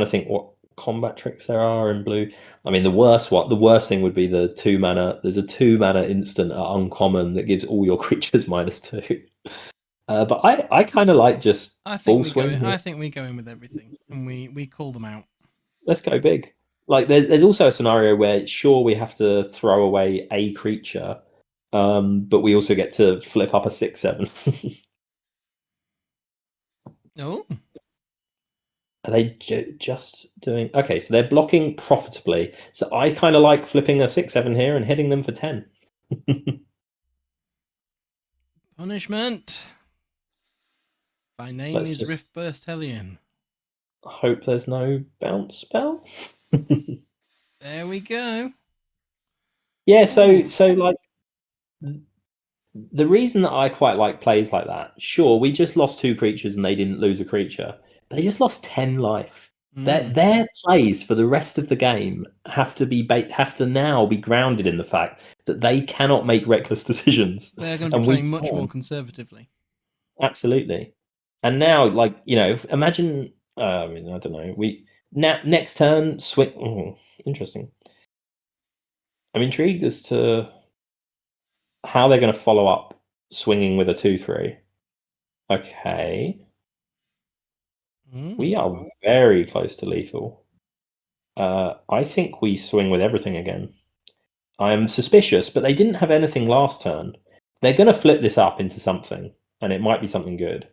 to think what combat tricks there are in blue. I mean, the worst thing would be the 2 mana. There's a 2 mana instant at uncommon that gives all your creatures -2. But I kind of like just full swing. I think we go in with everything and we call them out. Let's go big. Like there's also a scenario where sure we have to throw away a creature, but we also get to flip up a 6/7. Oh. Are they just doing... Okay, so they're blocking profitably. So I kind of like flipping a 6/7 here and hitting them for 10. Punishment. Thy name is Riftburst Hellion. Hope there's no bounce spell. There we go. Yeah, so like the reason that I quite like plays like that, sure, we just lost 2 creatures and they didn't lose a creature. They just lost 10 life. Their plays for the rest of the game have to now be grounded in the fact that they cannot make reckless decisions. They're going to be playing much more conservatively. Absolutely. And now, like, imagine. I mean, I don't know. Next turn swing. Interesting. I'm intrigued as to how they're going to follow up swinging with a 2/3. Okay. We are very close to lethal. I think we swing with everything again. I'm suspicious, but they didn't have anything last turn. They're going to flip this up into something, and it might be something good.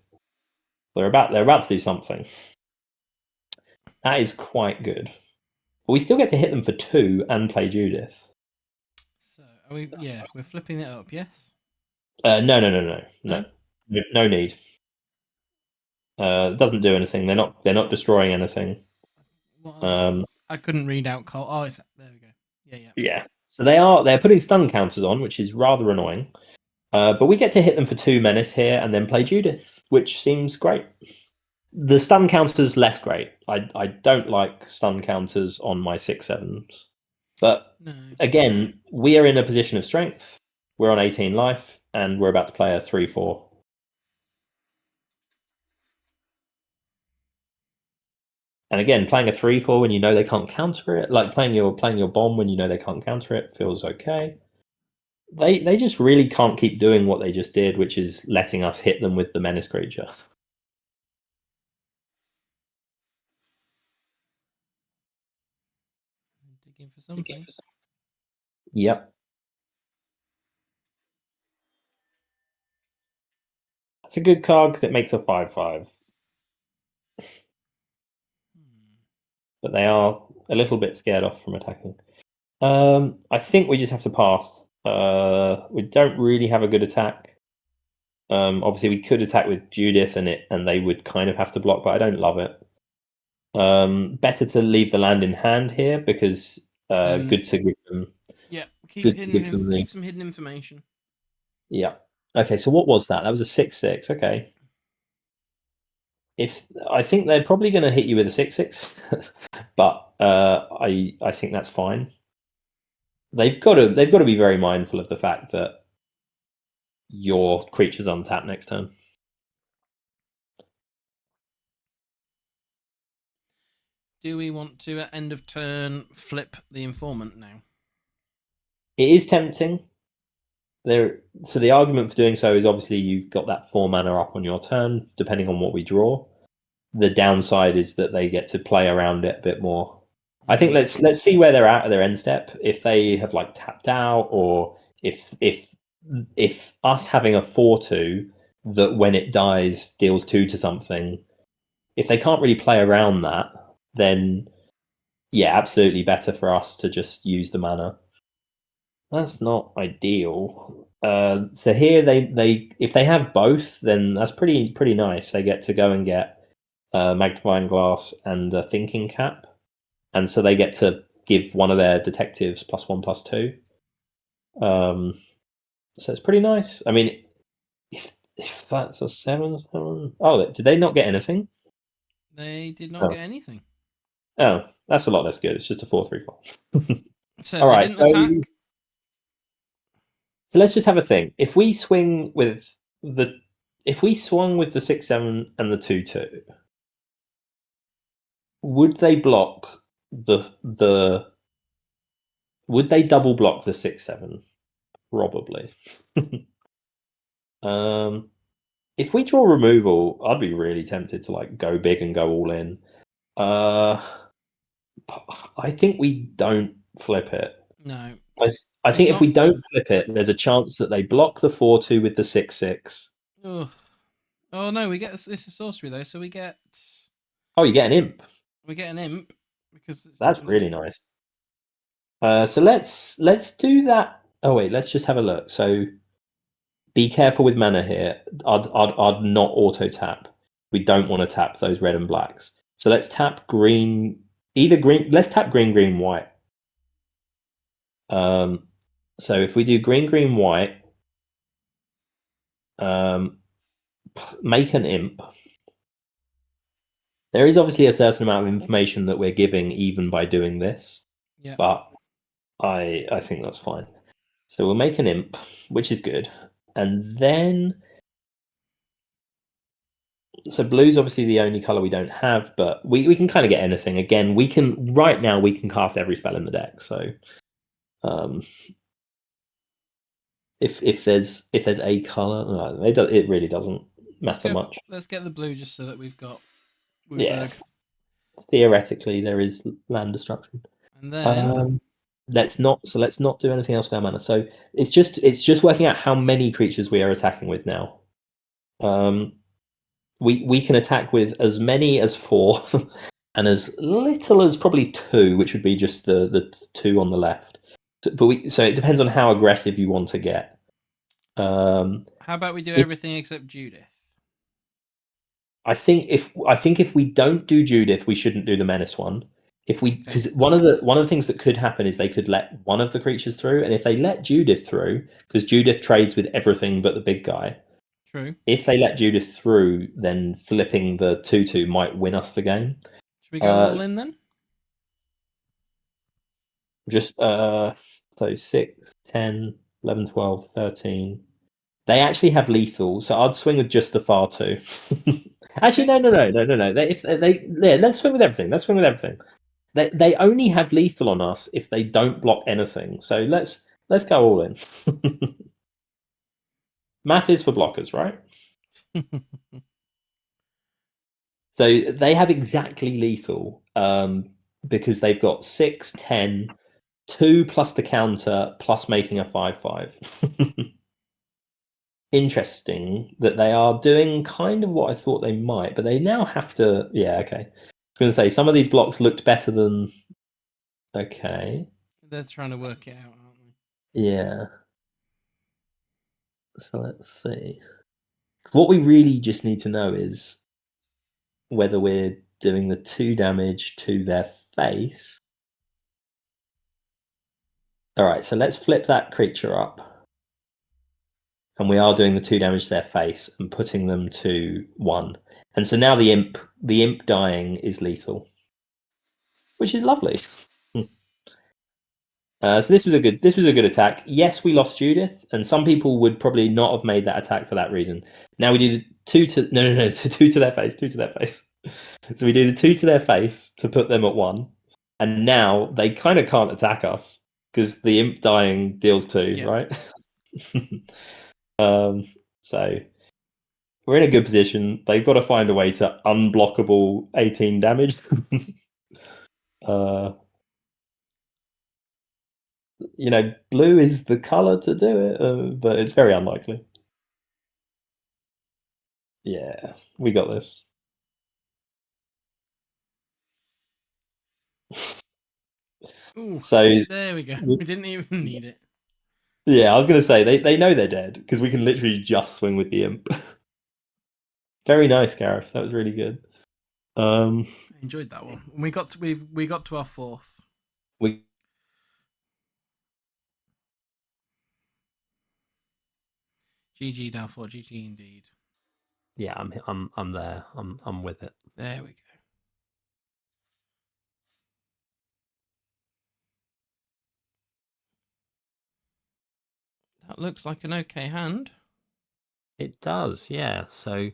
They're about to do something. That is quite good. But we still get to hit them for 2 and play Judith. So we're flipping it up, yes? No need. It doesn't do anything. They're not destroying anything. I couldn't read out Cole. Oh, there we go. Yeah. So they're putting stun counters on, which is rather annoying. But we get to hit them for 2 menace here and then play Judith, which seems great. The stun counter's less great. I don't like stun counters on my 6/7s. But again, we are in a position of strength. We're on 18 life, and we're about to play a 3/4. And again, playing a 3/4 when you know they can't counter it, like playing your bomb when you know they can't counter it, feels okay. They just really can't keep doing what they just did, which is letting us hit them with the menace creature. Digging for something. Yep. That's a good card because it makes a 5/5. But they are a little bit scared off from attacking. I think we just have to path. We don't really have a good attack. Obviously, we could attack with Judith and they would kind of have to block, but I don't love it. Better to leave the land in hand here because good to give them. Yeah, keep some hidden information. Yeah. Okay, so what was that? That was a 6/6. Okay. I think they're probably going to hit you with a 6/6, but I think that's fine. They've got to be very mindful of the fact that your creature's untapped next turn. Do we want to, at end of turn, flip the informant now? It is tempting. So the argument for doing so is obviously you've got that 4 mana up on your turn, depending on what we draw. The downside is that they get to play around it a bit more. I think let's see where they're at their end step. If they have like tapped out, or if us having a 4/2 that when it dies deals 2 to something, if they can't really play around that, then yeah, absolutely better for us to just use the mana. That's not ideal. So here they if they have both, then that's pretty nice. They get to go and get magnifying glass and a thinking cap, and so they get to give one of their detectives +1/+2. So it's pretty nice. I mean, if that's a 7/7, oh, did they not get anything? They did not get anything. Oh, that's a lot less good. It's just a 4/3/4. So all right, attack. So let's just have a think. If we swung with the 6/7 and the 2/2, would they block would they double block the 6/7? Probably. If we draw removal, I'd be really tempted to like go big and go all in. I think we don't flip it. No. I think if we don't flip it, there's a chance that they block the 4/2 with the 6/6. Oh no, we get it's a sorcery though, so we get Oh, you get an imp. We get an imp because That's really nice. So let's do that. Oh wait, let's just have a look. So be careful with mana here. I'd not auto tap. We don't want to tap those red and blacks. So let's tap green. Either green. Let's tap green, green, white. So if we do green, green, white, make an imp. There is obviously a certain amount of information that we're giving even by doing this. Yeah. But I think that's fine. So we'll make an imp, which is good. And then so blue's obviously the only color we don't have, but we can kind of get anything. Again, we can right now we can cast every spell in the deck. So if there's a color, it really doesn't matter much. Let's get the blue just so that we've got Wooburg. Yeah. Theoretically, there is land destruction. And then let's not do anything else with our mana. So it's just working out how many creatures we are attacking with now. We can attack with as many as 4 and as little as probably 2, which would be just the 2 on the left. So it depends on how aggressive you want to get. How about we do everything except Judith? I think if we don't do Judith, we shouldn't do the menace one. Because one of the things that could happen is they could let one of the creatures through, and if they let Judith through, because Judith trades with everything but the big guy. True. If they let Judith through, then flipping the 2/2 might win us the game. Should we go all in then? Just so 6, 10, 11, 12, 13. They actually have lethal, so I'd swing with just the far 2. Actually, no. Let's swing with everything. They only have lethal on us if they don't block anything. So let's go all in. Math is for blockers, right? So they have exactly lethal because they've got 6, 10, 2 plus the counter plus making a 5/5. Interesting that they are doing kind of what I thought they might, but they now have to. Yeah, okay. I was going to say some of these blocks looked better than. Okay. They're trying to work it out, aren't they? Yeah. So let's see. What we really just need to know is whether we're doing the 2 damage to their face. All right, so let's flip that creature up. And we are doing the 2 damage to their face and putting them to 1. And so now the imp dying is lethal, which is lovely. So this was a good attack. Yes, we lost Judith, and some people would probably not have made that attack for that reason. Now we do the 2 to no, 2 to their face, 2 to their face. So we do the 2 to their face to put them at 1, and now they kind of can't attack us because the imp dying deals 2, right? So we're in a good position. They've got to find a way to unblockable 18 damage. Blue is the color to do it, but it's very unlikely. Yeah, we got this. Ooh, so there we go. We didn't even need it. Yeah, I was going to say they know they're dead because we can literally just swing with the imp. Very nice, Gareth. That was really good. I enjoyed that one. We got to our 4th. GG Dalfort, GG indeed. Yeah, I'm there. I'm with it. There we go. That looks like an okay hand. It does, yeah. So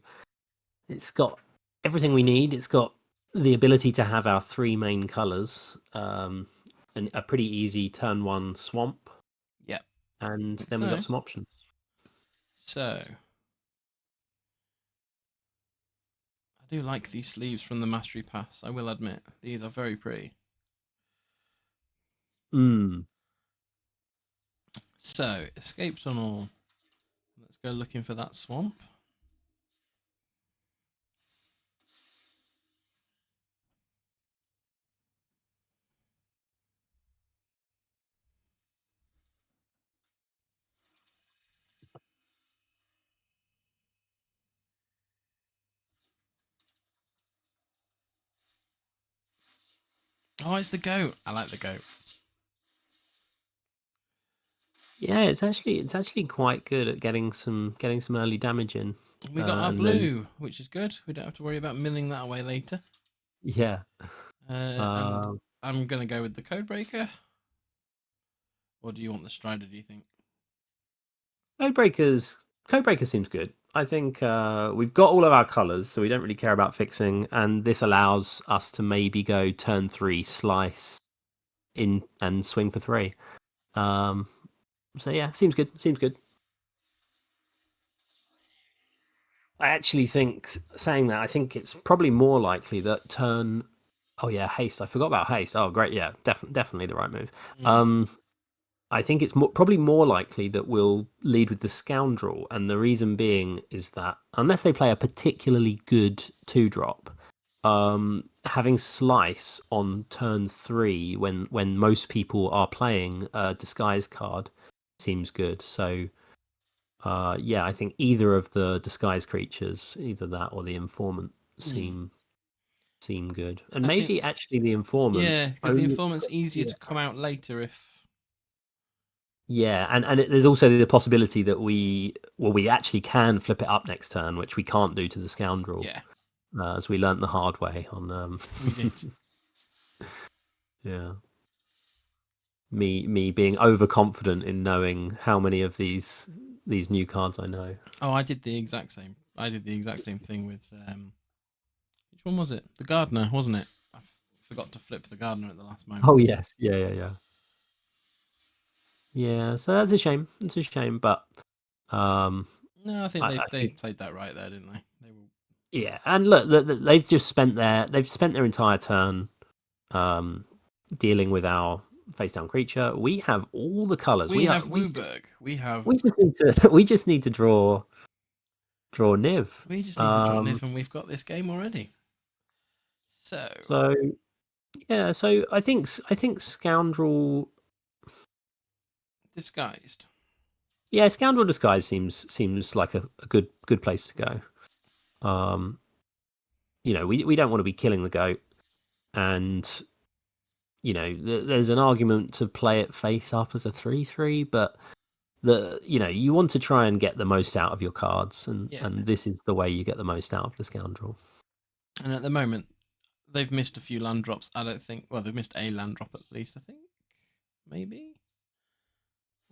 it's got everything we need. It's got the ability to have our 3 main colors, and a pretty easy turn 1 swamp. Yep. And then we've got some options. So I do like these sleeves from the Mastery Pass, I will admit. These are very pretty. So, Escape Tunnel. Let's go looking for that swamp. Oh, it's the goat. I like the goat. Yeah, it's actually quite good at getting some early damage in. We got our And then blue, which is good. We don't have to worry about milling that away later. yeah. And I'm gonna go with the code breaker. Or do you want the Strider? Do you think? Codebreaker seems good. I think we've got all of our colors, so we don't really care about fixing, and this allows us to maybe go turn 3, slice in, and swing for 3. So yeah, seems good. Seems good. I actually think, saying that, I think it's probably more likely that turn. Oh yeah, haste. I forgot about haste. Oh great, yeah, definitely the right move. I think it's probably more likely that we'll lead with the Scoundrel, and the reason being is that unless they play a particularly good 2-drop, having Slice on turn 3 when most people are playing a Disguise card seems good. So yeah, I think either of the Disguise creatures, either that or the Informant, seem good, and I think, maybe actually the Informant. yeah, because the Only, Informant's easier to come out later if. yeah, and there's also the possibility that we actually can flip it up next turn, which we can't do to the Scoundrel, Yeah, as we learnt the hard way on. we did. Yeah, me being overconfident in knowing how many of these new cards I know. Oh, I did the exact same. I did the exact same thing with which one was it? The Gardener, wasn't it? I forgot to flip the Gardener at the last moment. Oh yes, yeah. Yeah, so that's a shame. It's a shame, but um, No, I think I they think played that right there, didn't they? They were. yeah, and look, they've just spent their entire turn dealing with our face down creature. We have all the colors. We have Wooburg. We have. We just need to we just need to draw Niv. We just need to draw Niv, and we've got this game already. So yeah, so I think Scoundrel Disguised. Yeah, Scoundrel Disguise seems like a good place to go. You know, we don't want to be killing the goat, and you know, there's an argument to play it face up as a 3/3, but you want to try and get the most out of your cards, and this is the way you get the most out of the Scoundrel. And at the moment, they've missed a few land drops. I don't think. Well, they've missed a land drop at least. I think. Maybe.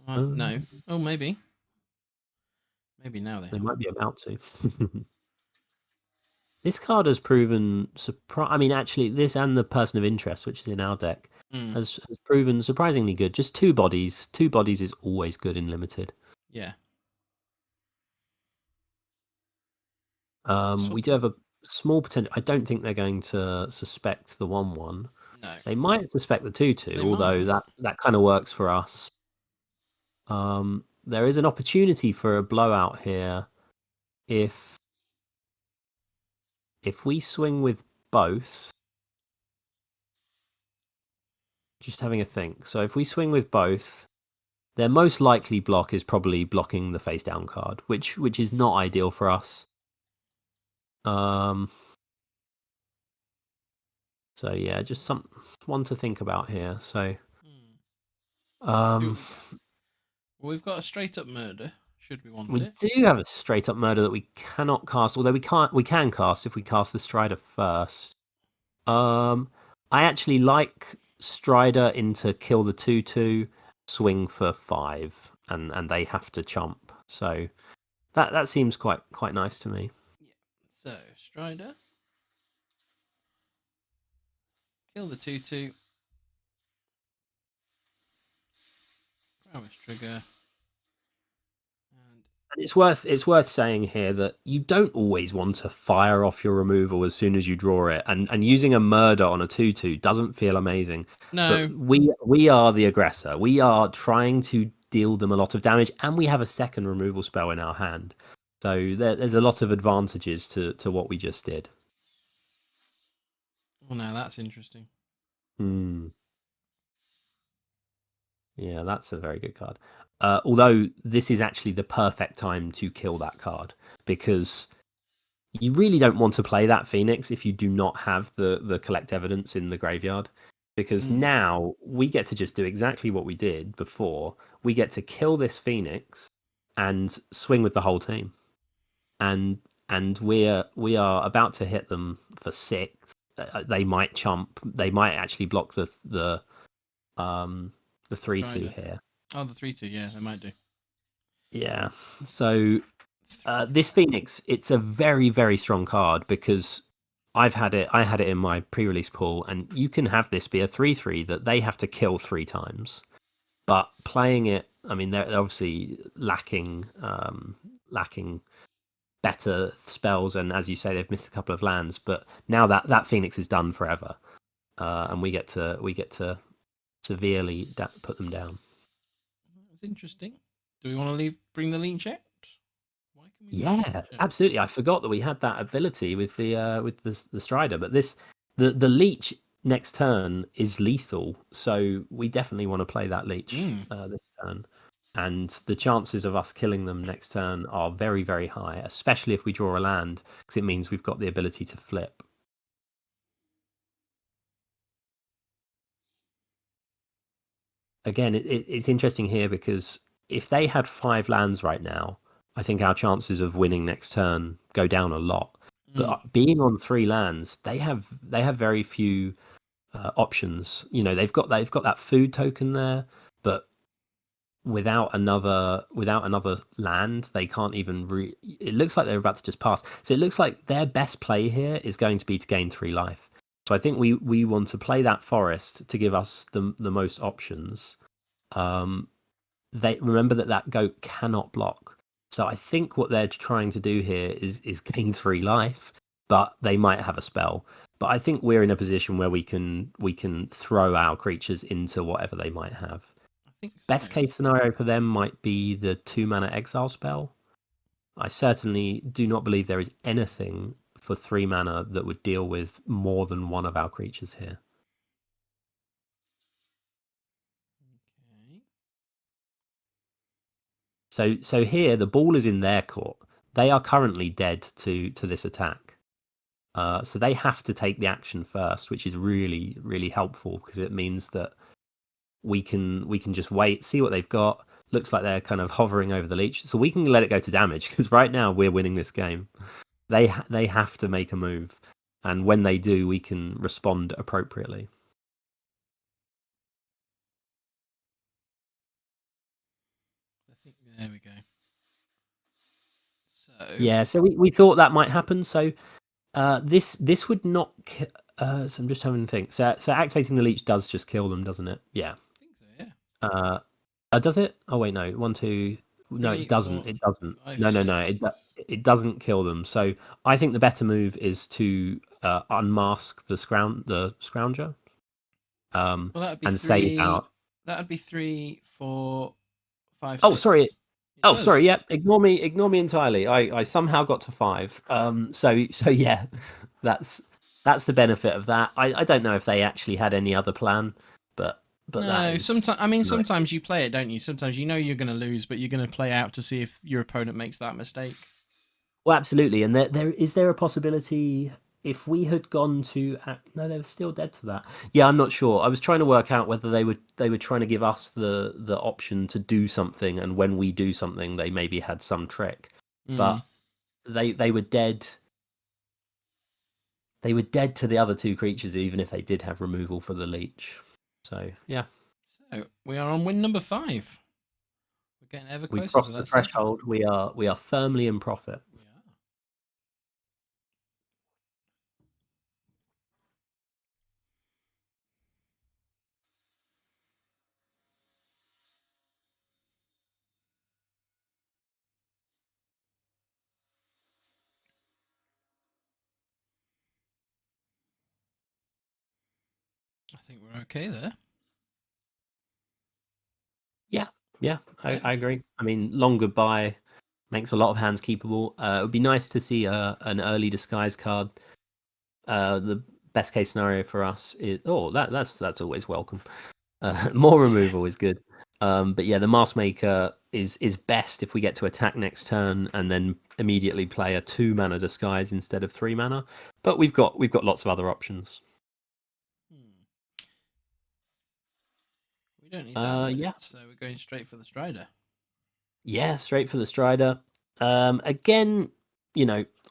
No. Oh, maybe. Maybe now they might be about to. This card has proven I mean, actually, this and the Person of Interest, which is in our deck, has proven surprisingly good. Just 2 bodies. 2 bodies is always good in limited. Yeah. We do have a small potential. I don't think they're going to suspect the 1/1. No. They might suspect the 2/2, although that kind of works for us. There is an opportunity for a blowout here if we swing with both. Just having a think. So if we swing with both, their most likely block is probably blocking the face down card, which is not ideal for us. So yeah, just one to think about here. So we've got a straight up murder. Should we want it? We do have a straight up murder that we cannot cast, although we can cast if we cast the Strider first. I actually like Strider into kill the 2/2, swing for 5, and they have to chomp. So that seems quite nice to me. Yeah. So Strider, kill the 2/2, prowess trigger. And it's worth saying here that you don't always want to fire off your removal as soon as you draw it, and using a murder on a 2/2 doesn't feel amazing. No, but we are the aggressor. We are trying to deal them a lot of damage, and we have a second removal spell in our hand. So there's a lot of advantages to what we just did. Well, now that's interesting. Yeah, that's a very good card. Although this is actually the perfect time to kill that card, because you really don't want to play that Phoenix if you do not have the collect evidence in the graveyard. because now we get to just do exactly what we did before. We get to kill this Phoenix and swing with the whole team, and we are about to hit them for 6. They might chump. They might actually block the 3/2 here. Oh, the 3/2. Yeah, they might do. Yeah. So this Phoenix, it's a very, very strong card because I had it in my pre-release pool, and you can have this be a 3/3 that they have to kill 3 times. But playing it, I mean, they're obviously lacking better spells, and as you say, they've missed a couple of lands. But now that Phoenix is done forever, and we get to severely put them down. That's interesting. Do we want to bring the leech out? Why can we? Yeah, absolutely. I forgot that we had that ability with the Strider, but the leech next turn is lethal, so we definitely want to play that leech this turn. And the chances of us killing them next turn are very, very high, especially if we draw a land, because it means we've got the ability to flip. Again, it's interesting here because if they had 5 lands right now, I think our chances of winning next turn go down a lot. But being on 3 lands, they have very few options. You know, they've got that food token there, but without another land, they can't even. It looks like they're about to just pass. So it looks like their best play here is going to be to gain 3 life. So I think we want to play that forest to give us the most options. They remember that goat cannot block. So I think what they're trying to do here is gain 3 life, but they might have a spell. But I think we're in a position where we can throw our creatures into whatever they might have. I think so. Best case scenario for them might be the 2-mana exile spell. I certainly do not believe there is anything for 3 mana that would deal with more than one of our creatures here. Okay. So here the ball is in their court. They are currently dead to this attack. So they have to take the action first, which is really, really helpful because it means that we can just wait, see what they've got. Looks like they're kind of hovering over the leech, so we can let it go to damage because right now we're winning this game. They have to make a move, and when they do, we can respond appropriately. I think there we go. So yeah, so we thought that might happen. So this would not. So I'm just having to think. So activating the leech does just kill them, doesn't it? Yeah. I think so. Yeah. Does it? Oh wait, no. 1, 2. No, it doesn't. 4, It doesn't. 5, No. It doesn't kill them. So I think the better move is to unmask the scrounger. Well, that'd be and 3. save out. That'd be 3, 4, 5, 6. Oh, sorry. Sorry. Yeah. Ignore me entirely. I somehow got to 5. So yeah, that's the benefit of that. I don't know if they actually had any other plan, but no. Sometimes you play it, don't you? Sometimes you know you're going to lose, but you're going to play out to see if your opponent makes that mistake. Well, absolutely. And is there a possibility if we had gone to no, they were still dead to that. Yeah, I'm not sure. I was trying to work out whether they were trying to give us the option to do something, and when we do something, they maybe had some trick. But they were dead. They were dead to the other 2 creatures, even if they did have removal for the leech. So yeah. So we are on win number 5. We're getting ever closer. We've crossed the threshold. We are firmly in profit. We are. I think we're okay there. Yeah, I agree. I mean, long goodbye makes a lot of hands keepable. It would be nice to see an early disguise card. The best case scenario for us is that's always welcome. More removal is good. But yeah, the Mask Maker is best if we get to attack next turn and then immediately play a 2-mana disguise instead of 3 mana. But we've got lots of other options. We don't need that at the minute, Yeah. so we're going straight for the Strider. Yeah, straight for the Strider. Again,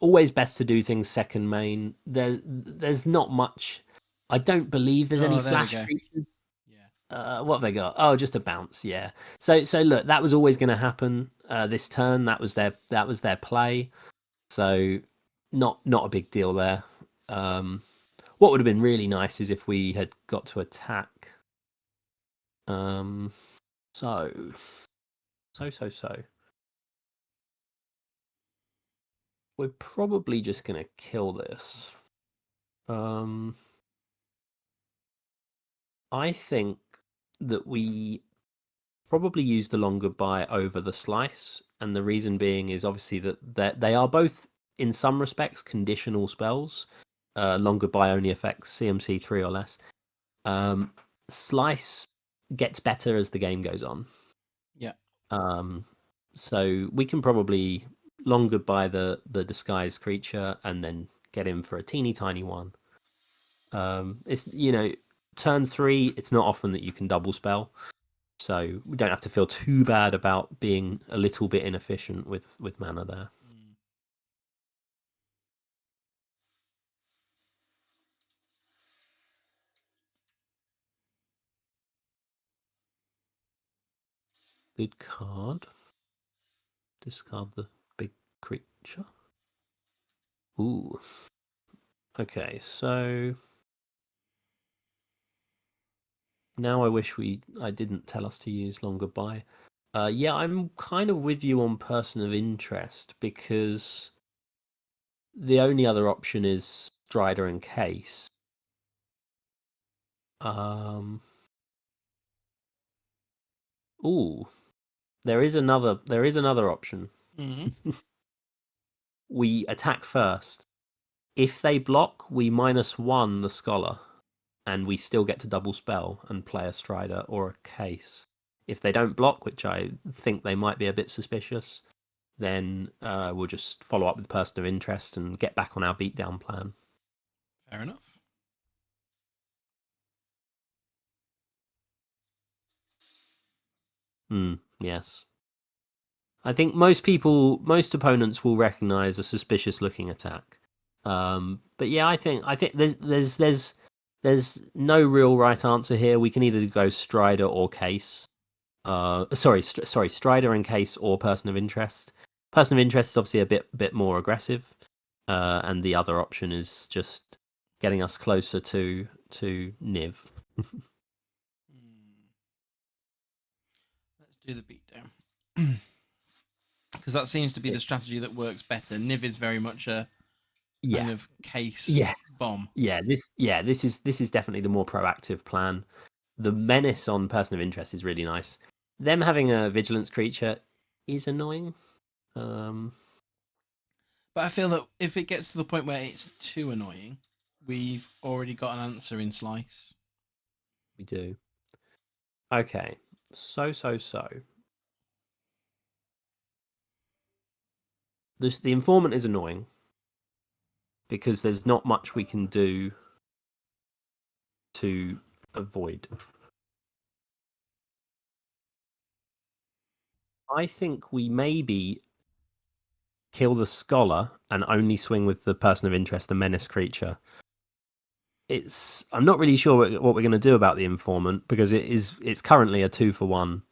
always best to do things second main. There's not much. I don't believe there's any flash creatures. Yeah. What have they got? Oh, just a bounce. Yeah. So look, that was always going to happen this turn. That was their play. So not a big deal there. What would have been really nice is if we had got to attack. So. We're probably just going to kill this. I think that we probably use the Long Goodbye over the Slice, and the reason being is obviously that they are both, in some respects, conditional spells. Long Goodbye only affects CMC 3 or less. Slice gets better as the game goes on. Yeah. So we can probably Long Goodbye the disguised creature and then get him for a teeny tiny one. It's turn 3. It's not often that you can double spell, so we don't have to feel too bad about being a little bit inefficient with mana there. Good card. Discard the big creature. Ooh. Okay, so now I wish I didn't tell us to use Long Goodbye. Yeah, I'm kind of with you on Person of Interest because the only other option is Strider and Case. Ooh, there is another option. Mm-hmm. We attack first. If they block, we -1 the Scholar, and we still get to double spell and play a Strider or a Case. If they don't block, which I think they might be a bit suspicious, then we'll just follow up with Person of Interest and get back on our beatdown plan. Fair enough. Yes. I think most opponents will recognize a suspicious looking attack. But yeah, I think there's no real right answer here. We can either go Strider or Case. Sorry, Strider and Case or Person of Interest. Person of Interest is obviously a bit more aggressive, and the other option is just getting us closer to Niv. Let's do the beatdown. Because that seems to be the strategy that works better. Niv is very much a kind of case bomb. Yeah, this is definitely the more proactive plan. The menace on Person of Interest is really nice. Them having a vigilance creature is annoying. But I feel that if it gets to the point where it's too annoying, we've already got an answer in Slice. We do. Okay, so. The informant is annoying because there's not much we can do to avoid. I think we maybe kill the Scholar and only swing with the Person of Interest, the menace creature. I'm not really sure what we're going to do about the informant because it's currently a 2-for-1.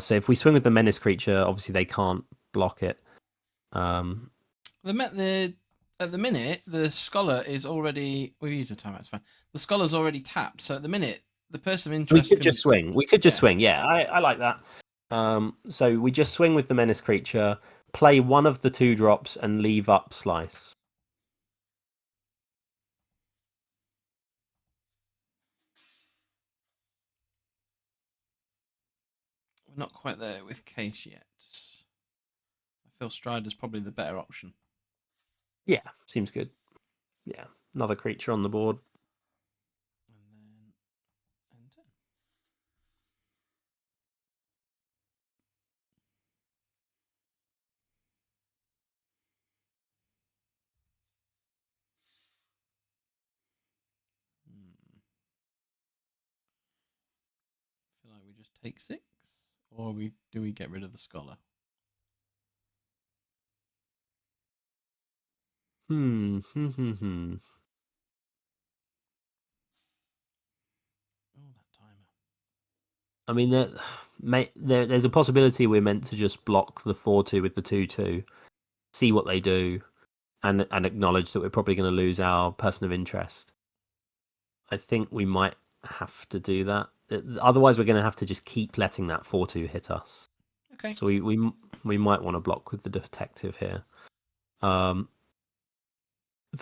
So if we swing with the menace creature, obviously they can't block it. At the minute, the Scholar is already. We use a time. That's fine. The Scholar's already tapped. So at the minute, the Person of Interest. We could just swing. We could just swing. Yeah, I like that. So we just swing with the menace creature, play one of the 2 drops, and leave up Slice. We're not quite there with Case yet. I feel Strider's probably the better option. Yeah, seems good. Yeah, another creature on the board. And then just take 6, or do we get rid of the scholar? Hmm. Oh, that timer. I mean, there's a possibility we're meant to just block the 4-2 with the 2-2, see what they do, and acknowledge that we're probably going to lose our person of interest. I think we might have to do that. Otherwise, we're going to have to just keep letting that 4-2 hit us. Okay. So we might want to block with the detective here. For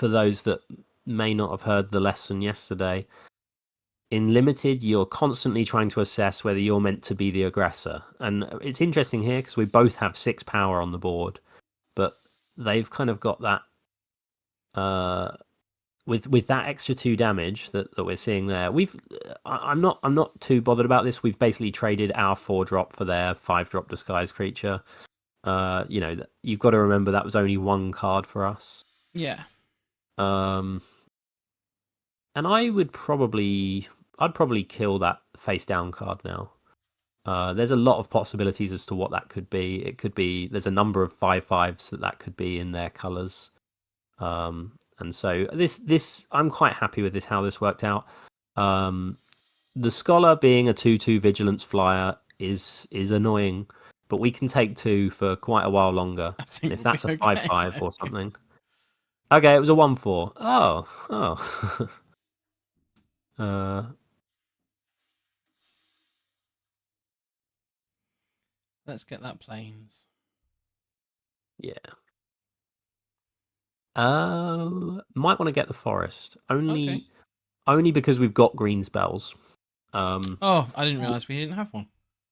those that may not have heard the lesson yesterday, in limited, you're constantly trying to assess whether you're meant to be the aggressor. And it's interesting here because we both have 6 power on the board, but they've kind of got that with that extra 2 damage that we're seeing there. I'm not too bothered about this. We've basically traded our 4-drop for their 5-drop disguise creature. You've got to remember that was only 1 card for us. Yeah. And I'd probably kill that face down card now. There's a lot of possibilities as to what that could be. It could be there's a number of 5/5s that could be in their colors. And so this I'm quite happy with how this worked out. The scholar being a 2/2 vigilance flyer is annoying, but we can take 2 for quite a while longer. And if that's a 5/5 or something. Okay, it was a 1/4. Oh. Let's get that plains. Yeah. Might want to get the forest only because we've got green spells. Oh, I didn't realize we didn't have one.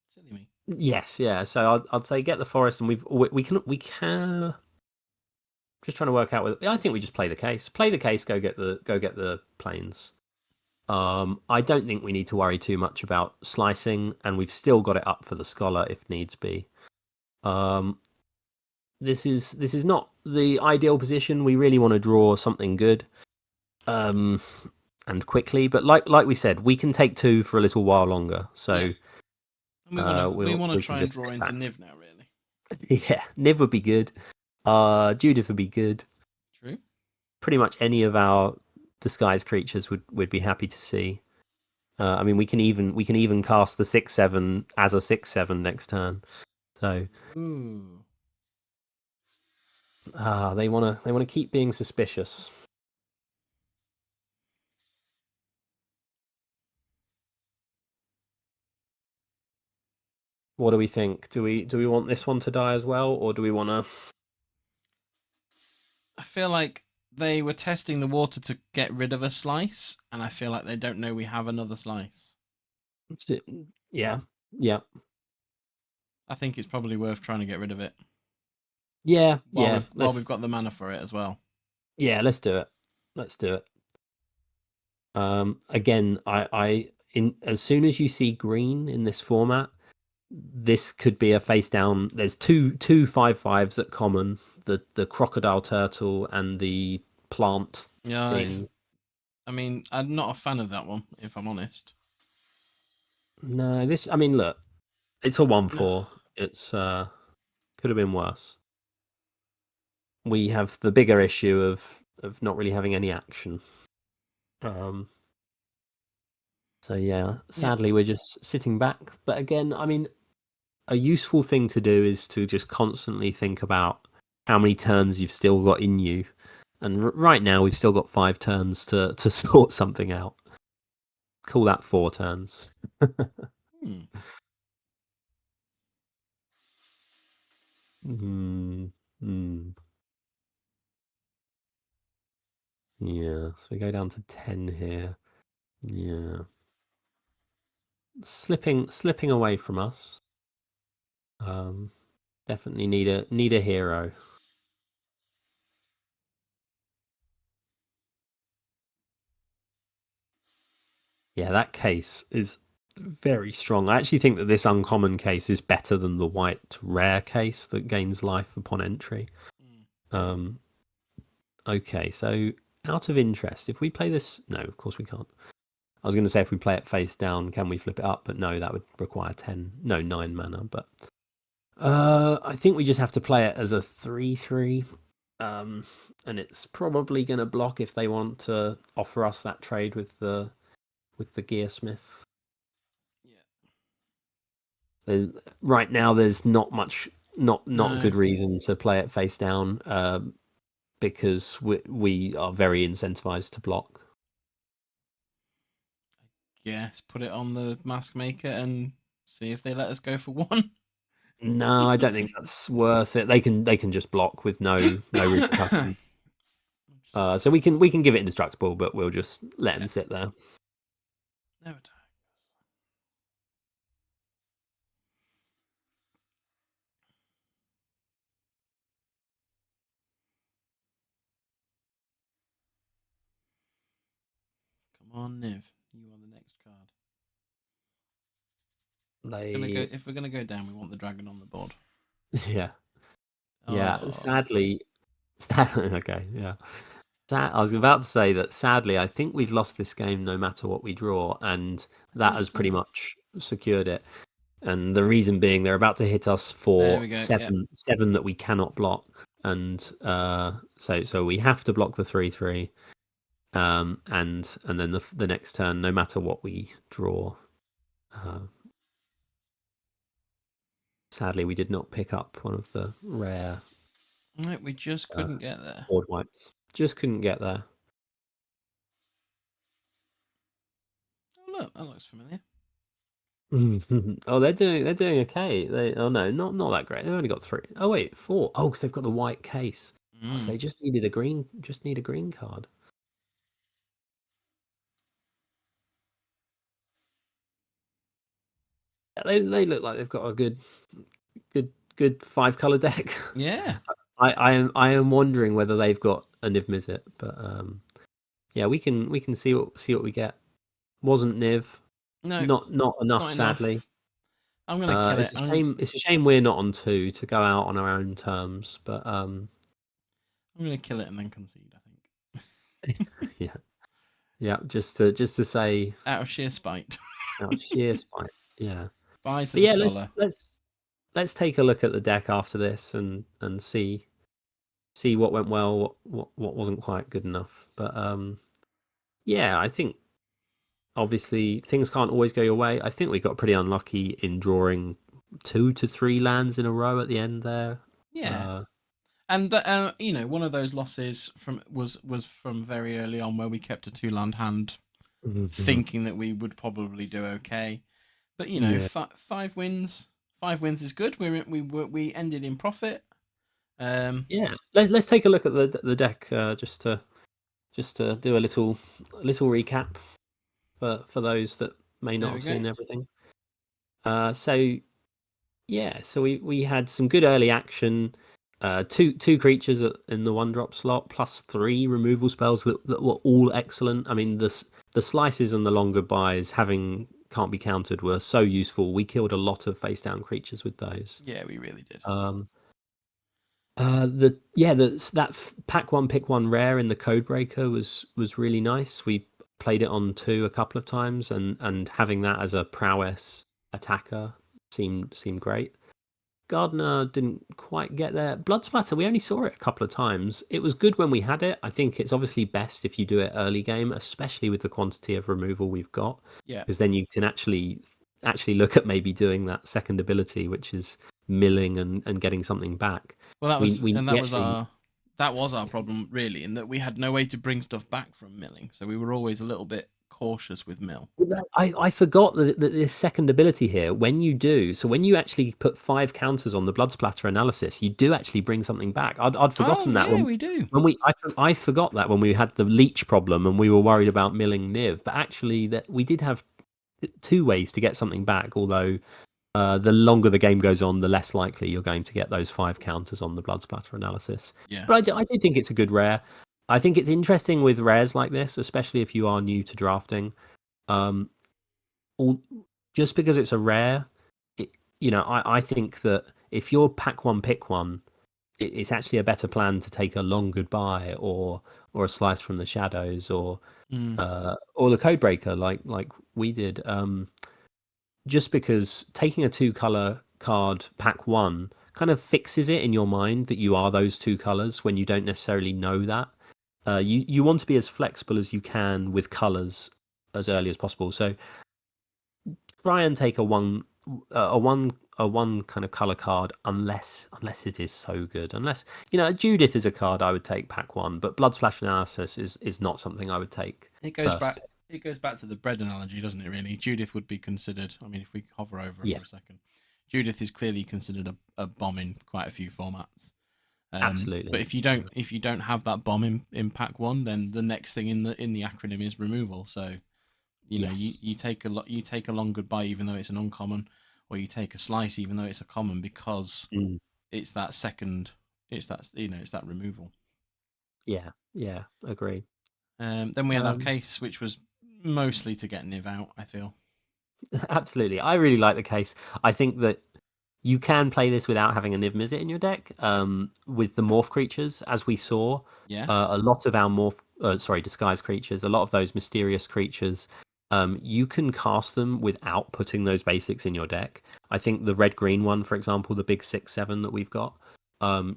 Silly me. Yes, yeah. So I'd say get the forest, and we can. Just trying to work out whether I think we just play the case. Play the case. Go get the plains. I don't think we need to worry too much about slicing, and we've still got it up for the scholar if needs be. This is not the ideal position. We really want to draw something good, and quickly. But like we said, we can take 2 for a little while longer. So yeah. We want to try and just draw into Niv now, really. Yeah, Niv would be good. Judith would be good. True. Pretty much any of our disguised creatures would be happy to see. I mean, we can even cast the 6/7 as a 6/7 next turn. So, they want to keep being suspicious. What do we think? Do we want this one to die as well, or do we want to? I feel like they were testing the water to get rid of a slice, and I feel like they don't know we have another slice. Yeah. I think it's probably worth trying to get rid of it. Yeah. While we've got the mana for it as well. Yeah, let's do it. Again, as soon as you see green in this format, this could be a face down. There's two 5/5s at common: the crocodile turtle and the plant thing. I mean, I'm not a fan of that one, if I'm honest. No, this. I mean, look, it's a 1/4. It's could have been worse. We have the bigger issue of not really having any action. So yeah, sadly we're just sitting back. But again, I mean, a useful thing to do is to just constantly think about how many turns you've still got in you. And right now we've still got 5 turns to sort something out. Call that 4 turns. Yeah, so we go down to 10 here. Yeah. Slipping away from us. Definitely need a hero. Yeah, that case is very strong. I actually think that this uncommon case is better than the white rare case that gains life upon entry. Okay, so out of interest, if we play this... No, of course we can't. was going to say if we play it face down, can we flip it up? But no, that would require 9 mana. But I think we just have to play it as a 3/3. And it's probably going to block if they want to offer us that trade with the Gearsmith. Right now, there's not much, not a good reason to play it face down, because we are very incentivized to block. Yes, put it on the Mask Maker and see if they let us go for one. No, I don't think that's worth it. They can just block with no repercussions. So we can give it indestructible, but we'll just let him sit there. No attack. Come on, Niv. You are the next card. If we're gonna go down, we want the dragon on the board. Yeah. Yeah. Sadly. Okay. Yeah. I was about to say that sadly, I think we've lost this game no matter what we draw, and that has pretty much secured it. And the reason being, they're about to hit us for seven that we cannot block, and so we have to block the 3/3, and then the next turn, no matter what we draw. Sadly, we did not pick up one of the rare. Right, we just couldn't get there. Board wipes. Just couldn't get there. Oh look, that looks familiar. Oh, they're doing okay. No, not that great. They've only got 3. Oh wait, 4. Oh, because they've got the white case. So they just needed a green. Just need a green card. They look like they've got a good 5-color deck. Yeah. I am wondering whether they've got a Niv Mizzet, but yeah, we can see what we get. Wasn't Niv. No, not enough, sadly. Enough. I'm gonna kill it. It's a shame we're not on 2 to go out on our own terms, but I'm gonna kill it and then concede, I think. yeah, just to say, out of sheer spite. Out of sheer spite, yeah. Bye to the scholar. Let's take a look at the deck after this and see what went well, what wasn't quite good enough. But yeah, I think obviously things can't always go your way. I think we got pretty unlucky in drawing 2 to 3 lands in a row at the end there. Yeah. And one of those losses was from very early on, where we kept a 2-land hand, thinking that we would probably do okay. But 5 wins. 5 wins is good. We ended in profit. Yeah, let's take a look at the deck just to do a little recap for those that may not have seen everything. So we had some good early action. 2 creatures in the 1-drop slot, plus 3 removal spells that were all excellent. I mean, the slices and the longer buys can't be countered were so useful. We killed a lot of face down creatures with those. Yeah, we really did. That pack 1 pick 1 rare in the Codebreaker was really nice. We played it on 2 a couple of times, and having that as a prowess attacker seemed great. Gardener didn't quite get there. Blood Splatter, we only saw it a couple of times. It was good when we had it. I think it's obviously best if you do it early game, especially with the quantity of removal we've got. Yeah. Because then you can actually look at maybe doing that second ability, which is milling and getting something back. Well, that was our problem, really, in that we had no way to bring stuff back from milling, so we were always a little bit cautious with mill. I forgot that this second ability here, when you actually put 5 counters on the blood splatter analysis, you do actually bring something back. I'd forgotten that. Yeah, we do. I forgot that when we had the leech problem and we were worried about milling Niv, but actually that we did have 2 ways to get something back. Although the longer the game goes on, the less likely you're going to get those 5 counters on the blood splatter analysis. Yeah. But I do think it's a good rare. I think it's interesting with rares like this, especially if you are new to drafting. Just because it's a rare, I think that if you're pack 1 pick 1, it's actually a better plan to take a long goodbye or a slice from the shadows or the Codebreaker like we did. Just because taking a 2-color card pack 1 kind of fixes it in your mind that you are those 2 colors when you don't necessarily know that. You want to be as flexible as you can with colors as early as possible. So try and take a one kind of color card unless it is so good. Unless Judith is a card I would take pack 1, but Blood Splash Analysis is not something I would take. It goes back to the bread analogy, doesn't it? Really, Judith would be considered. I mean, if we hover over it for a second, Judith is clearly considered a bomb in quite a few formats. Absolutely. But if you don't have that bomb in pack 1, then the next thing in the acronym is removal. So you take a long goodbye even though it's an uncommon, or you take a slice even though it's a common, because it's that second. It's that removal. Yeah, agree. Then we had our case, which was mostly to get Niv out, I feel. Absolutely. I really like the case. I think that you can play this without having a Niv Mizzet in your deck. With the morph creatures, as we saw, a lot of our disguise creatures, a lot of those mysterious creatures, you can cast them without putting those basics in your deck. I think the red-green one, for example, the big 6/7 that we've got,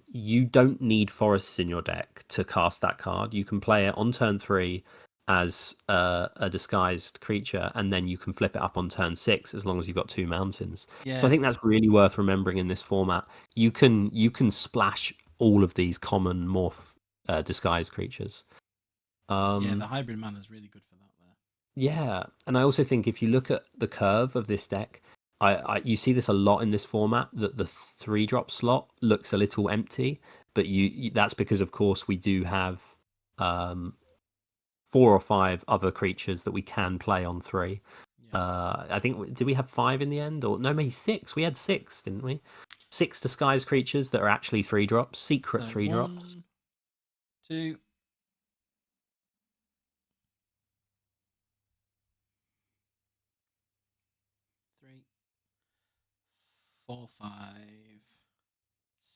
you don't need forests in your deck to cast that card. You can play it on turn 3 as a disguised creature, and then you can flip it up on turn 6 as long as you've got 2 mountains. So I think that's really worth remembering in this format. You can splash all of these common morph disguised creatures. The hybrid mana is really good for that there. Yeah, and I also think if you look at the curve of this deck, you see this a lot in this format, that the 3-drop slot looks a little empty, but that's because, of course, we do have 4 or 5 other creatures that we can play on 3. I think, did we have 5 in the end? Or no, maybe 6. We had 6, didn't we? 6 disguised creatures that are actually 3-drops, secret 3-drops. 1, 2, 3, 4, 5,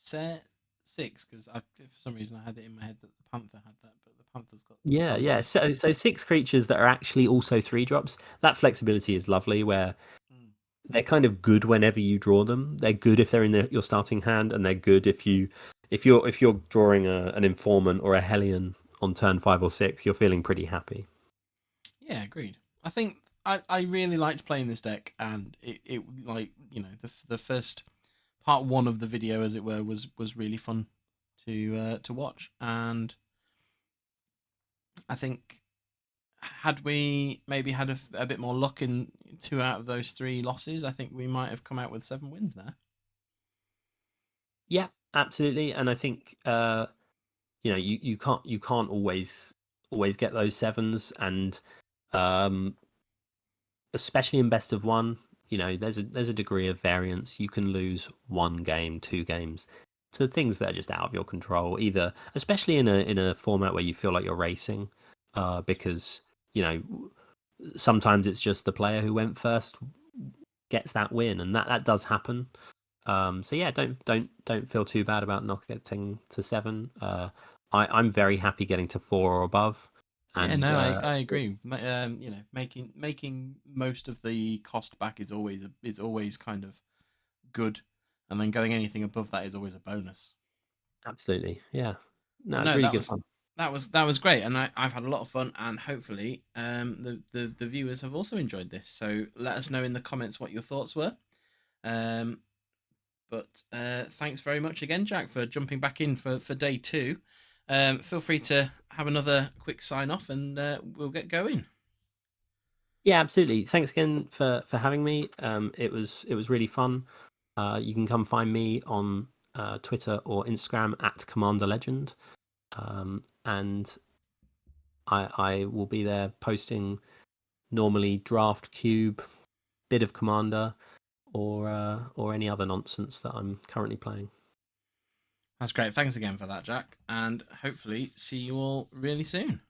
6. Because for some reason I had it in my head that the Panther had that, but the Panther's got So 6 creatures that are actually also 3-drops. That flexibility is lovely, where they're kind of good whenever you draw them. They're good if they're in your starting hand, and they're good if you're drawing an Informant or a Hellion on turn 5 or 6. You're feeling pretty happy. Yeah, agreed. I think I really liked playing this deck, and it like the first part 1 of the video, as it were, was really fun to watch, and I think had we maybe had a bit more luck in 2 out of those 3 losses, I think we might have come out with 7 wins there. Yeah, absolutely, and I think you can't always get those 7s, and especially in best of 1, there's a degree of variance. You can lose 1 game, 2 games to things that are just out of your control, either, especially in a format where you feel like you're racing, because sometimes it's just the player who went first gets that win, and that does happen. So yeah, don't feel too bad about not getting to 7. I'm very happy getting to 4 or above. And I agree. Making most of the cost back is always kind of good, and then going anything above that is always a bonus. Absolutely, yeah. No, it's really good fun. That was great, and I've had a lot of fun, and hopefully the viewers have also enjoyed this. So let us know in the comments what your thoughts were. But thanks very much again, Jack, for jumping back in for day 2. Feel free to have another quick sign off, and we'll get going. Yeah, absolutely. Thanks again for having me. It was really fun. You can come find me on Twitter or Instagram at Commander Legend, and I will be there posting normally draft, cube, bit of Commander, or any other nonsense that I'm currently playing. That's great. Thanks again for that, Jack, and hopefully see you all really soon.